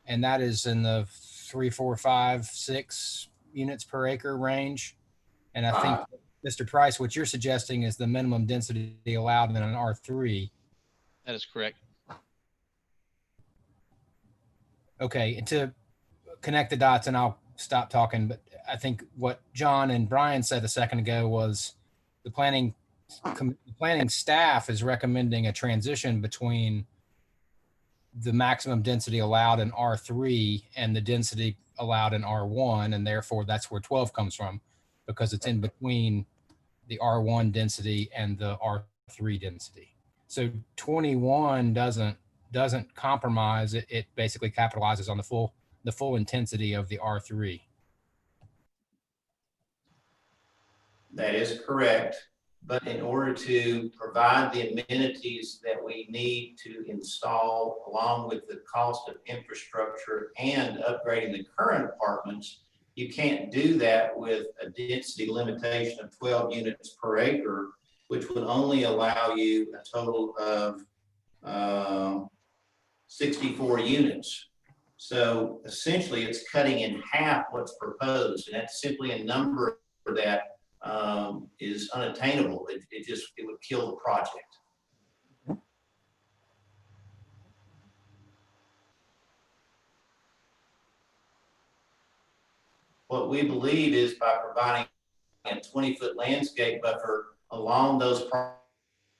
and that is in the 3, 4, 5, 6 units per acre range. And I think, Mr. Price, what you're suggesting is the minimum density allowed in an R3. That is correct. Okay, and to connect the dots, and I'll stop talking, but I think what John and Brian said a second ago was the planning staff is recommending a transition between the maximum density allowed in R3 and the density allowed in R1, and therefore that's where 12 comes from, because it's in between the R1 density and the R3 density. So 21 doesn't compromise. It basically capitalizes on the full intensity of the R3. That is correct. But in order to provide the amenities that we need to install, along with the cost of infrastructure and upgrading the current apartments, you can't do that with a density limitation of 12 units per acre, which would only allow you a total of 64 units. So essentially it's cutting in half what's proposed, and that's simply a number that is unattainable. It would kill the project. What we believe is by providing a 20-foot landscape buffer along those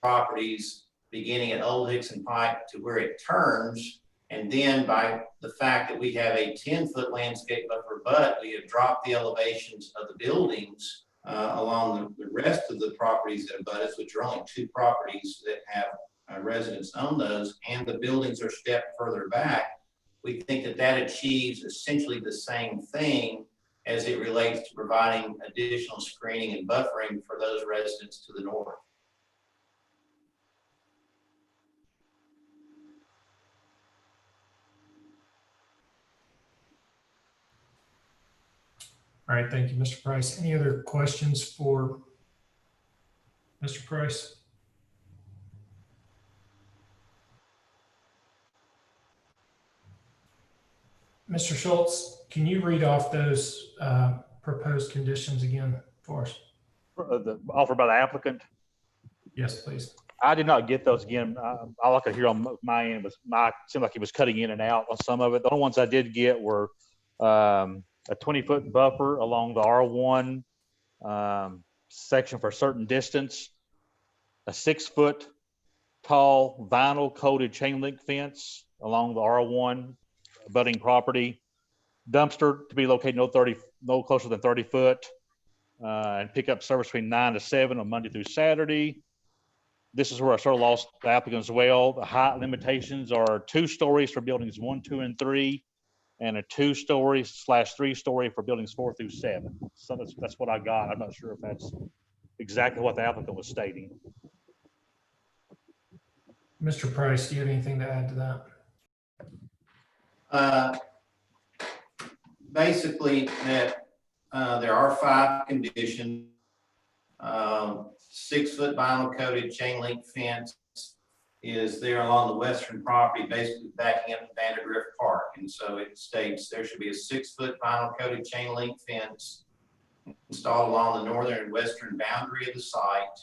properties, beginning at Old Hickson Pike to where it turns, and then by the fact that we have a 10-foot landscape buffer, but we have dropped the elevations of the buildings along the rest of the properties that abut us, which are only 2 properties that have residents own those, and the buildings are stepped further back, we think that achieves essentially the same thing as it relates to providing additional screening and buffering for those residents to the north. All right, thank you, Mr. Price. Any other questions for Mr. Price? Mr. Schultz, can you read off those proposed conditions again for us? The offer by the applicant. Yes, please. I did not get those again. All I could hear on my end was seemed like he was cutting in and out on some of it. The only ones I did get were a 20-foot buffer along the R1 section for a certain distance, a 6-foot tall vinyl coated chain link fence along the R1 abutting property, dumpster to be located no closer than 30 foot, and pickup service between 9 to 7 on Monday through Saturday. This is where I sort of lost the applicant as well. The height limitations are 2 stories for buildings 1, 2, and 3, and a 2-story/3-story for buildings 4 through 7. So that's what I got. I'm not sure if that's exactly what the applicant was stating. Mr. Price, do you have anything to add to that? Basically, that there are 5 conditions. 6-foot vinyl coated chain link fence is there along the western property, basically backing up to Vandergrift Park. And so it states there should be a 6-foot vinyl coated chain link fence installed along the northern and western boundary of the site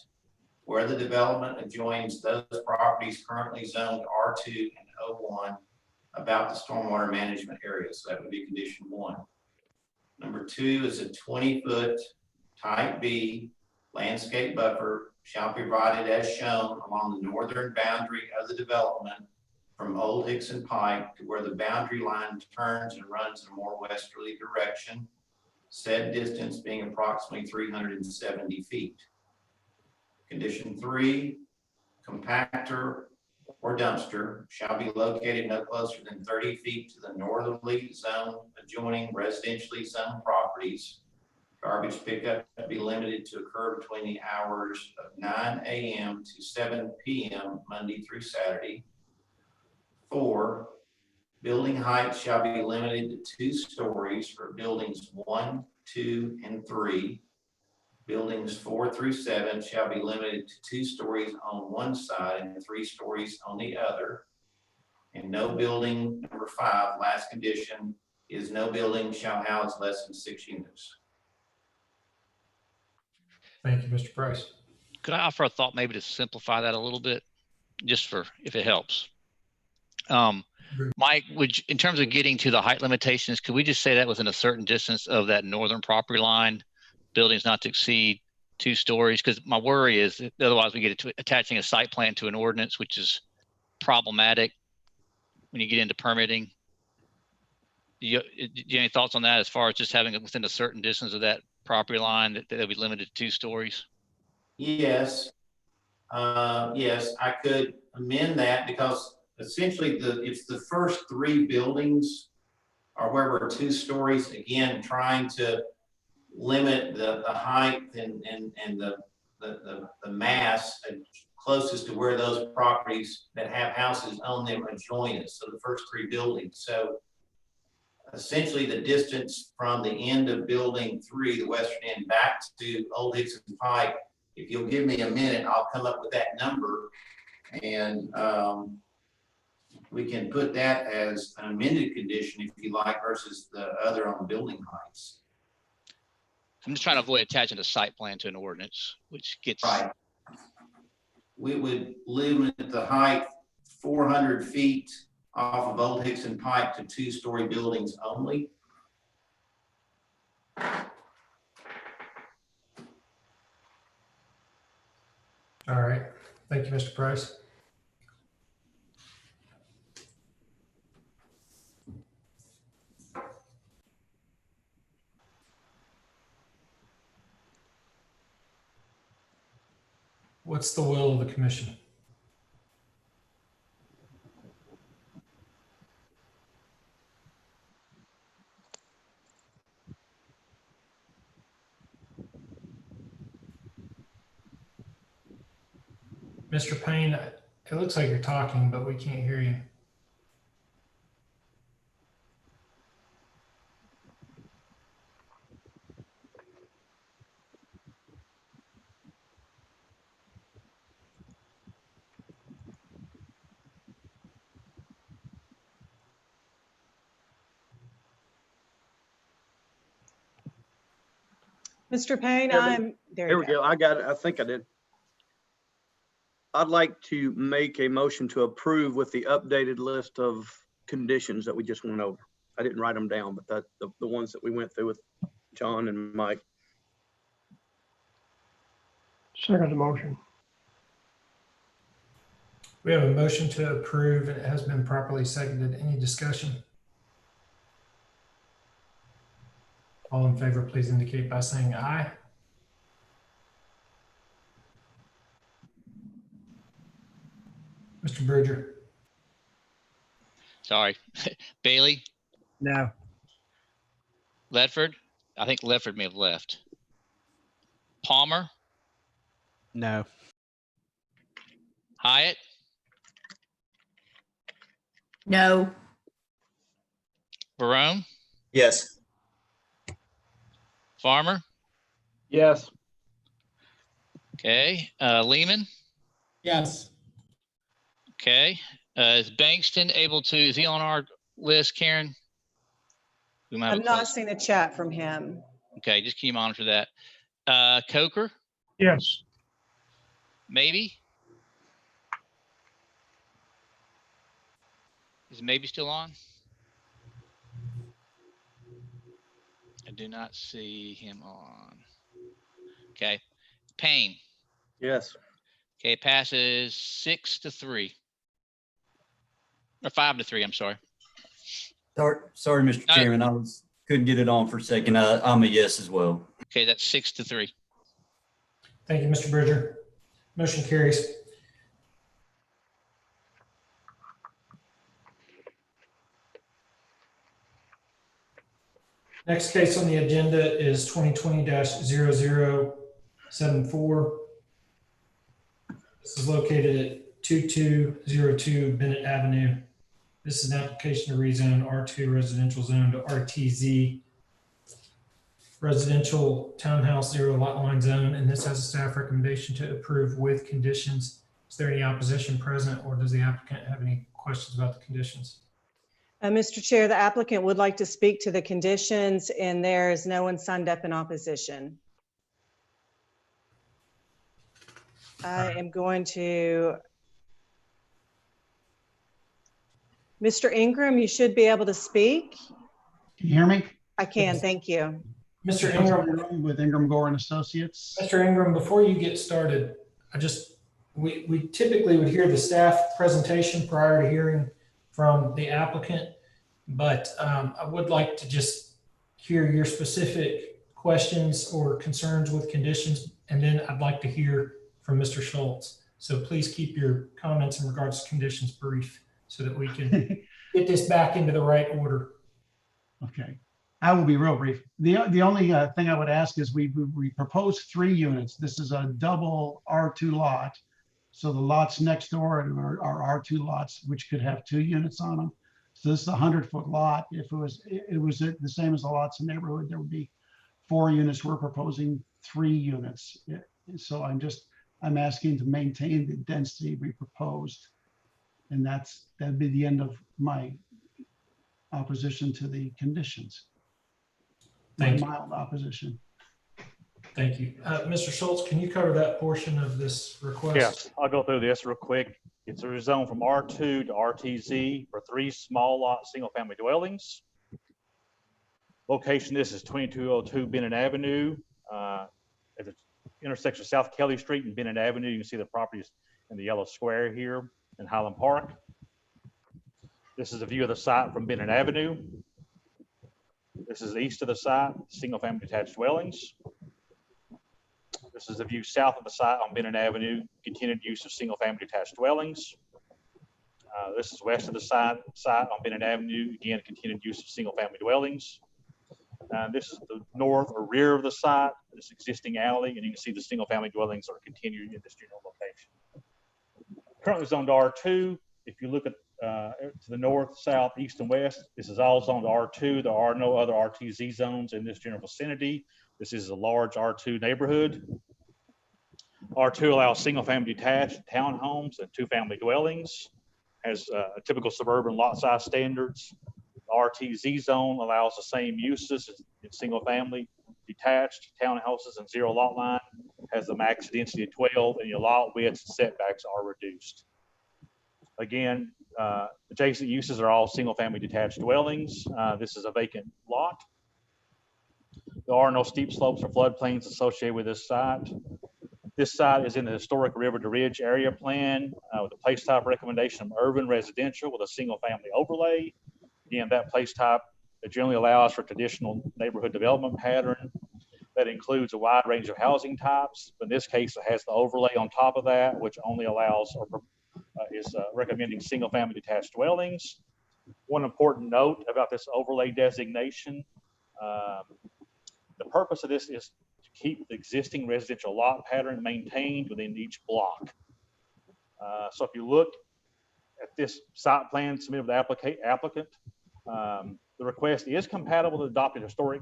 where the development adjoins those properties currently zoned R2 and O1 about the stormwater management area. So that would be condition 1. Number 2 is a 20-foot type B landscape buffer shall be provided as shown along the northern boundary of the development from Old Hickson Pike to where the boundary line turns and runs in a more westerly direction, said distance being approximately 370 feet. Condition 3, compactor or dumpster shall be located no closer than 30 feet to the northerly zone adjoining residentially zoned properties. Garbage pickup to be limited to occur between the hours of 9 a.m. to 7 p.m. Monday through Saturday. 4, building height shall be limited to 2 stories for buildings 1, 2, and 3. Buildings 4 through 7 shall be limited to 2 stories on one side and 3 stories on the other. And no building, number 5, last condition, is no building shall house less than 6 units. Thank you, Mr. Price. Could I offer a thought maybe to simplify that a little bit, just for if it helps? Mike, in terms of getting to the height limitations, could we just say that within a certain distance of that northern property line, buildings not to exceed 2 stories? Because my worry is that otherwise we get to attaching a site plan to an ordinance, which is problematic when you get into permitting. Do you have any thoughts on that as far as just having it within a certain distance of that property line that they'll be limited to 2 stories? Yes. Yes, I could amend that because essentially it's the first 3 buildings are where we're 2 stories, again, trying to limit the height and the mass closest to where those properties that have houses on them adjoin us. So the first 3 buildings. So essentially the distance from the end of building 3, the western end, back to Old Hickson Pike, if you'll give me a minute, I'll come up with that number and we can put that as an amended condition if you like versus the other on the building heights. I'm just trying to avoid attaching a site plan to an ordinance, which gets right. We would limit the height 400 feet off of Old Hickson Pike to 2-story buildings only. All right. Thank you, Mr. Price. What's the will of the commission? Mr. Payne, it looks like you're talking, but we can't hear you. Mr. Payne, there Here you we go. go. I got it. I think I did. I'd like to make a motion to approve with the updated list of conditions that we just went over. I didn't write them down, but the ones that we went through with John and Mike. Second the motion. We have a motion to approve and it has been properly seconded. Any discussion? All in favor, please indicate by saying aye. Mr. Bridger. Sorry. Bailey, No. Ledford. I think Ledford may have left. Palmer, No. Hyatt, No. Barone, Yes. Farmer. Yes. Okay. Lehman. Yes. Okay. Is Bankston able to, is he on our list, Karen? We might have I've a not question. seen a chat from him. Okay, just can you monitor that? Coker, Yes. maybe? Is maybe still on? I do not see him on. Okay. Payne. Yes. Okay, passes 6-3. Or 5-3, I'm sorry. Sorry, Mr. Chairman, couldn't get it on for a second. I'm a yes as well. Okay, that's 6-3. Thank you, Mr. Bridger. Motion carries. Next case on the agenda is 2020-0074. This is located at 2202 Bennett Avenue. This is an application to rezone R2 residential zone to RTZ residential townhouse 0 lot line zone, and this has a staff recommendation to approve with conditions. Is there any opposition present, or does the applicant have any questions about the conditions? Mr. Chair, the applicant would like to speak to the conditions, and there is no one signed up in opposition. I am going to, Mr. Ingram, you should be able to speak. Can you hear me? I can, thank you. Mr. Ingram. With Ingram Gore and Associates. Mr. Ingram, before you get started, we typically would hear the staff presentation prior to hearing from the applicant, but I would like to just hear your specific questions or concerns with conditions, and then I'd like to hear from Mr. Schultz. So please keep your comments in regards to conditions brief so that we can get this back into the right order. Okay, I will be real brief. The only thing I would ask is we proposed 3 units. This is a double R2 lot. So the lots next door are R2 lots, which could have 2 units on them. So this is a 100-foot lot. If it was the same as the lots in the neighborhood, there would be 4 units. We're proposing 3 units. So I'm asking to maintain the density we proposed. And that'd be the end of my opposition to the conditions. Thank you. Mild opposition. Thank you. Mr. Schultz, can you cover that portion of this request? Yes, I'll go through this real quick. It's a rezone from R2 to RTZ for 3 small lot single-family dwellings. Location, this is 2202 Bennett Avenue. At the intersection of South Kelly Street and Bennett Avenue, you can see the properties in the yellow square here in Highland Park. This is a view of the site from Bennett Avenue. This is east of the site, single-family detached dwellings. This is the view south of the site on Bennett Avenue, continued use of single-family detached dwellings. This is west of the site on Bennett Avenue, again, continued use of single-family dwellings. This is the north or rear of the site, this existing alley, and you can see the single-family dwellings are continued in this general location. Currently zoned R2. If you look at to the north, south, east, and west, this is all zoned R2. There are no other RTZ zones in this general vicinity. This is a large R2 neighborhood. R2 allows single-family detached townhomes and 2-family dwellings, has a typical suburban lot size standards. The RTZ zone allows the same uses in single-family detached townhouses and zero lot line has the max density of 12, and your lot widths and setbacks are reduced. Again, adjacent uses are all single-family detached dwellings. This is a vacant lot. There are no steep slopes or floodplains associated with this site. This site is in the historic River to Ridge area plan with a place type recommendation of urban residential with a single-family overlay. Again, that place type generally allows for traditional neighborhood development pattern that includes a wide range of housing types. But in this case, it has the overlay on top of that, which only allows or is recommending single-family detached dwellings. One important note about this overlay designation, the purpose of this is to keep the existing residential lot pattern maintained within each block. So if you look at this site plan submitted with the applicant, the request is compatible with the adopted historic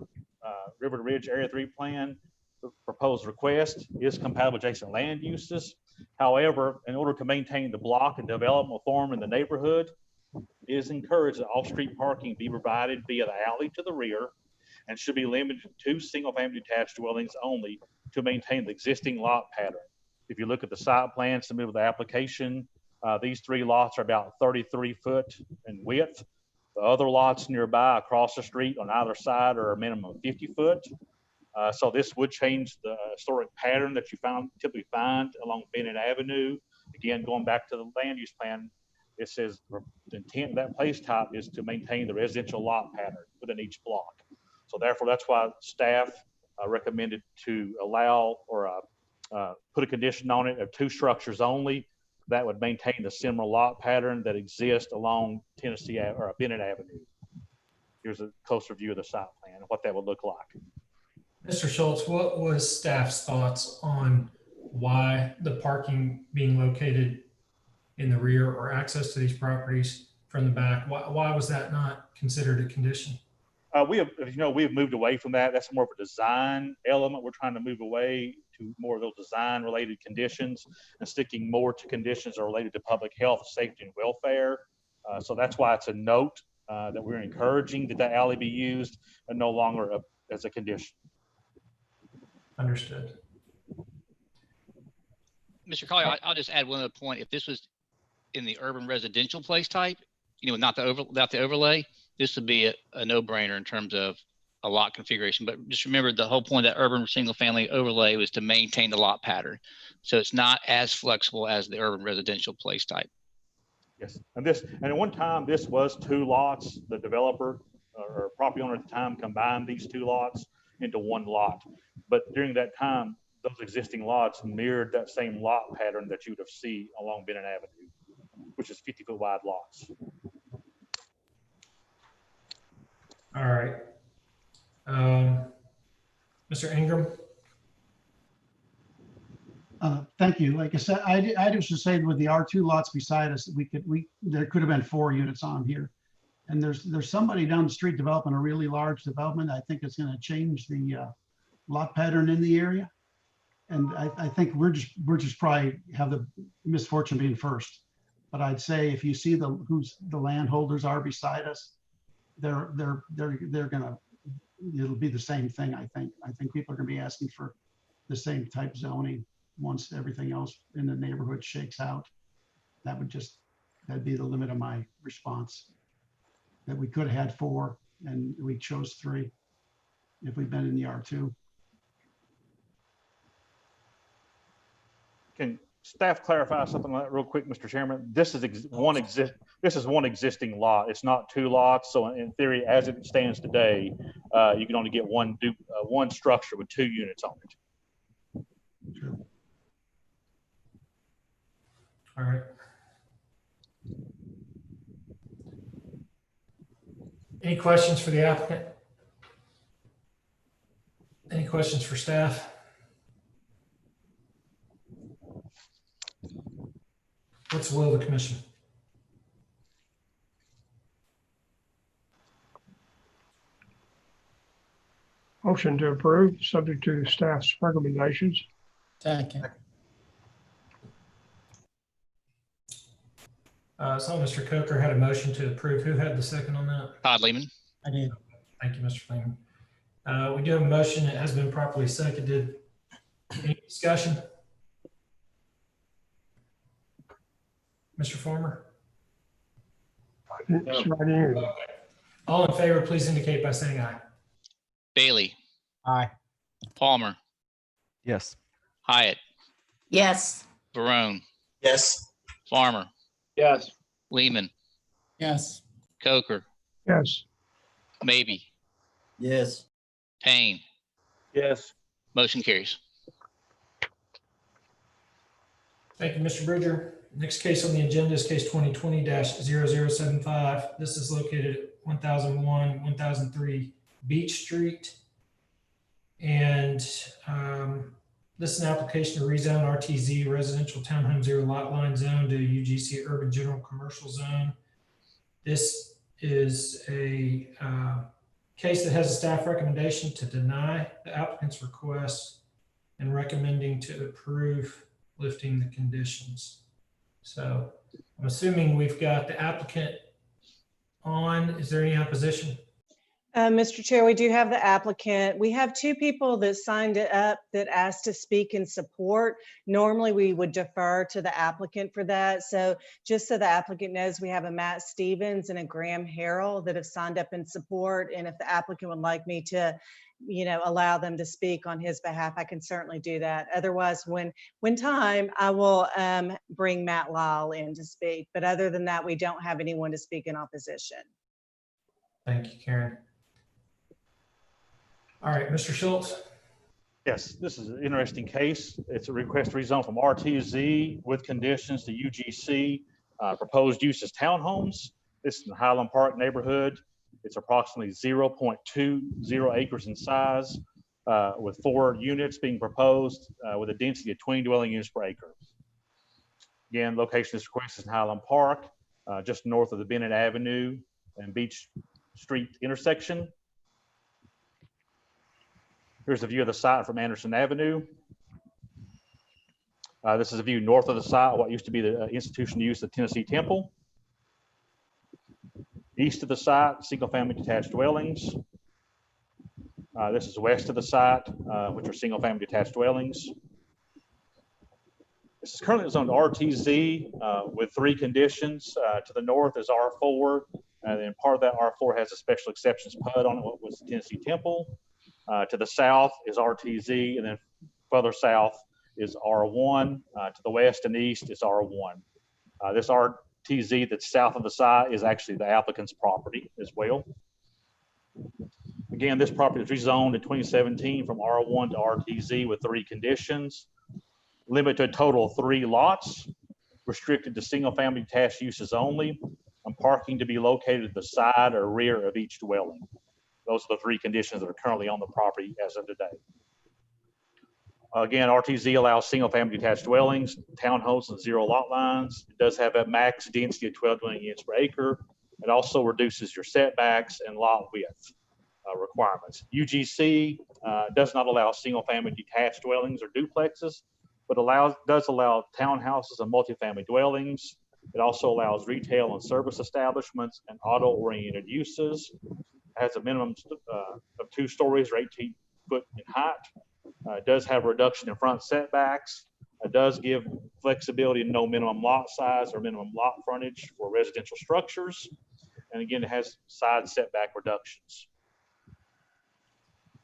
River to Ridge Area 3 plan. The proposed request is compatible with adjacent land uses. However, in order to maintain the block and development form in the neighborhood, it is encouraged that off-street parking be provided via the alley to the rear and should be limited to 2 single-family detached dwellings only to maintain the existing lot pattern. If you look at the site plan submitted with the application, these 3 lots are about 33 foot in width. The other lots nearby across the street on either side are a minimum of 50 foot. So this would change the historic pattern that you typically find along Bennett Avenue. Again, going back to the land use plan, it says the intent of that place type is to maintain the residential lot pattern within each block. So therefore, that's why staff recommended to allow or put a condition on it of 2 structures only that would maintain the similar lot pattern that exists along Tennessee or Bennett Avenue. Here's a closer view of the site plan and what that would look like. Mr. Schultz, what was staff's thoughts on why the parking being located in the rear or access to these properties from the back? Why was that not considered a condition? We have moved away from that. That's more of a design element. We're trying to move away to more of those design related conditions and sticking more to conditions that are related to public health, safety, and welfare. So that's why it's a note that we're encouraging that alley be used and no longer as a condition. Understood. Mr. Collier, I'll just add one other point. If this was in the urban residential place type, without the overlay, this would be a no-brainer in terms of a lot configuration. But just remember, the whole point of that urban single-family overlay was to maintain the lot pattern. So it's not as flexible as the urban residential place type. Yes, and at one time, this was 2 lots. The developer or property owner at the time combined these 2 lots into 1 lot. But during that time, those existing lots mirrored that same lot pattern that you would have seen along Bennett Avenue, which is 50-foot wide lots. All right. Mr. Ingram. Thank you. Like I said, I just was saying with the R2 lots beside us, there could have been 4 units on here. And there's somebody down the street developing a really large development. I think it's going to change the lot pattern in the area. And I think we're just probably have the misfortune being first. But I'd say if you see who's the landholders are beside us, they're gonna, it'll be the same thing. I think people are gonna be asking for the same type zoning once everything else in the neighborhood shakes out. That'd be the limit of my response. That we could have had 4 and we chose 3 if we'd been in the R2. Can staff clarify something like that real quick, Mr. Chairman? This is one existing lot. It's not 2 lots. So in theory, as it stands today, you can only get one structure with 2 units on it. Sure. All right. Any questions for the applicant? Any questions for staff? What's the will of the commission? Motion to approve, subject to staff's recommendations. Second. So Mr. Coker had a motion to approve. Who had the second on that? Todd Lehman. I did. Thank you, Mr. Freeman. We do have a motion that has been properly seconded. Any discussion? Mr. Farmer? It's right here. All in favor, please indicate by saying aye. Bailey, Aye. Palmer, Yes. Hyatt, Yes. Barone, Yes. Farmer, Yes. Lehman, Yes. Coker, Yes. Maybe, Yes. Payne. Yes. Motion carries. Thank you, Mr. Bridger. Next case on the agenda is case 2020-0075. This is located at 1001, 1003 Beach Street. And this is an application to rezone RTZ residential townhome zero lot line zone to UGC urban general commercial zone. This is a case that has a staff recommendation to deny the applicant's request and recommending to approve lifting the conditions. So I'm assuming we've got the applicant on. Is there any opposition? Mr. Chair, we do have the applicant. We have two people that signed it up that asked to speak in support. Normally, we would defer to the applicant for that. So just so the applicant knows, we have a Matt Stevens and a Graham Harrell that have signed up in support. And if the applicant would like me to, allow them to speak on his behalf, I can certainly do that. Otherwise, when time, I will bring Matt Lyle in to speak. But other than that, we don't have anyone to speak in opposition. Thank you, Karen. All right, Mr. Schultz. Yes, this is an interesting case. It's a request to rezone from RTZ with conditions to UGC. Proposed use is townhomes. This is in the Highland Park neighborhood. It's approximately 0.20 acres in size, with 4 units being proposed with a density of 20 dwelling units per acre. Again, location of this request is in Highland Park, just north of the Bennett Avenue and Beach Street intersection. Here's a view of the site from Anderson Avenue. This is a view north of the site, what used to be the institutional use of Tennessee Temple. East of the site, single-family detached dwellings. This is west of the site, which are single-family detached dwellings. This is currently zoned RTZ with 3 conditions. To the north is R4, and then part of that R4 has a special exceptions PUD on it, what was the Tennessee Temple. To the south is RTZ, and then further south is R1. To the west and east is R1. This RTZ that's south of the site is actually the applicant's property as well. Again, this property was rezoned in 2017 from R1 to RTZ with 3 conditions. Limit to a total of 3 lots, restricted to single-family detached uses only, and parking to be located at the side or rear of each dwelling. Those are the 3 conditions that are currently on the property as of today. Again, RTZ allows single-family detached dwellings, townhomes, and 0 lot lines. It does have a max density of 12 dwelling units per acre. It also reduces your setbacks and lot width requirements. UGC does not allow single-family detached dwellings or duplexes, but does allow townhouses and multifamily dwellings. It also allows retail and service establishments and auto-oriented uses. It has a minimum of 2 stories or 18 foot in height. It does have a reduction in front setbacks. It does give flexibility in no minimum lot size or minimum lot frontage for residential structures. And again, it has side setback reductions.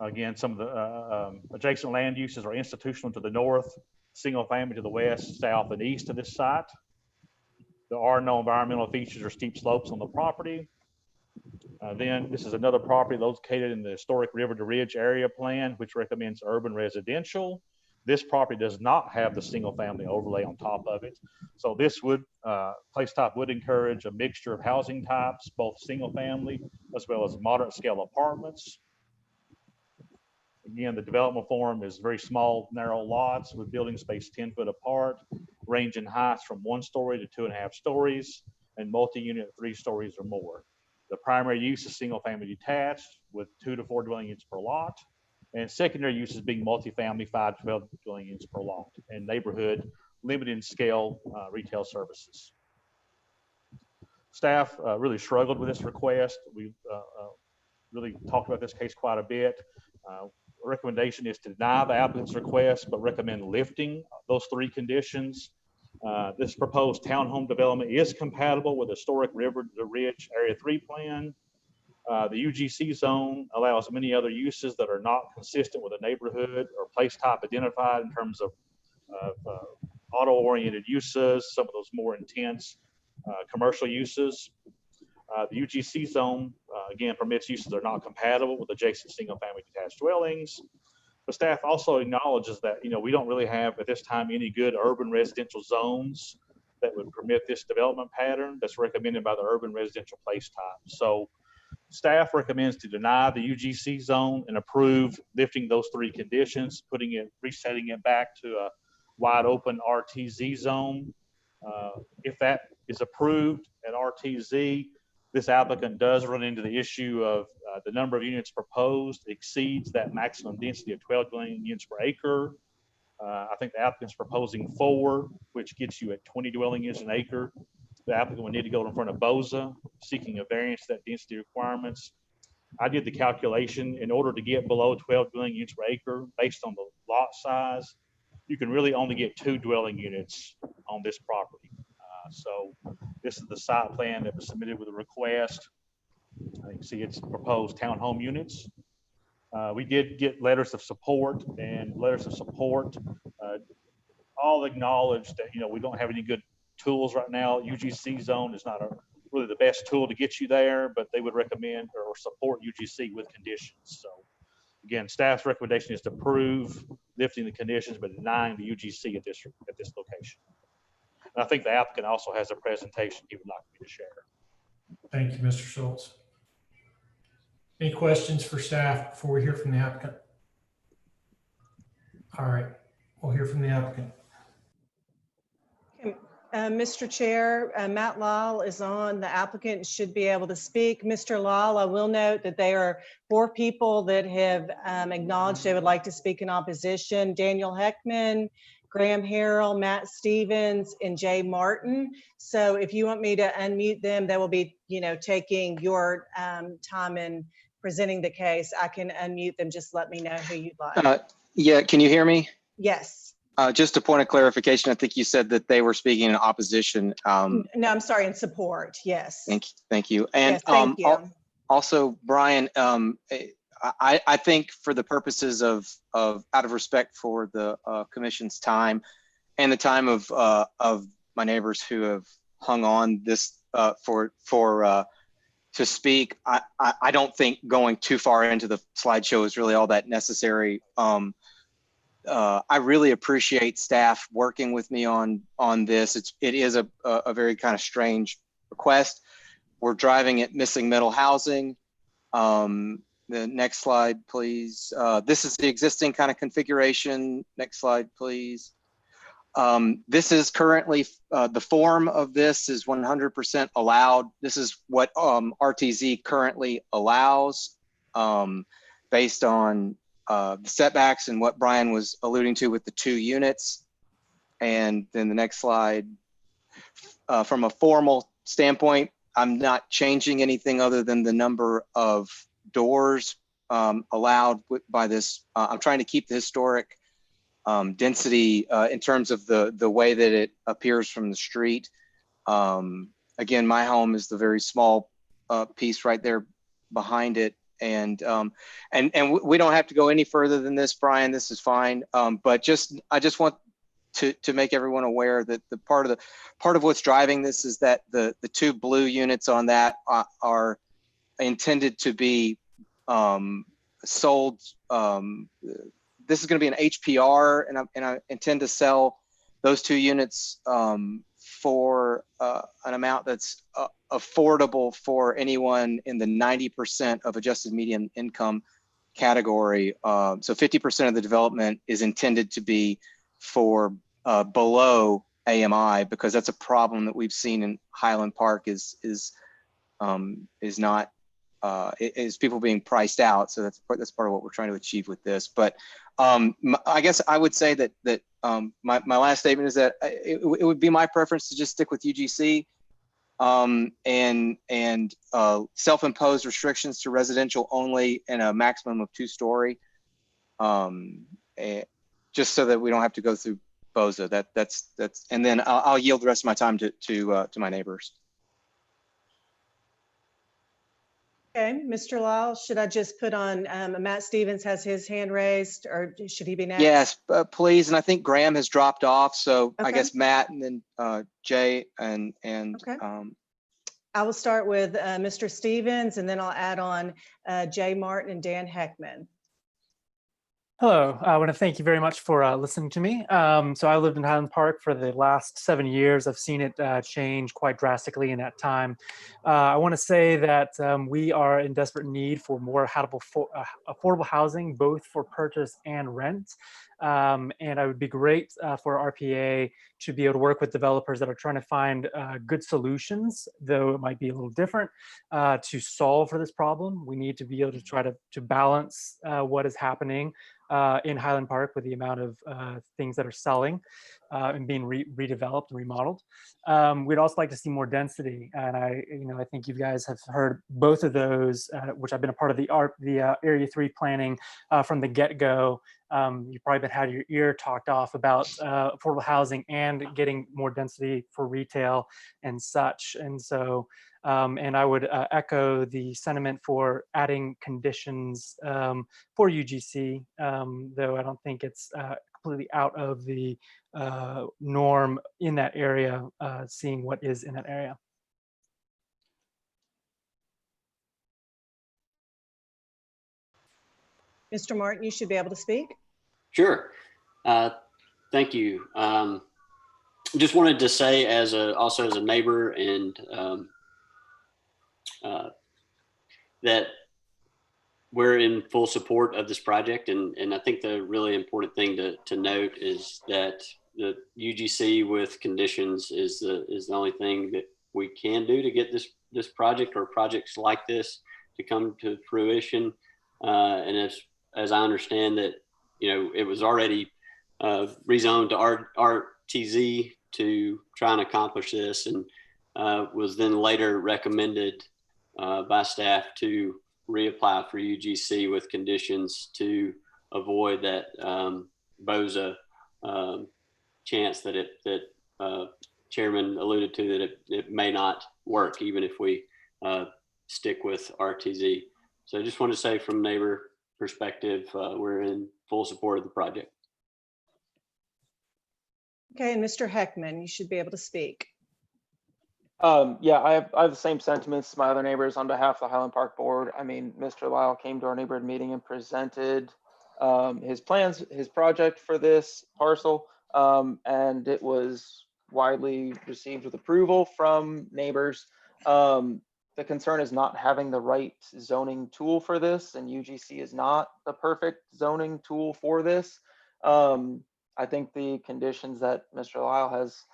Again, some of the adjacent land uses are institutional to the north, single family to the west, south, and east of this site. There are no environmental features or steep slopes on the property. Then this is another property located in the historic River to Ridge area plan, which recommends urban residential. This property does not have the single family overlay on top of it. So this place type would encourage a mixture of housing types, both single family as well as moderate scale apartments. Again, the development form is very small, narrow lots with building space 10 foot apart, range in heights from 1 story to 2.5 stories, and multi-unit 3 stories or more. The primary use is single family detached with 2 to 4 dwelling units per lot, and secondary uses being multifamily 5 to 12 dwelling units per lot, and neighborhood limited scale retail services. Staff really struggled with this request. We really talked about this case quite a bit. Recommendation is to deny the applicant's request, but recommend lifting those 3 conditions. This proposed townhome development is compatible with historic River to Ridge Area 3 plan. The UGC zone allows many other uses that are not consistent with a neighborhood or place type identified in terms of auto-oriented uses, some of those more intense commercial uses. The UGC zone, again, permits uses that are not compatible with adjacent single-family detached dwellings. The staff also acknowledges that, we don't really have at this time any good urban residential zones that would permit this development pattern that's recommended by the urban residential place type. So staff recommends to deny the UGC zone and approve lifting those 3 conditions, resetting it back to a wide open RTZ zone. If that is approved at RTZ, this applicant does run into the issue of the number of units proposed exceeds that maximum density of 12 dwelling units per acre. I think the applicant's proposing 4, which gets you at 20 dwelling units an acre. The applicant would need to go in front of BOZA, seeking a variance to that density requirements. I did the calculation. In order to get below 12 dwelling units per acre, based on the lot size, you can really only get 2 dwelling units on this property. So this is the site plan that was submitted with a request. You can see it's proposed townhome units. We did get letters of support, and letters of support all acknowledge that we don't have any good tools right now. UGC zone is not really the best tool to get you there, but they would recommend or support UGC with conditions. So again, staff's recommendation is to approve lifting the conditions but denying the UGC at this location. And I think the applicant also has a presentation he would like me to share. Thank you, Mr. Schultz. Any questions for staff before we hear from the applicant? All right, we'll hear from the applicant. Mr. Chair, Matt Lyle is on. The applicant should be able to speak. Mr. Lyle, I will note that there are 4 people that have acknowledged they would like to speak in opposition: Daniel Heckman, Graham Harrell, Matt Stevens, and Jay Martin. So if you want me to unmute them, they will be, taking your time in presenting the case. I can unmute them. Just let me know who you'd like. Yeah, can you hear me? Yes. Just a point of clarification, I think you said that they were speaking in opposition. No, I'm sorry, in support. Yes. Thank you. And yes, thank you. Also, Brian, I think for the purposes of out of respect for the commission's time and the time of my neighbors who have hung on this to speak, I don't think going too far into the slideshow is really all that necessary. I really appreciate staff working with me on this. It is a very kind of strange request. We're driving at missing middle housing. The next slide, please. This is the existing kind of configuration. Next slide, please. This is currently, the form of this is 100% allowed. This is what RTZ currently allows based on the setbacks and what Brian was alluding to with the 2 units. And then the next slide, from a formal standpoint, I'm not changing anything other than the number of doors allowed by this. I'm trying to keep the historic density in terms of the way that it appears from the street. Again, my home is the very small piece right there behind it. And we don't have to go any further than this, Brian. This is fine. But I just want to make everyone aware that the part of what's driving this is that the 2 blue units on that are intended to be sold. This is going to be an HPR, and I intend to sell those 2 units for an amount that's affordable for anyone in the 90% of adjusted median income category. So 50% of the development is intended to be for below AMI, because that's a problem that we've seen in Highland Park is people being priced out. So that's part of what we're trying to achieve with this. But I guess I would say that my last statement is that it would be my preference to just stick with UGC and self-imposed restrictions to residential only and a maximum of 2-story. just so that we don't have to go through BOZA. That's, and then I'll yield the rest of my time to my neighbors. Okay, Mr. Lyle, should I just put on, Matt Stevens has his hand raised, or should he be next? Yes, please. And I think Graham has dropped off. So I Okay. guess Matt and then Jay and Okay. I will start with Mr. Stevens, and then I'll add on Jay Martin and Dan Heckman. Hello, I want to thank you very much for listening to me. So I lived in Highland Park for the last 7 years. I've seen it change quite drastically in that time. I want to say that we are in desperate need for more affordable housing, both for purchase and rent. And it would be great for RPA to be able to work with developers that are trying to find good solutions, though it might be a little different, to solve for this problem. We need to be able to try to balance what is happening in Highland Park with the amount of things that are selling and being redeveloped and remodeled. We'd also like to see more density, and I think you guys have heard both of those, which I've been a part of the Area 3 planning from the get-go. You've probably had your ear talked off about affordable housing and getting more density for retail and such. And so, and I would echo the sentiment for adding conditions for UGC, though I don't think it's completely out of the norm in that area, seeing what is in that area. Mr. Martin, you should be able to speak. Sure. Thank you. Just wanted to say, also as a neighbor, and that we're in full support of this project. And I think the really important thing to note is that the UGC with conditions is the only thing that we can do to get this project or projects like this to come to fruition. And as I understand that, it was already rezoned to RTZ to try and accomplish this, and was then later recommended by staff to reapply for UGC with conditions to avoid that BOZA chance that Chairman alluded to, that it may not work even if we stick with RTZ. So I just want to say, from neighbor perspective, we're in full support of the project. Okay, and Mr. Heckman, you should be able to speak. Yeah, I have the same sentiments as my other neighbors on behalf of the Highland Park Board. I mean, Mr. Lyle came to our neighborhood meeting and presented his plans, his project for this parcel, and it was widely received with approval from neighbors. The concern is not having the right zoning tool for this, and UGC is not the perfect zoning tool for this. I think the conditions that Mr. Lyle has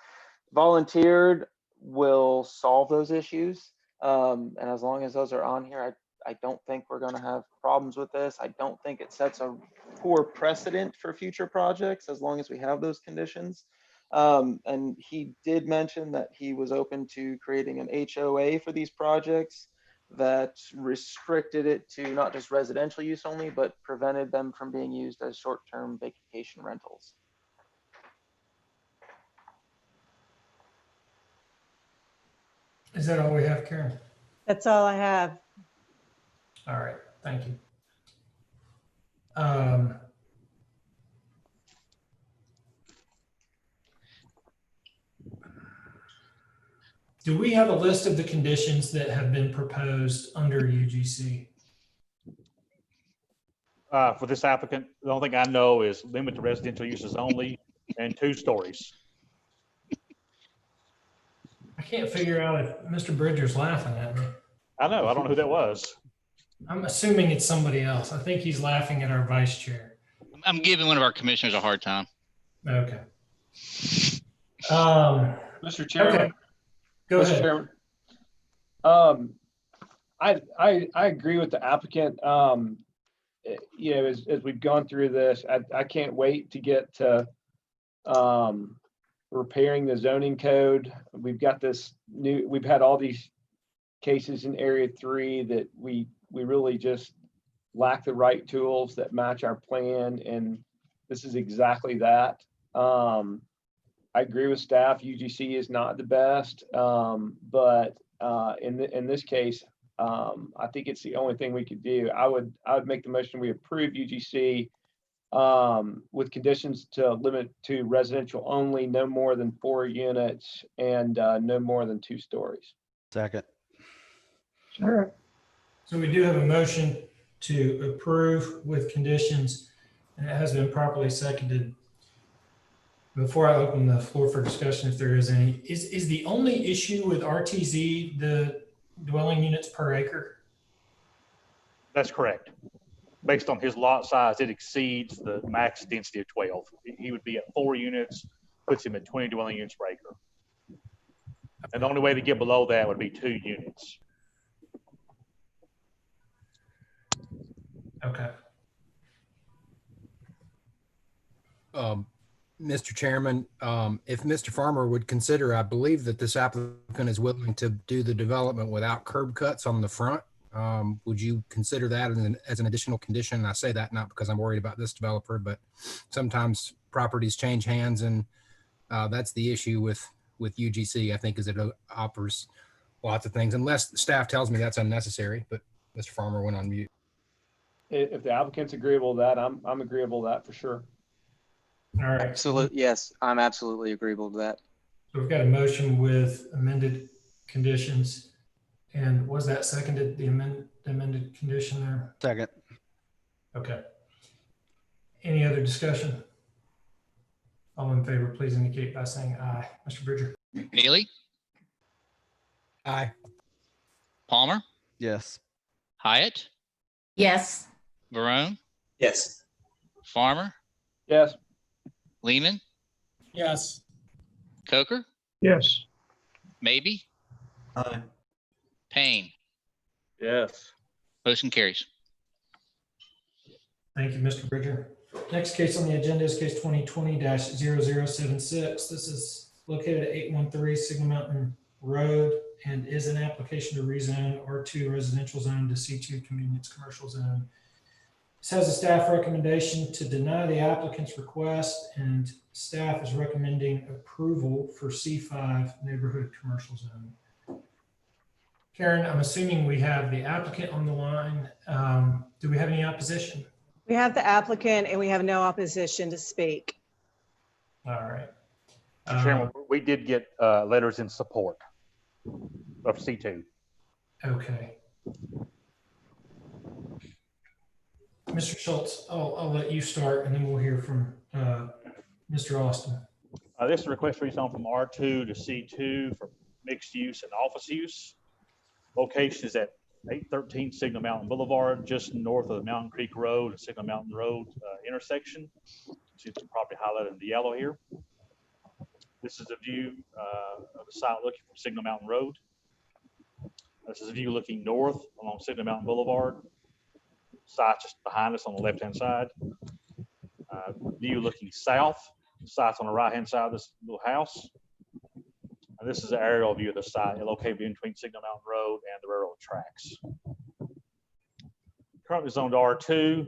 volunteered will solve those issues. And as long as those are on here, I don't think we're going to have problems with this. I don't think it sets a poor precedent for future projects as long as we have those conditions. And he did mention that he was open to creating an HOA for these projects that restricted it to not just residential use only, but prevented them from being used as short-term vacation rentals. Is that all we have, Karen? That's all I have. All right, thank you. Do we have a list of the conditions that have been proposed under UGC? For this applicant, the only thing I know is limit to residential uses only and 2 stories. I can't figure out if Mr. Bridger's laughing at me. I know, I don't know who that was. I'm assuming it's somebody else. I think he's laughing at our vice chair. I'm giving one of our commissioners a hard time. Okay. Mr. Chairman. Okay. Go Mr. ahead. Chairman. I agree with the applicant. As we've gone through this, I can't wait to get to repairing the zoning code. We've got we've had all these cases in Area 3 that we really just lack the right tools that match our plan, and this is exactly that. I agree with staff. UGC is not the best, but in this case, I think it's the only thing we could do. I would make the motion we approve UGC with conditions to limit to residential only, no more than 4 units, and no more than 2 stories. Second. Sure. So we do have a motion to approve with conditions, and it has been properly seconded. Before I open the floor for discussion, if there is any, is the only issue with RTZ the dwelling units per acre? That's correct. Based on his lot size, it exceeds the max density of 12. He would be at 4 units, puts him at 20 dwelling units per acre. And the only way to get below that would be 2 units. Okay. Mr. Chairman, if Mr. Farmer would consider, I believe that this applicant is willing to do the development without curb cuts on the front. Would you consider that as an additional condition? I say that not because I'm worried about this developer, but sometimes properties change hands, and that's the issue with UGC, I think, is it offers lots of things, unless staff tells me that's unnecessary. But Mr. Farmer went on mute. If the applicant's agreeable to that, I'm agreeable to that for sure. All right. Absolutely. Yes, I'm absolutely agreeable to that. So we've got a motion with amended conditions. And was that seconded, the amended condition there? Second. Okay. Any other discussion? All in favor, please indicate by saying aye. Mr. Bridger? Haley, Aye. Palmer, Yes. Hyatt, Yes. Varone, Yes. Farmer, Yes. Lehman, Yes. Coker, Yes. Maybe, Aye. Payne. Yes. Motion carries. Thank you, Mr. Bridger. Next case on the agenda is case 2020-0076. This is located at 813 Signal Mountain Road and is an application to rezone R2 residential zone to C2 convenience commercial zone. This has a staff recommendation to deny the applicant's request, and staff is recommending approval for C5 neighborhood commercial zone. Karen, I'm assuming we have the applicant on the line. Do we have any opposition? We have the applicant and we have no opposition to speak. All right. Mr. Chairman, we did get letters in support of C2. Okay. Mr. Schultz, I'll let you start and then we'll hear from Mr. Austin. This is a request for rezone from R2 to C2 for mixed use and office use. Location is at 813 Signal Mountain Boulevard, just north of the Mountain Creek Road and Signal Mountain Road intersection. See the property highlighted in the yellow here. This is a view of the site looking from Signal Mountain Road. This is a view looking north along Signal Mountain Boulevard. Site just behind us on the left-hand side. View looking south. Site's on the right-hand side of this little house. And this is an aerial view of the site located between Signal Mountain Road and the railroad tracks. Currently zoned R2. To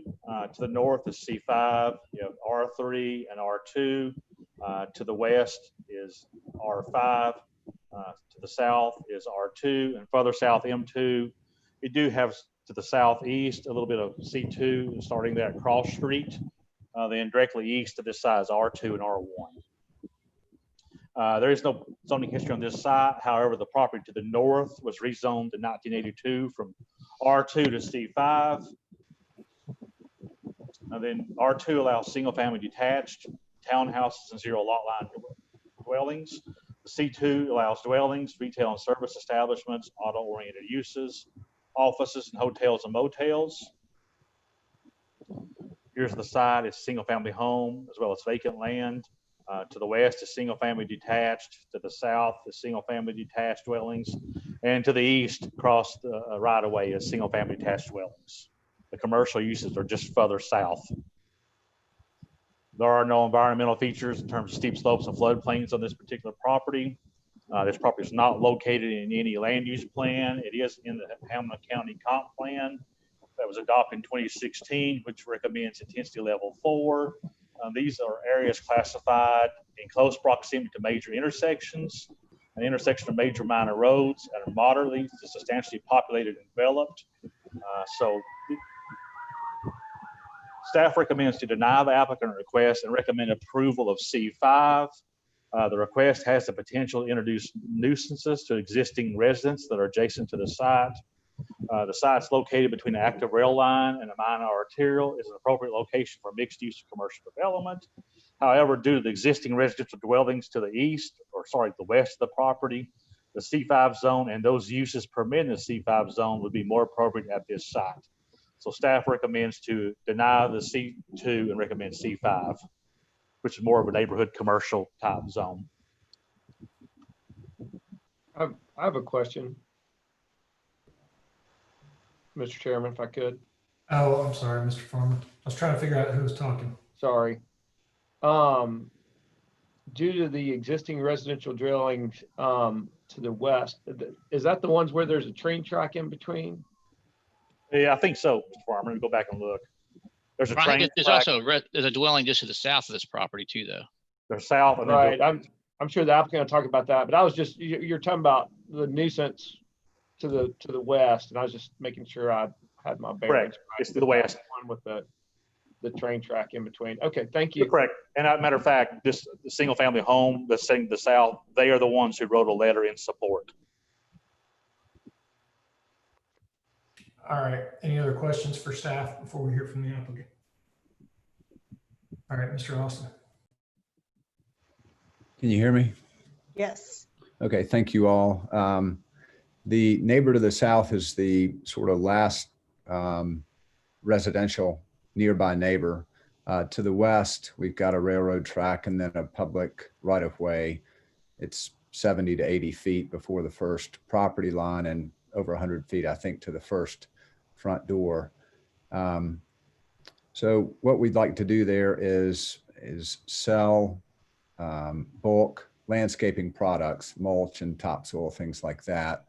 the north is C5. You have R3 and R2. To the west is R5. To the south is R2, and further south M2. We do have to the southeast a little bit of C2 starting there at Cross Street. Then directly east of this side is R2 and R1. There is no zoning history on this site. However, the property to the north was rezoned in 1982 from R2 to C5. And then R2 allows single-family detached, townhouses, and zero lot line dwellings. The C2 allows dwellings, retail and service establishments, auto-oriented uses, offices and hotels and motels. Here's the side, it's single-family home as well as vacant land. To the west is single-family detached. To the south is single-family detached dwellings. And to the east, across the right-of-way, is single-family detached dwellings. The commercial uses are just further south. There are no environmental features in terms of steep slopes and floodplains on this particular property. This property is not located in any land use plan. It is in the Hamilton County Comp Plan. that was adopted in 2016, which recommends intensity level 4. These are areas classified in close proximity to major intersections, an intersection of major minor roads, and are moderately to substantially populated and developed. So staff recommends to deny the applicant request and recommend approval of C5. The request has the potential to introduce nuisances to existing residents that are adjacent to the site. The site's located between the active rail line and a minor arterial, is an appropriate location for mixed use commercial development. However, due to the existing residential dwellings to the the west of the property, the C5 zone and those uses permitted in the C5 zone would be more appropriate at this site. So staff recommends to deny the C2 and recommend C5, which is more of a neighborhood commercial type zone. I have a question, Mr. Chairman, if I could. Oh, I'm sorry, Mr. Farmer. I was trying to figure out who was talking. Sorry. Due to the existing residential dwellings to the west, is that the ones where there's a train track in between? Yeah, I think so, Mr. Farmer. Let me go back and look. There's a I train think there's track. also there's a dwelling just to the south of this property too, though. They're south. And right. I'm sure the applicant will talk about that, but I was just, you're talking about the nuisance to the west, and I was just making sure I had my bearings. Correct. It's to the west. One with the train track in between. Okay, thank you. You're correct. And as a matter of fact, this single family home that's sitting to the south, they are the ones who wrote a letter in support. All right. Any other questions for staff before we hear from the applicant? All right, Mr. Austin. Can you hear me? Yes. Okay, thank you all. The neighbor to the south is the sort of last residential nearby neighbor. To the west, we've got a railroad track and then a public right-of-way. It's 70 to 80 feet before the first property line and over 100 feet, I think, to the first front door. So what we'd like to do there is sell bulk landscaping products, mulch and topsoil, things like that.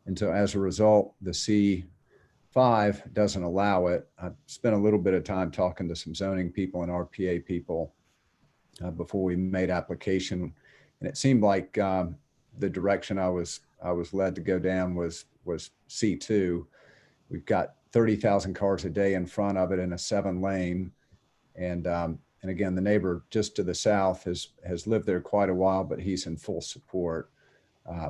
And so as a result, the C5 doesn't allow it. I spent a little bit of time talking to some zoning people and RPA people before we made application. And it seemed like the direction I was led to go down was C2. We've got 30,000 cars a day in front of it in a 7-lane. And again, the neighbor just to the south has lived there quite a while, but he's in full support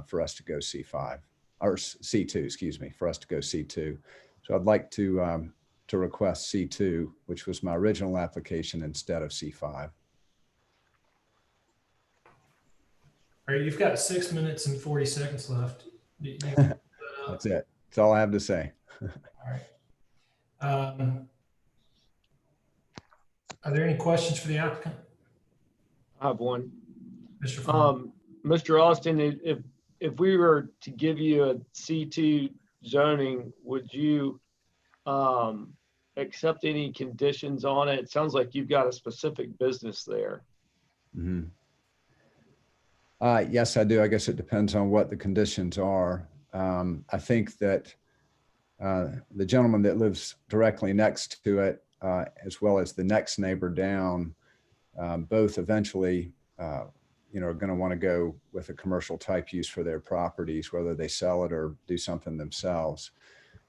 for us to go C5 or C2, excuse me, for us to go C2. So I'd like to request C2, which was my original application, instead of C5. All right, you've got 6 minutes and 40 seconds left. That's it. That's all I have to say. All right. Are there any questions for the applicant? I have one. Mr. Austin, if we were to give you a C2 zoning, would you accept any conditions on it? It sounds like you've got a specific business there. Mm-hmm. Yes, I do. I guess it depends on what the conditions are. I think that the gentleman that lives directly next to it, as well as the next neighbor down, both eventually, are going to want to go with a commercial type use for their properties, whether they sell it or do something themselves.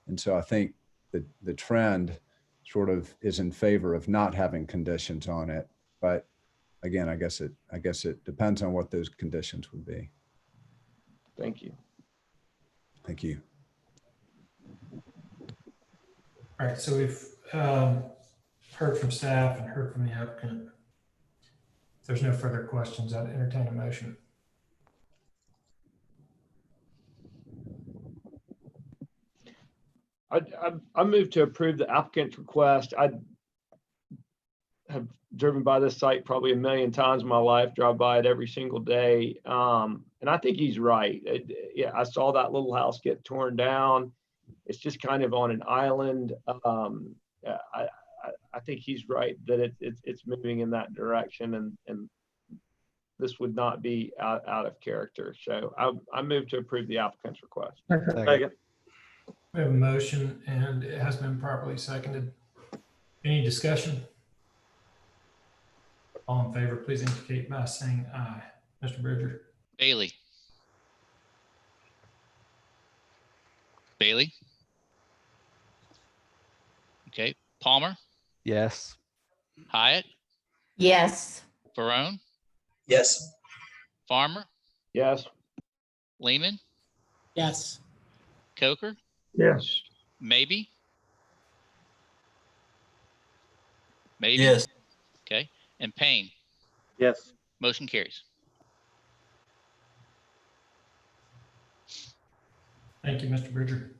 And so I think the trend sort of is in favor of not having conditions on it. But again, I guess it depends on what those conditions would be. Thank you. Thank you. All right, so we've heard from staff and heard from the applicant. If there's no further questions, I'd entertain a motion. I move to approve the applicant's request. I have driven by this site probably a million times in my life, drive by it every single day. And I think he's right. Yeah, I saw that little house get torn down. It's just kind of on an island. I think he's right that it's moving in that direction, and this would not be out of character. So I move to approve the applicant's request. Second. We have a motion and it has been properly seconded. Any discussion? All in favor, please indicate by saying aye. Mr. Bridger. Bailey. Bailey. Okay. Palmer. Yes. Hyatt. Yes. Barone. Yes. Farmer. Yes. Lehman. Yes. Coker. Yes. Maybe. Maybe. Yes. Okay. And Payne. Yes. Motion carries. Thank you, Mr. Bridger.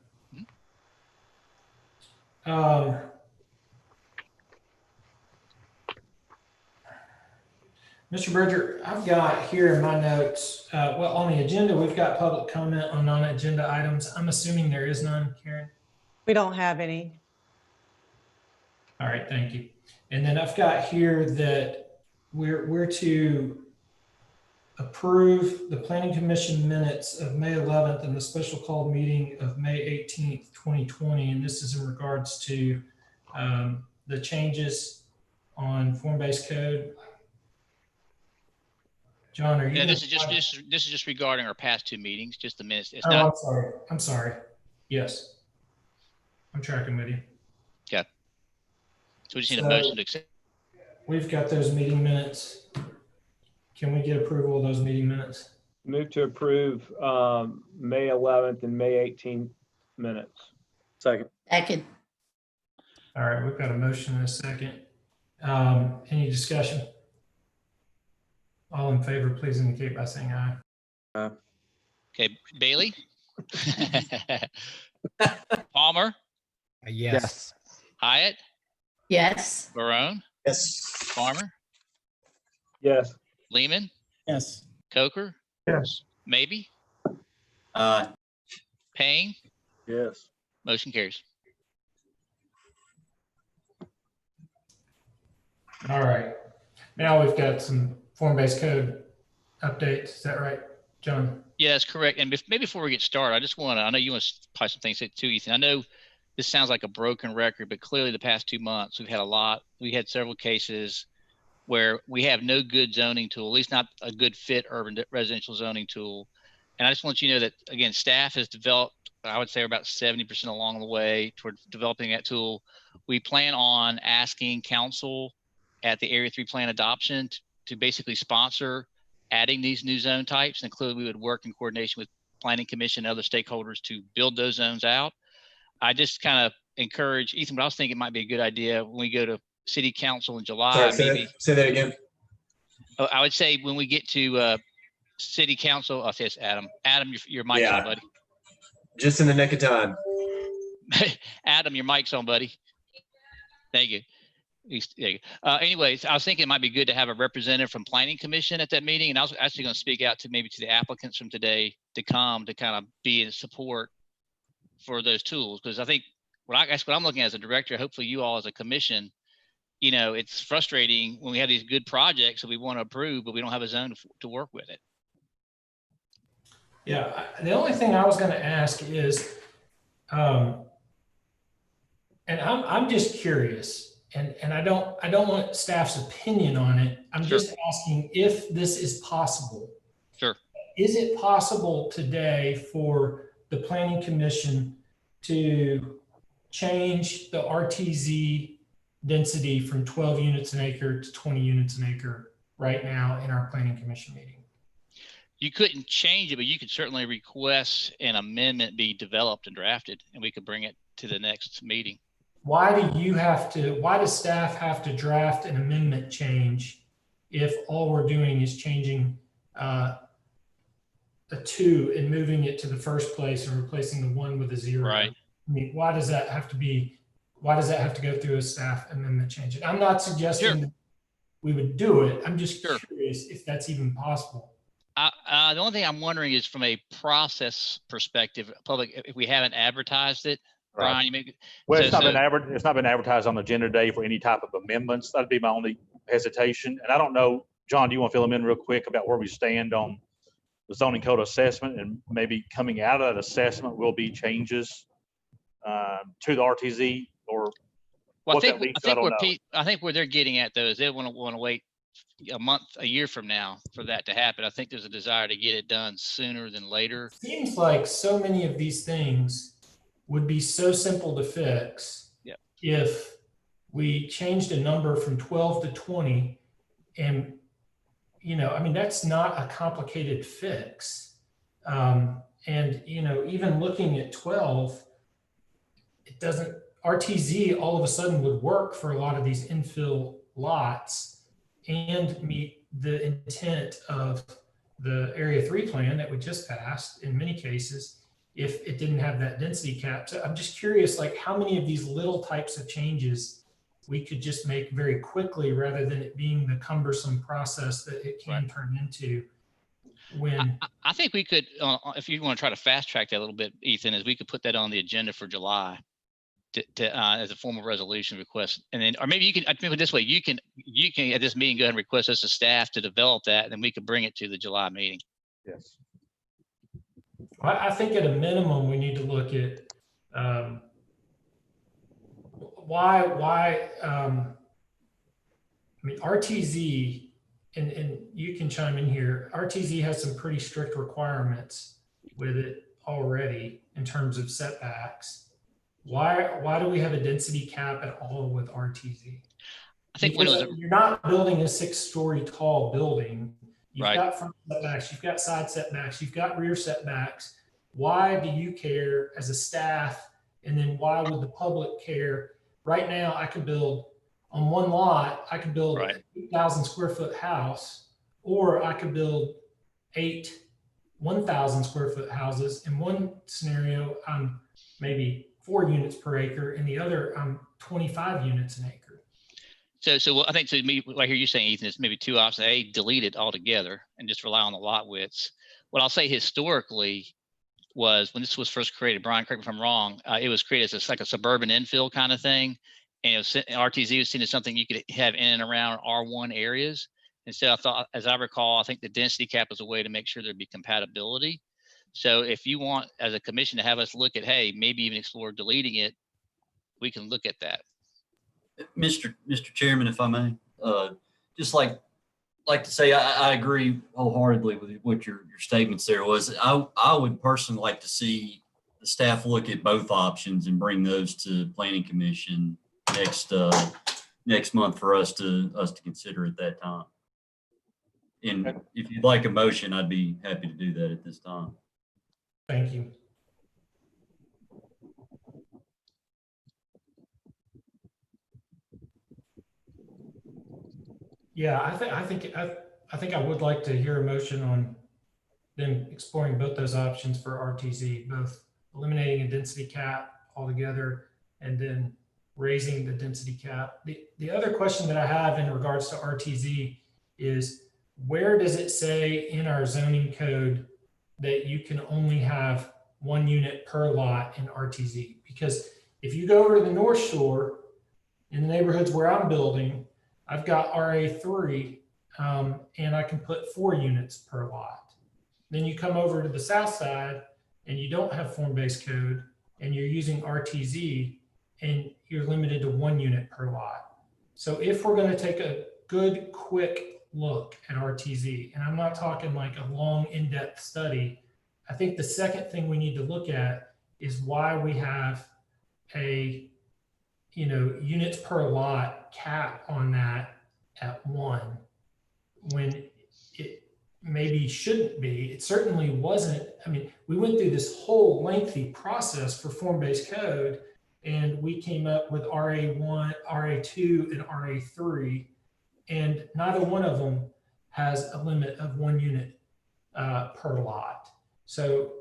Mr. Bridger, I've got here in my notes, well, on the agenda, we've got public comment on non-agenda items. I'm assuming there is none, Karen? We don't have any. All right, thank you. And then I've got here that we're to approve the Planning Commission minutes of May 11th and the special call meeting of May 18th, 2020. And this is in regards to the changes on form-based code. John, are you? Yeah, this is just regarding our past two meetings, just the minutes. It's Oh, not. I'm sorry. I'm sorry. Yes. I'm tracking with you. Okay. So we just need a motion to accept. We've got those meeting minutes. Can we get approval of those meeting minutes? Move to approve May 11th and May 18th minutes. Second. Second. All right, we've got a motion and a second. Any discussion? All in favor, please indicate by saying aye. Okay, Bailey. Palmer. Yes. Hyatt. Yes. Barone. Yes. Farmer. Yes. Lehman. Yes. Coker. Yes. Maybe. Payne. Yes. Motion carries. All right. Now we've got some form-based code updates. Is that right, John? Yeah, that's correct. And maybe before we get started, I just want to, I know you want to probably some things too, Ethan. I know this sounds like a broken record, but clearly the past 2 months, we had several cases where we have no good zoning tool, at least not a good fit urban residential zoning tool. And I just want you to know that, again, staff has developed, I would say about 70% along the way toward developing that tool. We plan on asking council at the Area 3 plan adoption to basically sponsor adding these new zone types. And clearly we would work in coordination with Planning Commission and other stakeholders to build those zones out. I just kind of encourage, Ethan, but I was thinking it might be a good idea when we go to City Council in July. Sorry, say that again. Oh, I would say when we get to City Council, I'll say it's Adam. Adam, your mic's on, buddy. Just in the nick of time. Adam, your mic's on, buddy. Thank you. Anyways, I was thinking it might be good to have a representative from Planning Commission at that meeting. And I was actually going to speak out to maybe to the applicants from today to come to kind of be in support for those tools. Because I think what I'm looking at as a director, hopefully you all as a commission, you know, it's frustrating when we have these good projects that we want to approve, but we don't have a zone to work with it. Yeah, the only thing I was going to ask is, and I'm just curious. And I don't want staff's opinion on it. I'm just asking if this is possible. Sure. Is it possible today for the Planning Commission to change the RTZ density from 12 units an acre to 20 units an acre right now in our Planning Commission meeting? You couldn't change it, but you could certainly request an amendment be developed and drafted, and we could bring it to the next meeting. Why does staff have to draft an amendment change if all we're doing is changing a 2 and moving it to the first place and replacing the 1 with a 0? Right. I mean, why does that have to go through a staff amendment change? And I'm not suggesting that we would do it. I'm just curious if that's even possible. The only thing I'm wondering is from a process perspective, if we haven't advertised it, Right. Brian, you make Well, it's not been advertised on the agenda day for any type of amendments. That'd be my only hesitation. And I don't know, John, do you want to fill them in real quick about where we stand on the zoning code assessment, and maybe coming out of that assessment will be changes to the RTZ, or Well, what that leads to, I don't know. I think where they're getting at though is they want to wait a year from now for that to happen. I think there's a desire to get it done sooner than later. Seems like so many of these things would be so simple to fix. Yep. If we changed a number from 12 to 20, and I mean, that's not a complicated fix. And even looking at 12, it doesn't, RTZ all of a sudden would work for a lot of these infill lots and meet the intent of the Area 3 plan that we just passed in many cases, if it didn't have that density cap. So I'm just curious, like how many of these little types of changes we could just make very quickly rather than it being the cumbersome process that it can turn into. When I think we could, if you want to try to fast track that a little bit, Ethan, is we could put that on the agenda for July as a formal resolution request, and then, or maybe you can, I think this way, you can at this meeting go ahead and request us as staff to develop that, and then we could bring it to the July meeting. Yes. I think at a minimum we need to look at why I mean RTZ, and you can chime in here. RTZ has some pretty strict requirements with it already in terms of setbacks. Why do we have a density cap at all with RTZ? I think you're not building a 6-story tall building. You've right. got front setbacks, you've got side setbacks, you've got rear setbacks. Why do you care as a staff? And then why would the public care? Right now, I could build on one lot, I could build an 8,000 square foot house, or I could build 8 1,000 square foot houses. In one scenario, I'm maybe 4 units per acre. In the other, I'm 25 units an acre. So I think to me, what I hear you saying, Ethan, is maybe two options. A, delete it altogether and just rely on the lot widths. What I'll say historically was when this was first created, Brian, correct me if I'm wrong, it was created as like a suburban infill kind of thing. And RTZ was seen as something you could have in and around R1 areas. And so I thought, as I recall, I think the density cap was a way to make sure there'd be compatibility. So if you want, as a commission, to have us look at, hey, maybe even explore deleting it, we can look at that. Mr. Chairman, if I may, just like to say, I agree wholeheartedly with what your statements there was. I would personally like to see the staff look at both options and bring those to Planning Commission next month for us to consider at that time. And if you'd like a motion, I'd be happy to do that at this time. Thank you. Yeah, I think I would like to hear a motion on them exploring both those options for RTZ, both eliminating a density cap altogether and then raising the density cap. The other question that I have in regards to RTZ is, where does it say in our zoning code that you can only have 1 unit per lot in RTZ? Because if you go over to the North Shore, in the neighborhoods where I'm building, I've got RA3 and I can put 4 units per lot. Then you come over to the south side and you don't have form-based code and you're using RTZ and you're limited to 1 unit per lot. So if we're going to take a good, quick look at RTZ, and I'm not talking like a long, in-depth study, I think the second thing we need to look at is why we have a units per lot cap on that at 1 when it maybe shouldn't be. It certainly wasn't. I mean, we went through this whole lengthy process for form-based code and we came up with RA1, RA2, and RA3, and neither one of them has a limit of 1 unit per lot. So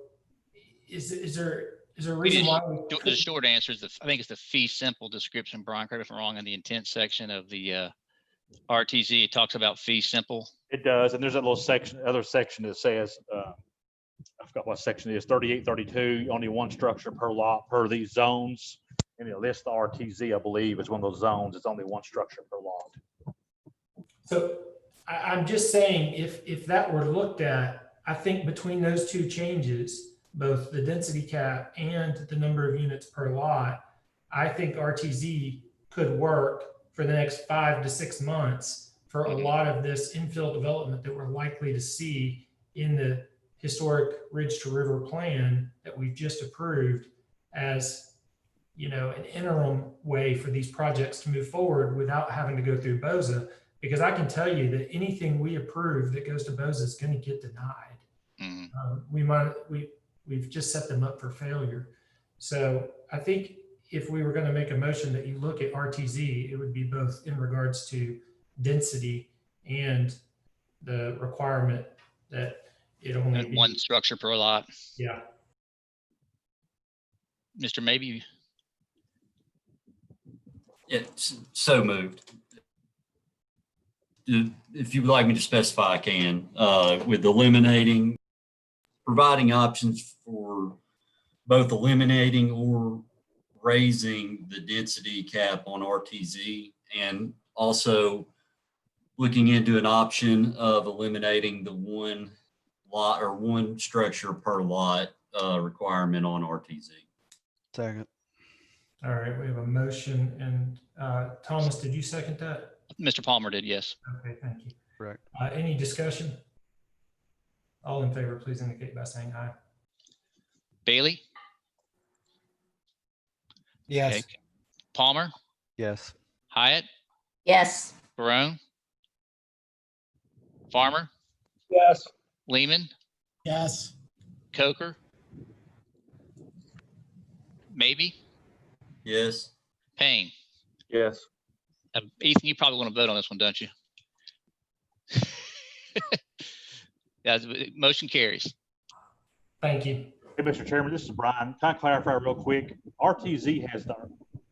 is there a reason why the short answer is I think it's the fee simple description, Brian, correct me if I'm wrong, in the intent section of the RTZ. It talks about fee simple. It does, and there's a little other section that says, I forgot what section it is, 3832, only 1 structure per lot per these zones. And it lists the RTZ, I believe, is one of those zones. It's only 1 structure per lot. So I'm just saying, if that were looked at, I think between those 2 changes, both the density cap and the number of units per lot, I think RTZ could work for the next 5 to 6 months for a lot of this infill development that we're likely to see in the historic Ridge to River plan that we've just approved as, you know, an interim way for these projects to move forward without having to go through BOZA. Because I can tell you that anything we approve that goes to BOZA is going to get denied. We've just set them up for failure. So I think if we were going to make a motion that you look at RTZ, it would be both in regards to density and the requirement that it only be one structure per lot. Yeah. Mr. Maybe. Yeah, so moved. If you would like me to specify, I can, with eliminating, providing options for both eliminating or raising the density cap on RTZ, and also looking into an option of eliminating the one lot or one structure per lot requirement on RTZ. Second. All right, we have a motion, and Thomas, did you second that? Mr. Palmer did, yes. Okay, thank you. Correct. Any discussion? All in favor, please indicate by saying aye. Bailey? Yes. Okay. Palmer? Yes. Hyatt? Yes. Barone? Farmer? Yes. Lehman? Yes. Coker? Maybe? Yes. Payne? Yes. Ethan, you probably want to vote on this one, don't you? Yeah, motion carries. Thank you. Hey, Mr. Chairman, this is Brian. Can I clarify real quick? RTZ has the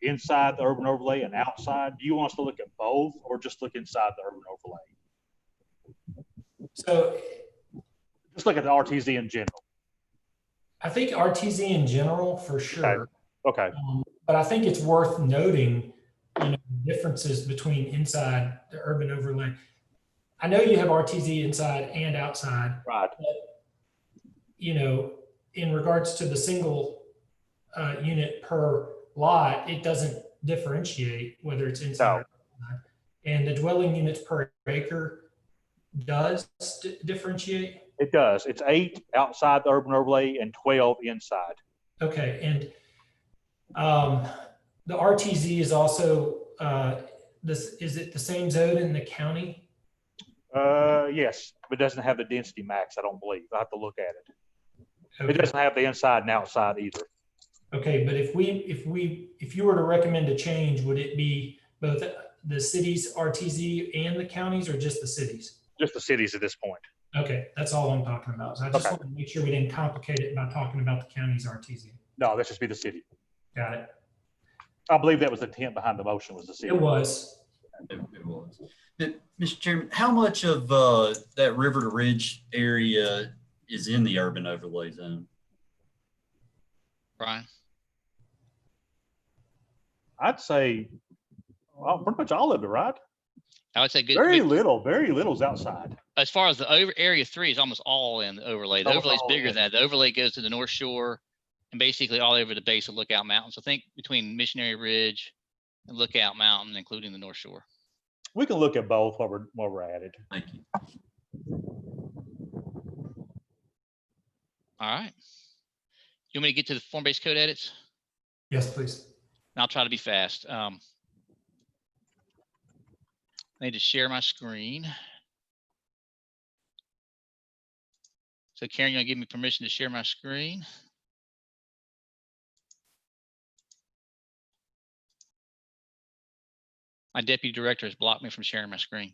inside the urban overlay and outside. Do you want us to look at both or just look inside the urban overlay? So just look at the RTZ in general. I think RTZ in general for sure. Okay. But I think it's worth noting, you know, differences between inside the urban overlay. I know you have RTZ inside and outside. Right. But, you know, in regards to the single unit per lot, it doesn't differentiate whether it's inside or outside. And the dwelling units per acre does differentiate? It does. It's 8 outside the urban overlay and 12 inside. Okay. And the RTZ is also, is it the same zone in the county? Yes, but it doesn't have the density max, I don't believe. I have to look at it. Okay. It doesn't have the inside and outside either. Okay, but if you were to recommend a change, would it be both the cities RTZ and the counties, or just the cities? Just the cities at this point. Okay, that's all I'm talking about. So I just want to make sure we didn't complicate it by talking about the county's RTZ. No, let's just be the city. Got it. I believe that was the intent behind the motion, was the city. It was. It was. Mr. Chairman, how much of that River to Ridge area is in the urban overlay zone? Brian? I'd say, well, pretty much all of it, right? I would say good. Very little is outside. As far as the area 3 is almost all in the overlay. The overlay is bigger than that. The overlay goes to the North Shore and basically all over the base of Lookout Mountain. So think between Missionary Ridge and Lookout Mountain, including the North Shore. We can look at both while we're at it. Thank you. All right. You want me to get to the form-based code edits? Yes, please. I'll try to be fast. I need to share my screen. So Karen, you want to give me permission to share my screen? My deputy director has blocked me from sharing my screen.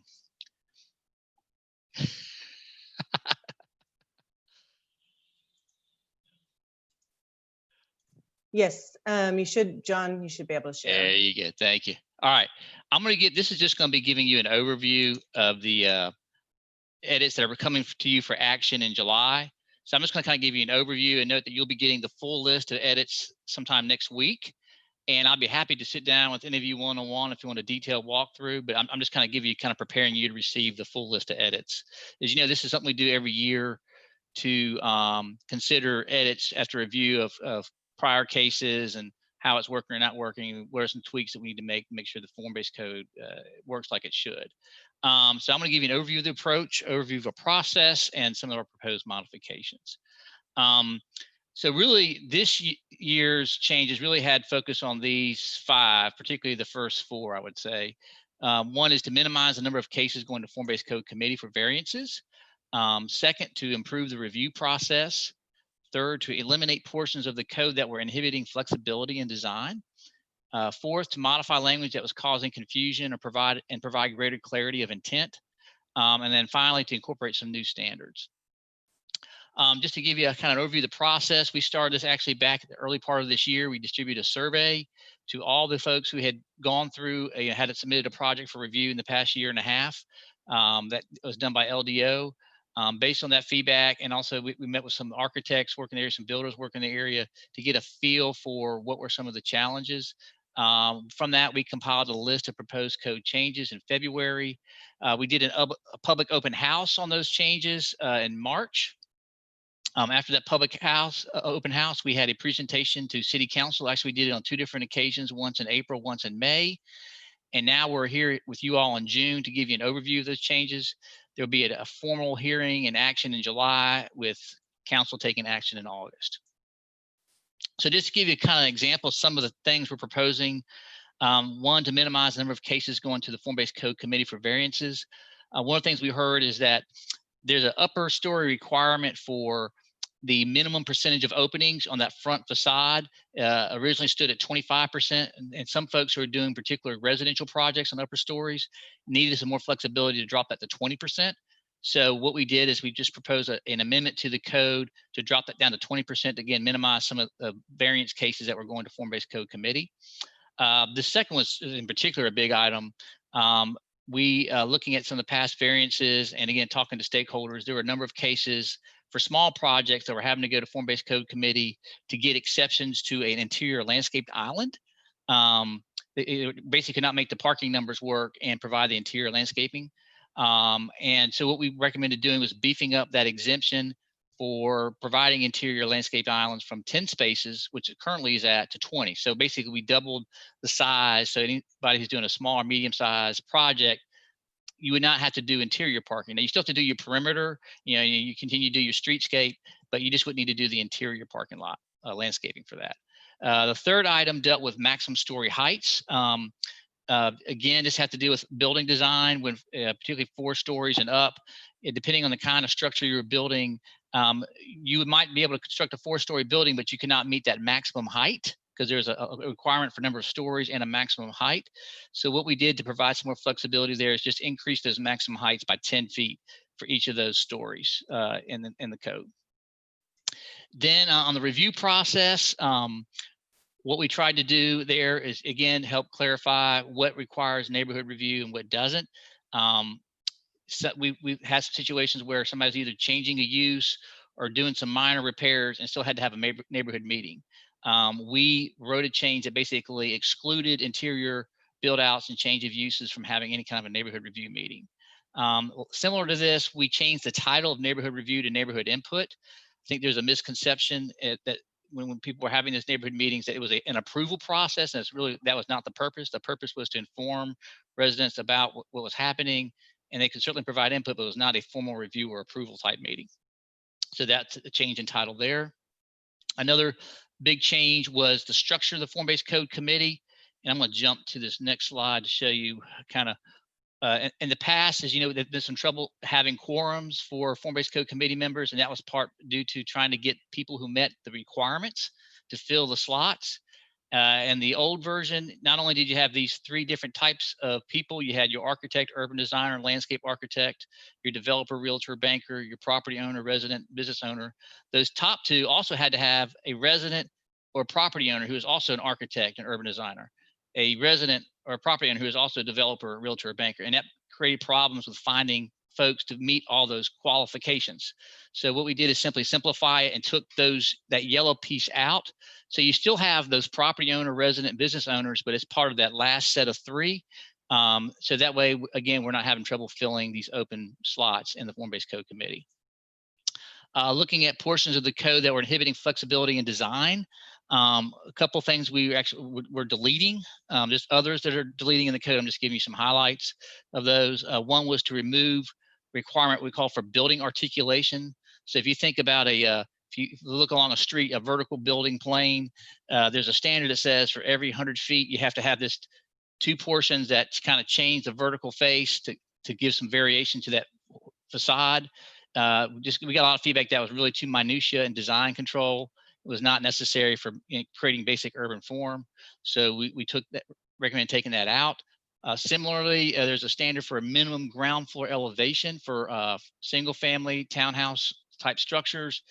Yes, you should, John, you should be able to share. There you go. Thank you. All right. I'm going to get, this is just going to be giving you an overview of the edits that are coming to you for action in July. So I'm just going to kind of give you an overview and note that you'll be getting the full list of edits sometime next week. And I'll be happy to sit down with any of you one-on-one if you want a detailed walkthrough, but I'm just kind of giving you, kind of preparing you to receive the full list of edits. As you know, this is something we do every year to consider edits after review of prior cases and how it's working or not working. What are some tweaks that we need to make sure the form-based code works like it should. So I'm going to give you an overview of the approach, overview of a process, and some of our proposed modifications. So really, this year's changes really had focus on these 5, particularly the first 4, I would say. One is to minimize the number of cases going to form-based code committee for variances. Second, to improve the review process. Third, to eliminate portions of the code that were inhibiting flexibility in design. Fourth, to modify language that was causing confusion or provide greater clarity of intent. And then finally, to incorporate some new standards. Just to give you a kind of overview of the process, we started this actually back at the early part of this year. We distributed a survey to all the folks who had gone through, had submitted a project for review in the past year and a half. That was done by LDO. Based on that feedback, and also we met with some architects working in the area, some builders working in the area to get a feel for what were some of the challenges. From that, we compiled a list of proposed code changes in February. We did a public open house on those changes in March. After that public open house, we had a presentation to City Council. Actually, we did it on 2 different occasions, once in April, once in May. And now we're here with you all in June to give you an overview of those changes. There'll be a formal hearing and action in July, with council taking action in August. So just to give you kind of an example of some of the things we're proposing. One, to minimize the number of cases going to the form-based code committee for variances. One of the things we heard is that there's an upper story requirement for the minimum percentage of openings on that front facade. Originally stood at 25%, and some folks who are doing particular residential projects on upper stories needed some more flexibility to drop that to 20%. So what we did is we just proposed an amendment to the code to drop that down to 20% to, again, minimize some of the variance cases that were going to form-based code committee. The second was in particular a big item. Looking at some of the past variances and, again, talking to stakeholders, there were a number of cases for small projects that were having to go to form-based code committee to get exceptions to an interior landscaped island. It basically could not make the parking numbers work and provide the interior landscaping. And so what we recommended doing was beefing up that exemption for providing interior landscaped islands from 10 spaces, which it currently is at, to 20. So basically we doubled the size. So anybody who's doing a small or medium-sized project, you would not have to do interior parking. Now you still have to do your perimeter, you continue to do your streetscape, but you just wouldn't need to do the interior parking lot landscaping for that. The third item dealt with maximum story heights. Again, this had to do with building design, when particularly 4 stories and up. Depending on the kind of structure you're building, you might be able to construct a 4-story building, but you cannot meet that maximum height, because there's a requirement for number of stories and a maximum height. So what we did to provide some more flexibility there is just increase those maximum heights by 10 feet for each of those stories in the code. Then on the review process, what we tried to do there is, again, help clarify what requires neighborhood review and what doesn't. So we've had situations where somebody's either changing a use or doing some minor repairs and still had to have a neighborhood meeting. We wrote a change that basically excluded interior build outs and change of uses from having any kind of a neighborhood review meeting. Similar to this, we changed the title of neighborhood review to neighborhood input. I think there's a misconception that when people were having these neighborhood meetings, that it was an approval process, and that was not the purpose. The purpose was to inform residents about what was happening, and they could certainly provide input, but it was not a formal review or approval type meeting. So that's a change in title there. Another big change was the structure of the form-based code committee. And I'm going to jump to this next slide to show you kind of, in the past, as you know, there's been some trouble having quorums for form-based code committee members, and that was part due to trying to get people who met the requirements to fill the slots. And the old version, not only did you have these 3 different types of people, you had your architect, urban designer, landscape architect, your developer, realtor, banker, your property owner, resident, business owner. Those top 2 also had to have a resident or property owner who is also an architect and urban designer, a resident or a property owner who is also a developer, realtor, or banker. And that created problems with finding folks to meet all those qualifications. So what we did is simply simplify it and took that yellow piece out. So you still have those property owner, resident, business owners, but it's part of that last set of 3. So that way, again, we're not having trouble filling these open slots in the form-based code committee. looking at portions of the code that were inhibiting flexibility in design. A couple things we're deleting. There's others that are deleting in the code. I'm just giving you some highlights of those. One was to remove requirement we call for building articulation. So if you think about if you look along a street, a vertical building plane, there's a standard that says for every 100 feet, you have to have this 2 portions that kind of change the vertical face to give some variation to that facade. We got a lot of feedback that was really too minutia in design control. It was not necessary for creating basic urban form. So we took that, recommend taking that out. Similarly, there's a standard for a minimum ground floor elevation for single family townhouse type structures,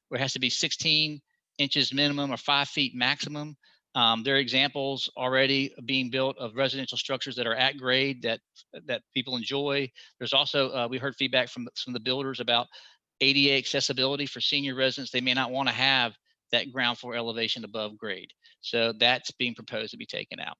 where it has to be 16 inches minimum or 5 feet maximum. There are examples already being built of residential structures that are at grade that people enjoy. There's also, we heard feedback from the builders about ADA accessibility for senior residents. They may not want to have that ground floor elevation above grade. So that's being proposed to be taken out.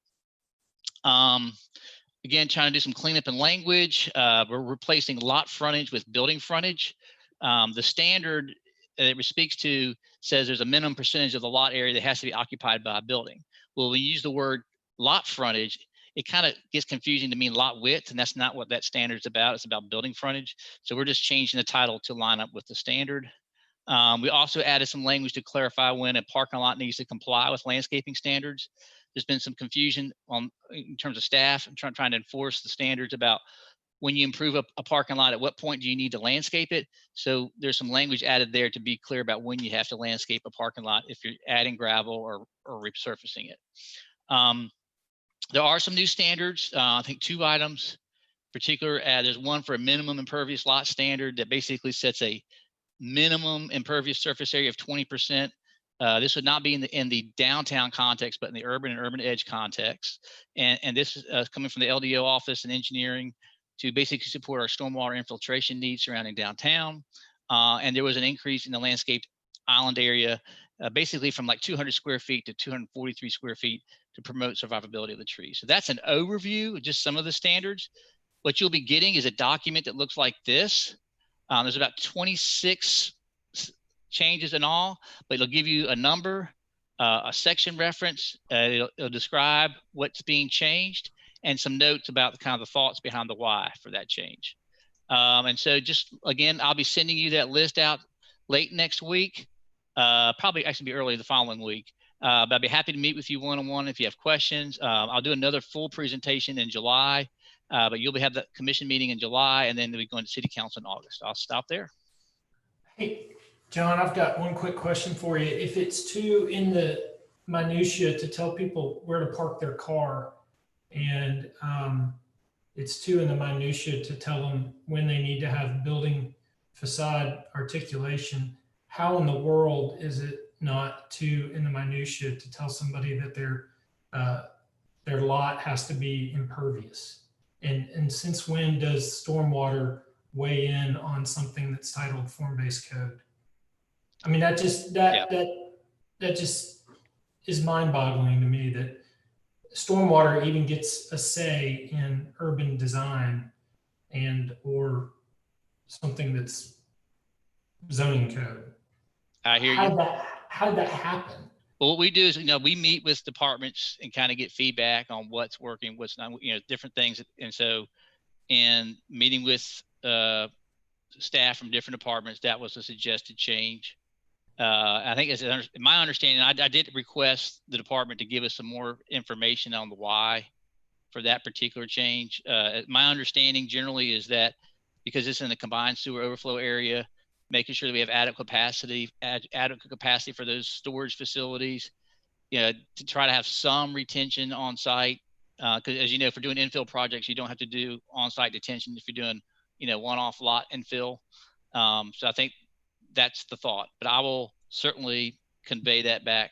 Again, trying to do some cleanup in language. We're replacing lot frontage with building frontage. The standard that it speaks to says there's a minimum percentage of the lot area that has to be occupied by a building. Well, when you use the word lot frontage, it kind of gets confusing to mean lot width, and that's not what that standard is about. It's about building frontage. So we're just changing the title to line up with the standard. We also added some language to clarify when a parking lot needs to comply with landscaping standards. There's been some confusion in terms of staff and trying to enforce the standards about when you improve a parking lot, at what point do you need to landscape it? So there's some language added there to be clear about when you have to landscape a parking lot if you're adding gravel or resurfacing it. There are some new standards. I think 2 items in particular. There's one for a minimum impervious lot standard that basically sets a minimum impervious surface area of 20%. This would not be in the downtown context, but in the urban and urban edge context. And this is coming from the LDO office and engineering to basically support our stormwater infiltration needs surrounding downtown. And there was an increase in the landscaped island area, basically from like 200 square feet to 243 square feet to promote survivability of the trees. So that's an overview of just some of the standards. What you'll be getting is a document that looks like this. There's about 26 changes in all, but it'll give you a number, a section reference. It'll describe what's being changed and some notes about the kind of the thoughts behind the why for that change. And so just, again, I'll be sending you that list out late next week, probably actually be early the following week. But I'd be happy to meet with you one-on-one if you have questions. I'll do another full presentation in July, but you'll have the commission meeting in July, and then we'll be going to city council in August. I'll stop there. Hey, John, I've got one quick question for you. If it's too in the minutia to tell people where to park their car, and it's too in the minutia to tell them when they need to have building facade articulation, how in the world is it not too in the minutia to tell somebody that their lot has to be impervious? And since when does stormwater weigh in on something that's titled form-based code? I mean, that just is mind-boggling to me that stormwater even gets a say in urban design and or something that's zoning code. I hear you. How did that happen? Well, what we do is, we meet with departments and kind of get feedback on what's working, what's not, different things. And so in meeting with staff from different departments, that was a suggested change. I think as my understanding, I did request the department to give us some more information on the why for that particular change. My understanding generally is that because it's in the combined sewer overflow area, making sure that we have adequate capacity for those storage facilities, to try to have some retention on site. Because as you know, for doing infill projects, you don't have to do on-site detention if you're doing, one-off lot infill. So I think that's the thought, but I will certainly convey that back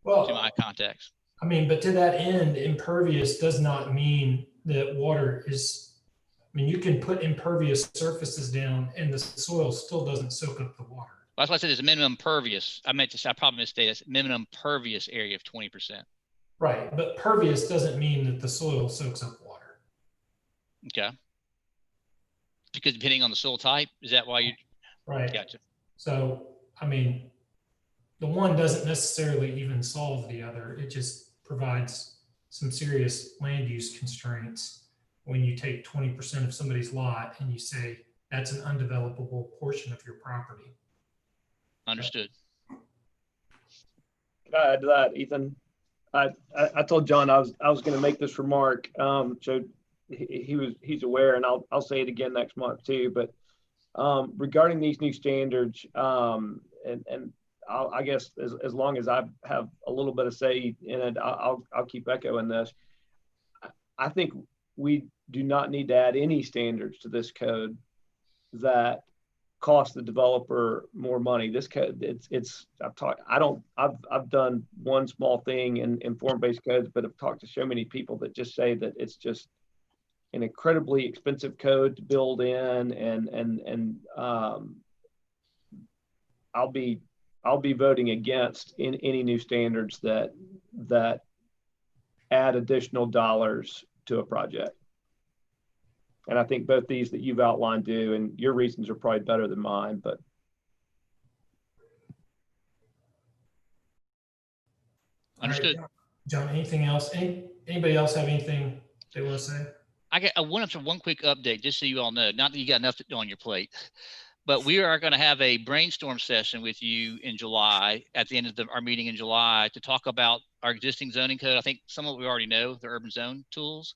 to my contacts. I mean, but to that end, impervious does not mean that water is, you can put impervious surfaces down and the soil still doesn't soak up the water. Well, that's why I said there's a minimum pervious. I probably misstated this, minimum pervious area of 20%. Right, but pervious doesn't mean that the soil soaks up water. Okay. Because depending on the soil type, is that why you? Right. Gotcha. So, I mean, the one doesn't necessarily even solve the other. It just provides some serious land use constraints when you take 20% of somebody's lot and you say that's an undevelopable portion of your property. Understood. Can I add to that, Ethan? I told John I was going to make this remark, so he's aware, and I'll say it again next month too. But regarding these new standards, and I guess as long as I have a little bit of say in it, I'll keep echoing this. I think we do not need to add any standards to this code that cost the developer more money. This code, I've done one small thing in form-based codes, but I've talked to so many people that just say that it's just an incredibly expensive code to build in, and I'll be voting against any new standards that add additional dollars to a project. And I think both these that you've outlined do, and your reasons are probably better than mine, but. Understood. All right, John, anything else? Anybody else have anything they want to say? I wanted to one quick update, just so you all know, not that you got enough on your plate, but we are going to have a brainstorm session with you in July, at the end of our meeting in July, to talk about our existing zoning code. I think some of it we already know, the urban zone tools.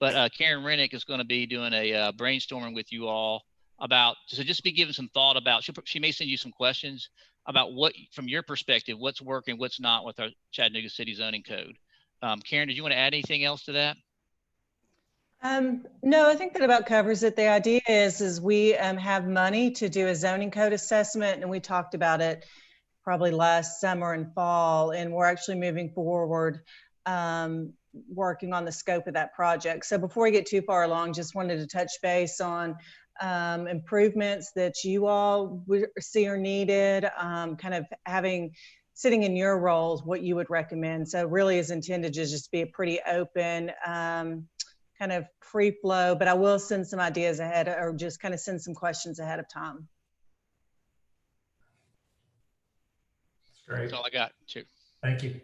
But Karen Rennick is going to be doing a brainstorming with you all about, so just be giving some thought about, she may send you some questions about what, from your perspective, what's working, what's not with our Chattanooga City zoning code. Karen, did you want to add anything else to that? No, I think that about covers it. The idea is we have money to do a zoning code assessment, and we talked about it probably last summer and fall, and we're actually moving forward working on the scope of that project. So before we get too far along, just wanted to touch base on improvements that you all see are needed, kind of sitting in your roles, what you would recommend. So really is intended to just be a pretty open, kind of free flow, but I will send some ideas ahead, or just kind of send some questions ahead of time. That's great. That's all I got, too. Thank you.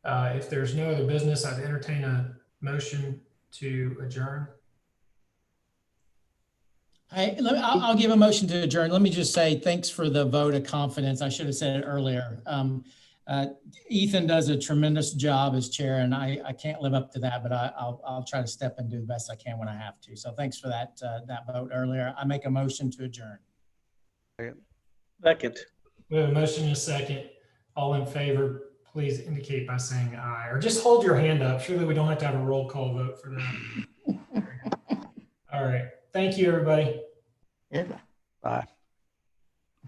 If there's no other business, I'd entertain a motion to adjourn. I'll give a motion to adjourn. Let me just say thanks for the vote of confidence. I should have said it earlier. Ethan does a tremendous job as chair, and I can't live up to that, but I'll try to step and do the best I can when I have to. So thanks for that vote earlier. I make a motion to adjourn. Second. We have a motion and a second. All in favor, please indicate by saying aye, or just hold your hand up. Surely we don't have to have a roll call vote for that. All right. Thank you, everybody. Bye.